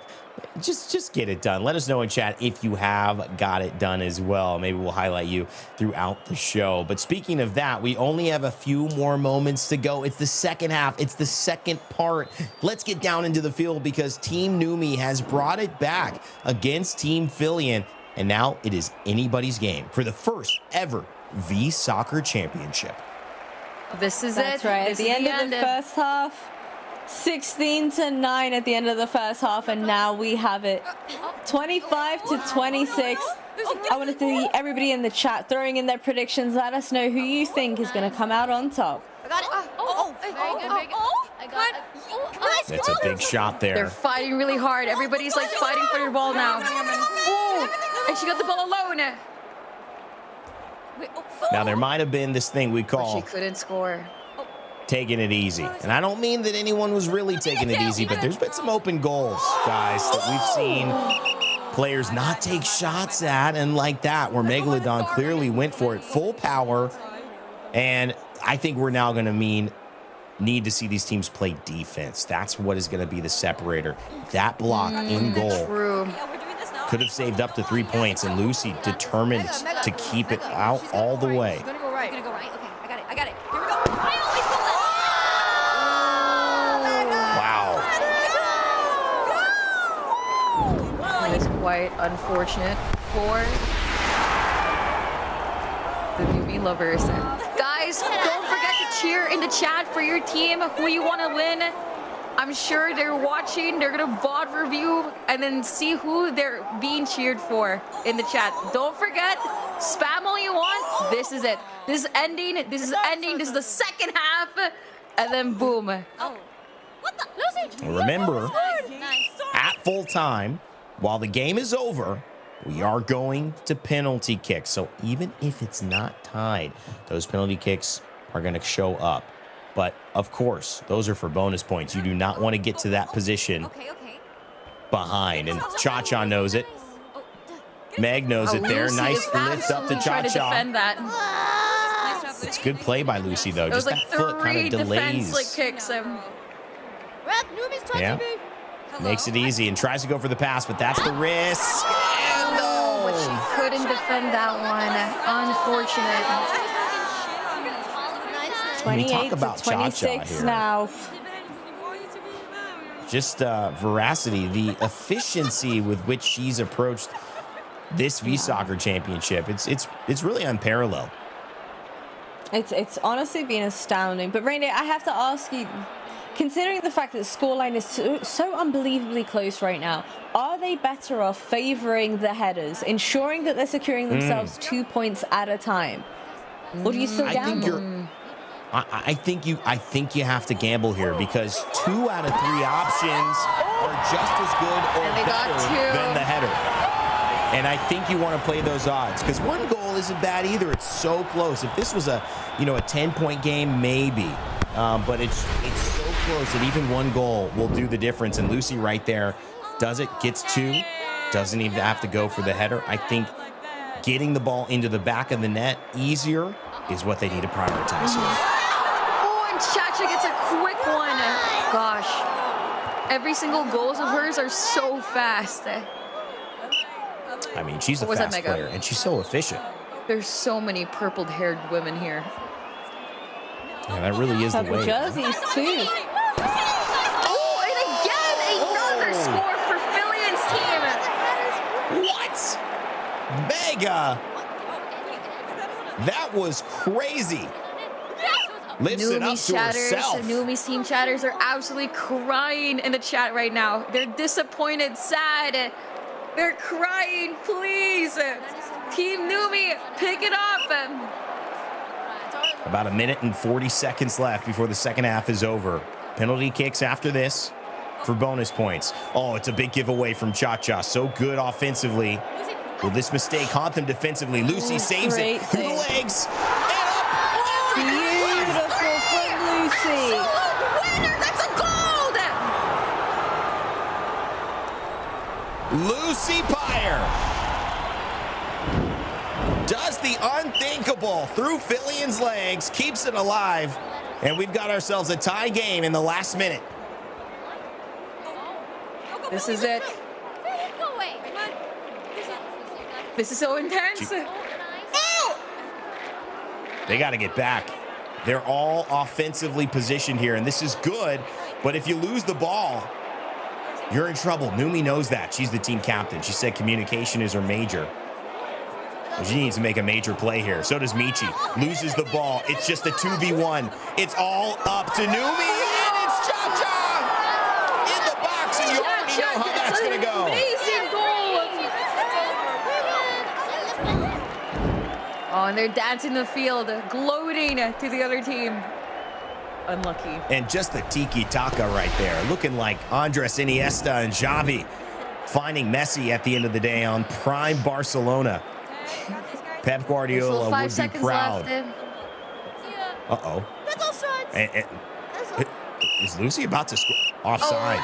just get it done. Let us know in chat if you have got it done as well. Maybe we'll highlight you throughout the show. But speaking of that, we only have a few more moments to go. It's the second half. It's the second part. Let's get down into the field, because Team Numi has brought it back against Team Filian, and now it is anybody's game for the first ever VSoccer championship. This is That's it. right. At This the is end of the first half, 16-9 at the end of the first half, and now we have it 25-26. I want to see everybody in the chat throwing in their predictions. Let us know who you think is going to come out on top. I got it. I got it. That's a big shot They're there. fighting really hard. Everybody's like fighting for their ball now. Oh, and she got the ball alone. Now, there might have been this thing we She call couldn't score. taking it easy. And I don't mean that anyone was really taking it easy, but there's been some open goals, guys, that we've seen players not take shots at, and like that, where Megalodon clearly went for it full power. And I think we're now going to need to see these teams play defense. That's what is going to be the separator. That block in goal True. could have saved up to 3 points, and Lucy determined to keep it out all the way. It's gonna go right. Gonna go right? Okay, I got it. I got it. Here we go. Wow. That is quite unfortunate for the Numi lovers. Guys, don't forget to cheer in the chat for your team, who you want to win. I'm sure they're watching. They're going to VOD review and then see who they're being cheered for in the chat. Don't forget, spam all you want. This is it. This is ending. This is ending. This is the second half. And then boom. Remember, at full time, while the game is over, we are going to penalty kicks. So even if it's not tied, those penalty kicks are going to show up. But of course, those are for bonus points. You do not want to get to that position behind. And ChaCha knows it. Meg knows it there. Lucy Nice is lift up to absolutely trying to defend ChaCha. that. It's good play by Lucy, though. Those Just like that foot kind three of delays. defense kicks. Ref, Numi's touching Yeah. me. Makes it easy and tries to go for the pass, but that's the risk. And no. But she couldn't defend that one. Unfortunate. When we talk 28 about to ChaCha 26 here. now. Just veracity, the efficiency with which she's approached this VSoccer championship. It's really unparalleled. It's honestly been astounding. But Rainy, I have to ask you, considering the fact that the scoreline is so unbelievably close right now, are they better off favoring the headers, ensuring that they're securing themselves 2 points at a time? Or do you still gamble? I think you have to gamble here, because 2 out of 3 options are just as good or And they got better 2. than the header. And I think you want to play those odds, because 1 goal isn't bad either. It's so close. If this was a 10-point game, maybe. But it's so close that even 1 goal will do the difference. And Lucy right there does it, gets 2, doesn't even have to go for the header. I think getting the ball into the back of the net easier is what they need to prioritize here. Oh, and ChaCha gets a quick one. Gosh. Every single goals of hers are so fast. I mean, she's a What was that, fast Mega? player, and she's so efficient. There's so many purple-haired women here. Yeah, that really is the Purple way. jerseys too. Oh, and again, another score for Filian's team. What? Mega! That was crazy. Lifts it up to herself. Numi's team chatters are absolutely crying in the chat right now. They're disappointed, sad. They're crying, please. Team Numi, pick it up. About 1 minute and 40 seconds left before the second half is over. Penalty kicks after this for bonus points. Oh, it's a big giveaway from ChaCha. So good offensively. Will this mistake haunt them defensively? Lucy saves it great through the save. legs. Beautiful from Lucy. Winner, that's a gold. Lucy Pyre does the unthinkable through Filian's legs, keeps it alive, and we've got ourselves a tie game in the last minute. This is it. This is so intense. They got to get back. They're all offensively positioned here, and this is good, but if you lose the ball, you're in trouble. Numi knows that. She's the team captain. She said communication is her major. She needs to make a major play here. So does Michi. Loses the ball. It's just a 2v1. It's all up to Numi, and it's ChaCha in the box, and you already know how that's going to go. Amazing goal. Oh, and they're dancing the field, gloating to the other team. Unlucky. And just the tiki-taka right there, looking like Andres Iniesta and Xavi finding Messi at the end of the day on prime Barcelona. Pep Guardiola would be proud. Uh-oh. Is Lucy about to score? Offside.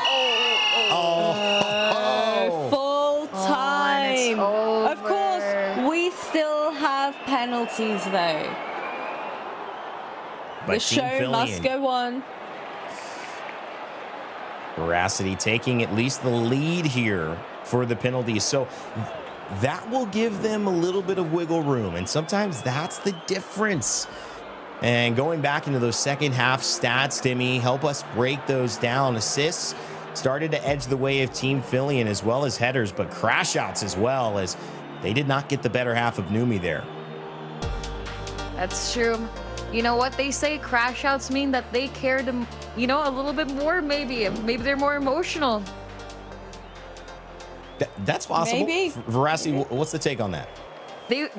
Full time. Of course, we still have penalties, though. But The show must go on. Veracity taking at least the lead here for the penalties. So that will give them a little bit of wiggle room. And sometimes that's the difference. And going back into those second half stats, Timmy, help us break those down. Assists started to edge the way of Team Filian as well as headers, but crash outs as well, as they did not get the better half of Numi there. That's true. You know what they say? Crash outs mean that they care them, you know, a little bit more. Maybe they're more emotional. That's possible. Maybe. Veracity, what's the take on that? You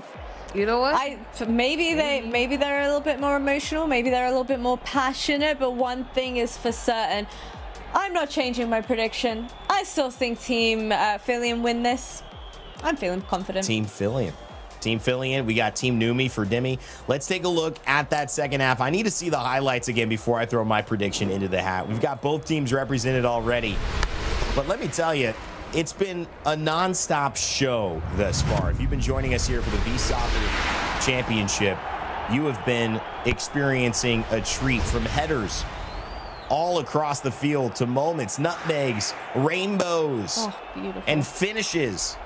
know what? Maybe they're a little bit more emotional. Maybe they're a little bit more passionate. But one thing is for certain, I'm not changing my prediction. I still think Team Filian win this. I'm feeling confident. Team Filian. Team Filian, we got Team Numi for Demi. Let's take a look at that second half. I need to see the highlights again before I throw my prediction into the hat. We've got both teams represented already. But let me tell you, it's been a nonstop show thus far. If you've been joining us here for the VSoccer Championship, you have been experiencing a treat, from headers all across the field to moments, nutmegs, rainbows, and finishes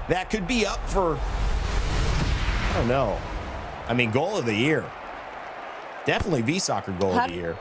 that could be up for, I don't know. I mean, goal of the year. Definitely VSoccer goal of the year.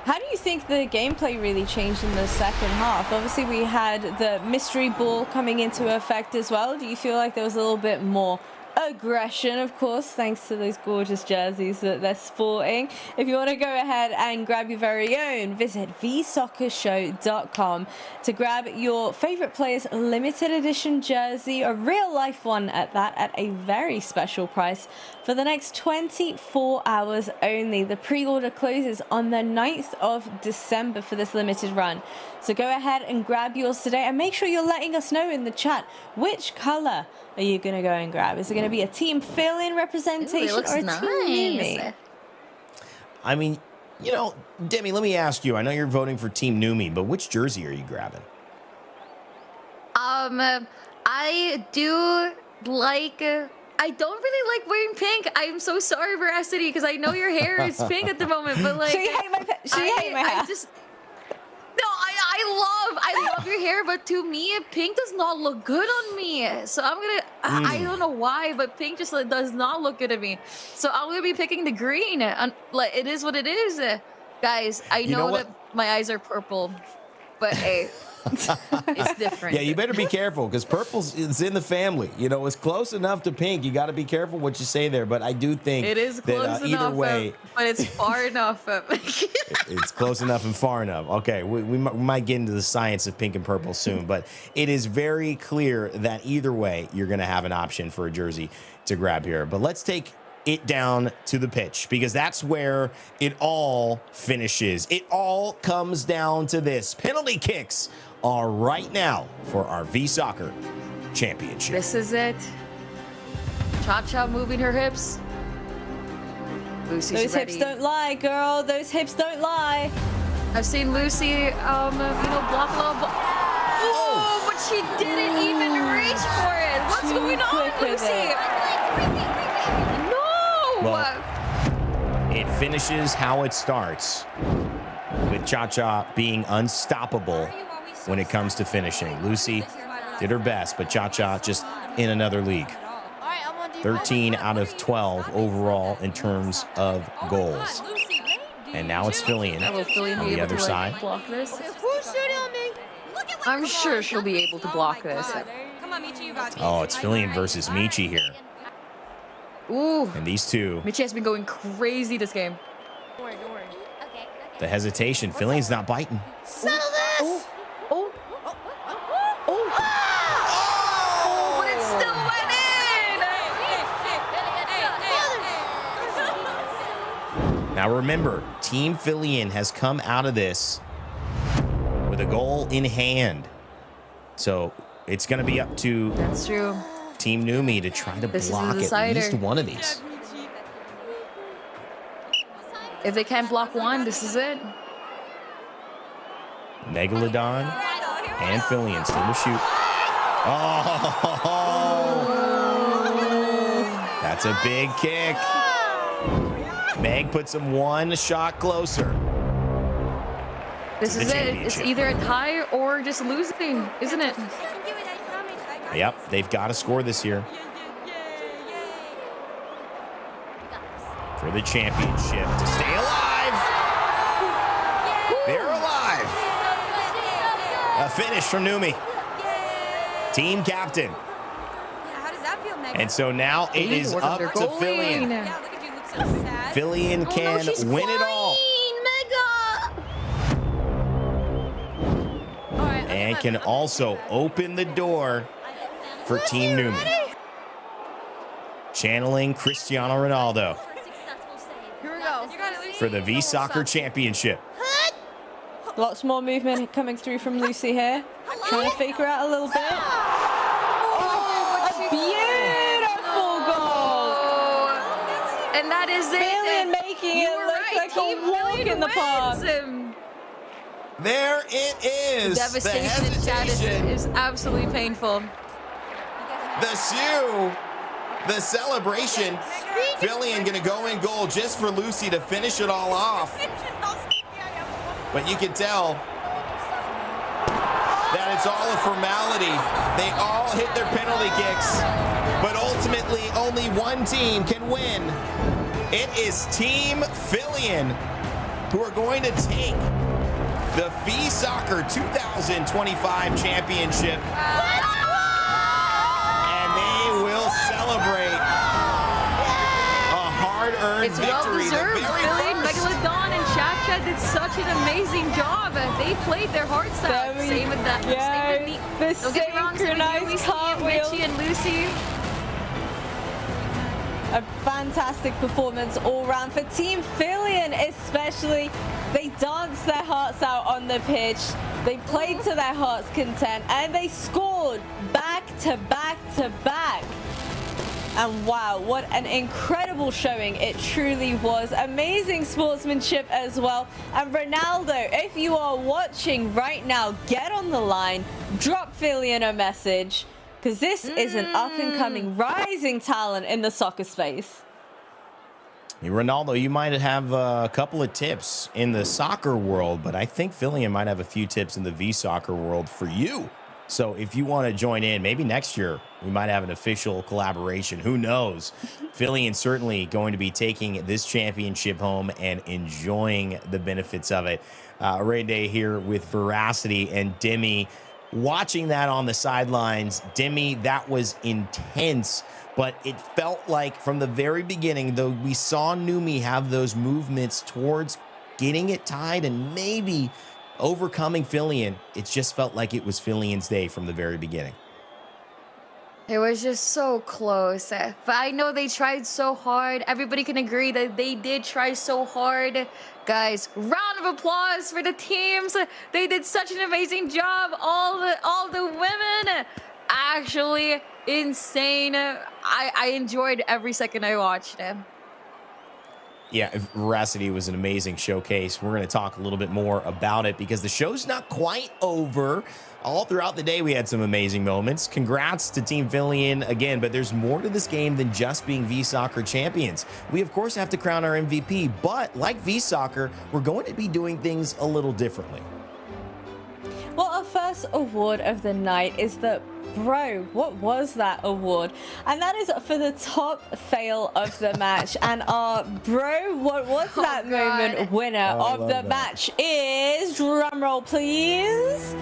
How do you think the gameplay really changed in the second half? Obviously, we had the mystery ball coming into effect as well. Do you feel like there was a little bit more aggression, of course, thanks to those gorgeous jerseys that they're sporting? If you want to go ahead and grab your very own, visit VSoccerShow.com to grab your favorite player's limited edition jersey, a real life one at that, at a very special price for the next 24 hours only. The pre-order closes on the 9th of December for this limited run. So go ahead and grab yours today, and make sure you're letting us know in the chat which color are you going to go and grab. Is it going to be a Team Filian representation or a Team Numi? I mean, you know, Demi, let me ask you. I know you're voting for Team Numi, but which jersey are you grabbing? I do like... I don't really like wearing pink. I'm so sorry, Veracity, because I know your hair is pink at the moment, but like... She hate my hair. I love your hair, but to me, pink does not look good on me. So I'm gonna, I don't know why, but pink just does not look good on me. So I'm gonna be picking the green. Like, it is what it is. Guys, I know that my eyes are purple, but hey, it's different. Yeah, you better be careful, because purple's in the family. You know, it's close enough to pink. You got to be careful what you say there. But I do think it is close that, enough, either way, but it's far enough. It's close enough and far enough. Okay, we might get into the science of pink and purple soon, but it is very clear that either way, you're going to have an option for a jersey to grab here. But let's take it down to the pitch, because that's where it all finishes. It all comes down to this. Penalty kicks are right now for our VSoccer Championship. This is it. ChaCha moving her hips. Lucy's Those ready. hips don't lie, girl. Those hips don't lie. I've seen Lucy, you know, block a little ball. Oh, but she didn't even reach for it. What's going on, Lucy? No! Well, it finishes how it starts, with ChaCha being unstoppable when it comes to finishing. Lucy did her best, but ChaCha just in another league. 13 out of 12 overall in terms of goals. And now it's Filian on the other side. Block this? I'm sure she'll be able to block this. Oh, it's Filian versus Michi here. Ooh. And these two, Michi has been going crazy this game. Don't worry. Okay. the hesitation. Filian's not biting. Settle this! Oh. But it still went in! Now remember, Team Filian has come out of this with a goal in hand. So it's going to be up to That's true. Team Numi to try to This is the block at decider. least one of these. If they can't block one, this is it. Megalodon and Filian still to shoot. Oh, that's a big kick. Meg puts him one shot closer. This To the is it. It's championship. either a tie or just losing, isn't it? Yep, they've got to score this year for the championship to stay alive. They're alive. A finish from Numi, team captain. How does that feel, Meg? And so now it is Work on up their to goalie. Filian. Yeah, look at you, look so sad. Filian can win it all and can also open the door for Team Numi. Channeling Cristiano Ronaldo Here we go. for the VSoccer Championship. Lots more movement coming through from Lucy here. Trying to fake her out a little bit. A beautiful goal. And that is Filian it. making You it were look right. like Team a walk Filian in the park. wins. There it is. Devastation The in chat hesitation, is absolutely painful. the shoe, the celebration. Filian gonna go in goal just for Lucy to finish it all off. But you can tell that it's all a formality. They all hit their penalty kicks, but ultimately only one team can win. It is Team Filian who are going to take the VSoccer 2025 championship. And they will celebrate a hard-earned It's well victory. deserved. The very Filian, first. Megalodon, and ChaCha did such an amazing job. They played their hearts out. Very- Same with that. yeah, Same with the me. Don't get me wrong. Same with synchronized Numi, cartwheel. Michi, and Lucy. A fantastic performance all round for Team Filian, especially. They danced their hearts out on the pitch. They played to their heart's content, and they scored back to back to back. And wow, what an incredible showing it truly was. Amazing sportsmanship as well. And Ronaldo, if you are watching right now, get on the line, drop Filian a message, because this is an up-and-coming rising talent in the soccer space. Hey, Ronaldo, you might have a couple of tips in the soccer world, but I think Filian might have a few tips in the VSoccer world for you. So if you want to join in, maybe next year we might have an official collaboration. Who knows? Filian's certainly going to be taking this championship home and enjoying the benefits of it. Ray Day here with Veracity and Demi. Watching that on the sidelines, Demi, that was intense. But it felt like from the very beginning, though we saw Numi have those movements towards getting it tied and maybe overcoming Filian, it just felt like it was Filian's day from the very beginning. It was just so close. But I know they tried so hard. Everybody can agree that they did try so hard. Guys, round of applause for the teams. They did such an amazing job. All the women, actually insane. I enjoyed every second I watched it. Yeah, Veracity was an amazing showcase. We're going to talk a little bit more about it because the show's not quite over. All throughout the day, we had some amazing moments. Congrats to Team Filian again, but there's more to this game than just being VSoccer champions. We, of course, have to crown our MVP, but like VSoccer, we're going to be doing things a little differently. Well, our first award of the night is the Bro, what was that award? And that is for the top fail of the match. And our Bro, what was that moment winner of the match is, drumroll please,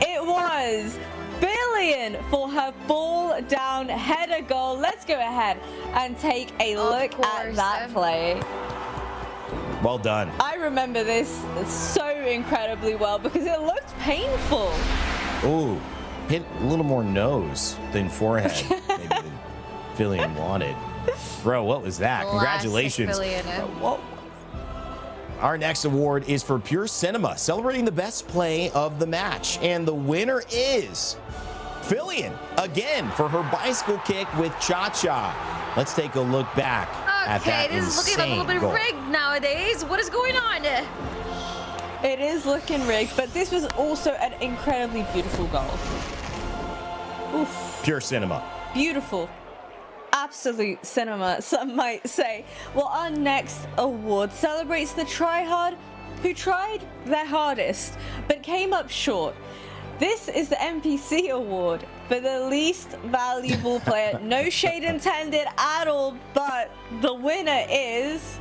it was Filian for her ball down header goal. Let's go ahead and take a look at that play. Well done. I remember this so incredibly well because it looked painful. Ooh, hit a little more nose than forehead, maybe than Filian wanted. Bro, what was that? Congratulations. Our next award is for Pure Cinema, celebrating the best play of the match. And the winner is Filian, again, for her bicycle kick with ChaCha. Let's take a look back at that this is looking a little bit rigged nowadays. What is going on? It is looking rigged, but this was also an incredibly beautiful goal. Oof. Pure Cinema. Beautiful. Absolute cinema, some might say. Well, our next award celebrates the tryhard who tried their hardest but came up short. This is the NPC award for the least valuable player. No shade intended at all, but the winner is...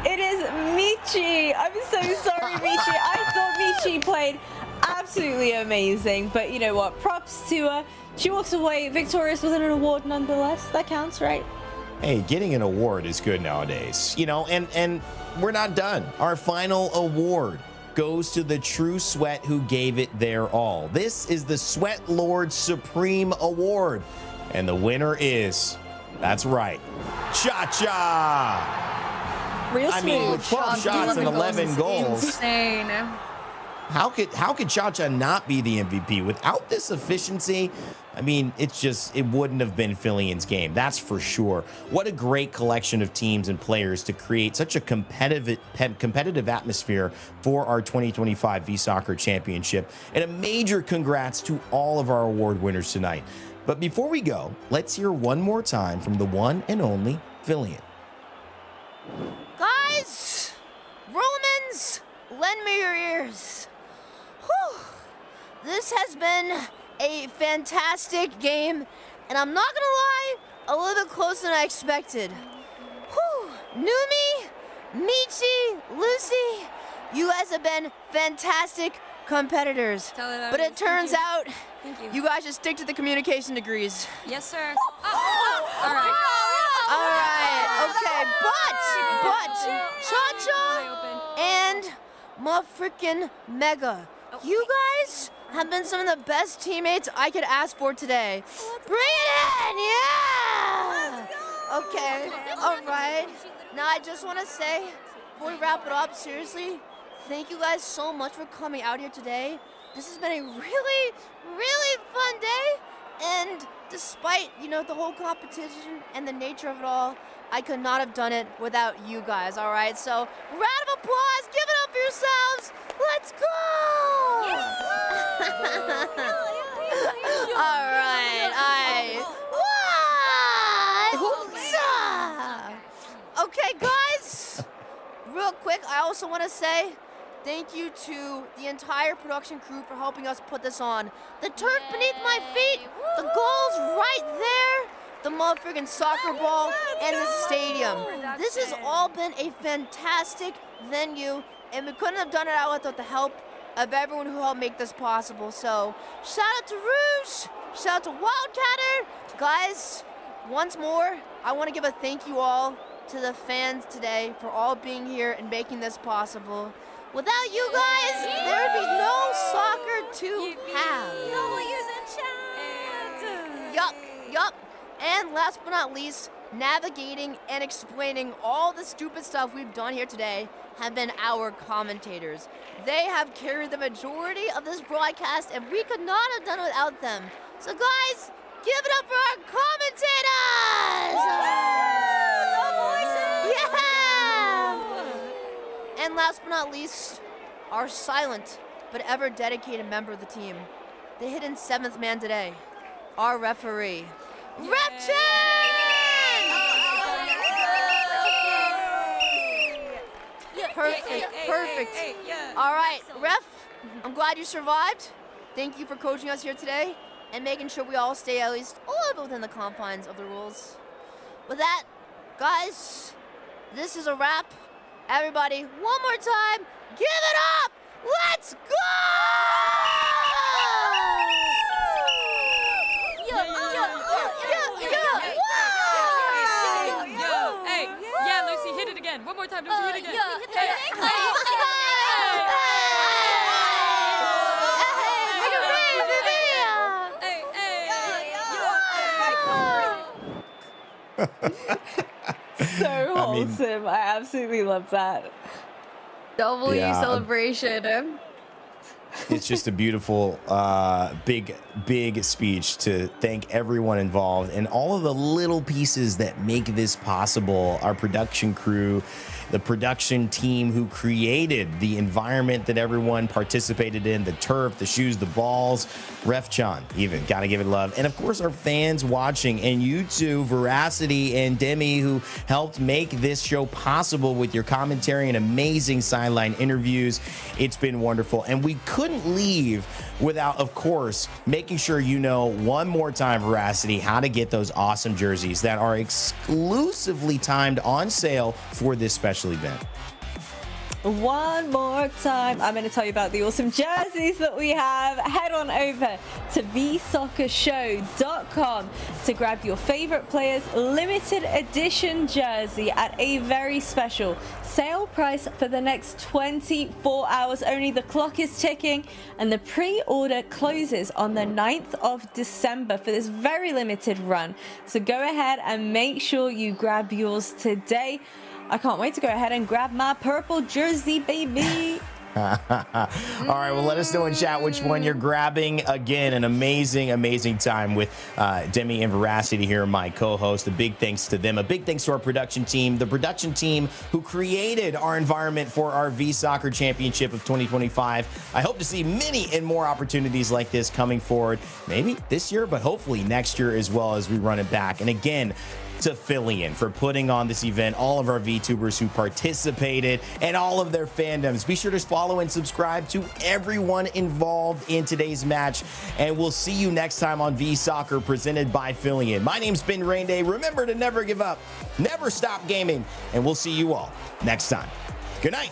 It is Michi. I'm so sorry, Michi. I thought Michi played absolutely amazing, but you know what? Props to her. She walks away victorious with an award nonetheless. That counts, right? Hey, getting an award is good nowadays. You know, and we're not done. Our final award goes to the true sweat who gave it their all. This is the Sweat Lord Supreme Award. And the winner is, that's right, ChaCha. Real smooth. I mean, with 12 shots and 11 goals. Insane. How could ChaCha not be the MVP? Without this efficiency, I mean, it wouldn't have been Filian's game. That's for sure. What a great collection of teams and players to create such a competitive atmosphere for our 2025 VSoccer Championship. And a major congrats to all of our award winners tonight. But before we go, let's hear one more time from the one and only Filian. Guys, Romans, lend me your ears. Whew. This has been a fantastic game, and I'm not gonna lie, a little bit closer than I expected. Whew. Numi, Michi, Lucy, you guys have been fantastic competitors. But it turns out you guys just stick to the communication degrees. Yes, sir. All right, okay, but ChaCha and my freaking Mega, you guys have been some of the best teammates I could ask for today. Bring it in, yeah! Okay, all right. Now I just want to say, before we wrap it up, seriously, thank you guys so much for coming out here today. This has been a really, really fun day, and despite, the whole competition and the nature of it all, I could not have done it without you guys, all right? So, round of applause, give it up for yourselves. Let's go! All right, okay, guys, real quick, I also want to say thank you to the entire production crew for helping us put this on. The turf beneath my feet, the goals right there, the motherfucking soccer ball, and the stadium. This has all been a fantastic venue, and we couldn't have done it out without the help of everyone who helped make this possible. So, shout out to Rouge, shout out to Wildcatter. Guys, once more, I want to give a thank you all to the fans today for all being here and making this possible. Without you guys, there would be no soccer to have. Yup. And last but not least, navigating and explaining all the stupid stuff we've done here today have been our commentators. They have carried the majority of this broadcast, and we could not have done it without them. So guys, give it up for our commentators! Yeah! And last but not least, our silent but ever dedicated member of the team, the hidden seventh man today, our referee, Ref Perfect. All right, Ref, I'm glad you survived. Thank you for coaching us here today and making sure we all stay at least a little bit within the confines of the rules. With that, guys, this is a wrap. Everybody, one more time, give it up! Let's go! So wholesome. I absolutely love that. W Yeah. celebration. It's just a beautiful, big speech to thank everyone involved and all of the little pieces that make this possible. Our production crew, the production team who created the environment that everyone participated in, the turf, the shoes, the balls, Ref Chan, even gotta give it love. And of course, our fans watching, and you two, Veracity and Demi, who helped make this show possible with your commentary and amazing sideline interviews. It's been wonderful. And we couldn't leave without, of course, making sure you know one more time, Veracity, how to get those awesome jerseys that are exclusively timed on sale for this special event. One more time, I'm going to tell you about the awesome jerseys that we have. Head on over to VSoccerShow.com to grab your favorite player's limited edition jersey at a very special sale price for the next 24 hours only. The clock is ticking and the pre-order closes on the 9th of December for this very limited run. So go ahead and make sure you grab yours today. I can't wait to go ahead and grab my purple jersey, baby. All right, well, let us know in chat which one you're grabbing. Again, an amazing time with Demi and Veracity here, my co-host. A big thanks to them. A big thanks to our production team, the production team who created our environment for our VSoccer Championship of 2025. I hope to see many and more opportunities like this coming forward, maybe this year, but hopefully next year as well as we run it back. And again, to Filian for putting on this event, all of our VTubers who participated, and all of their fandoms. Be sure to follow and subscribe to everyone involved in today's match, and we'll see you next time on VSoccer presented by Filian. My name's been Rain Day. Remember to never give up, never stop gaming, and we'll see you all next time. Good night.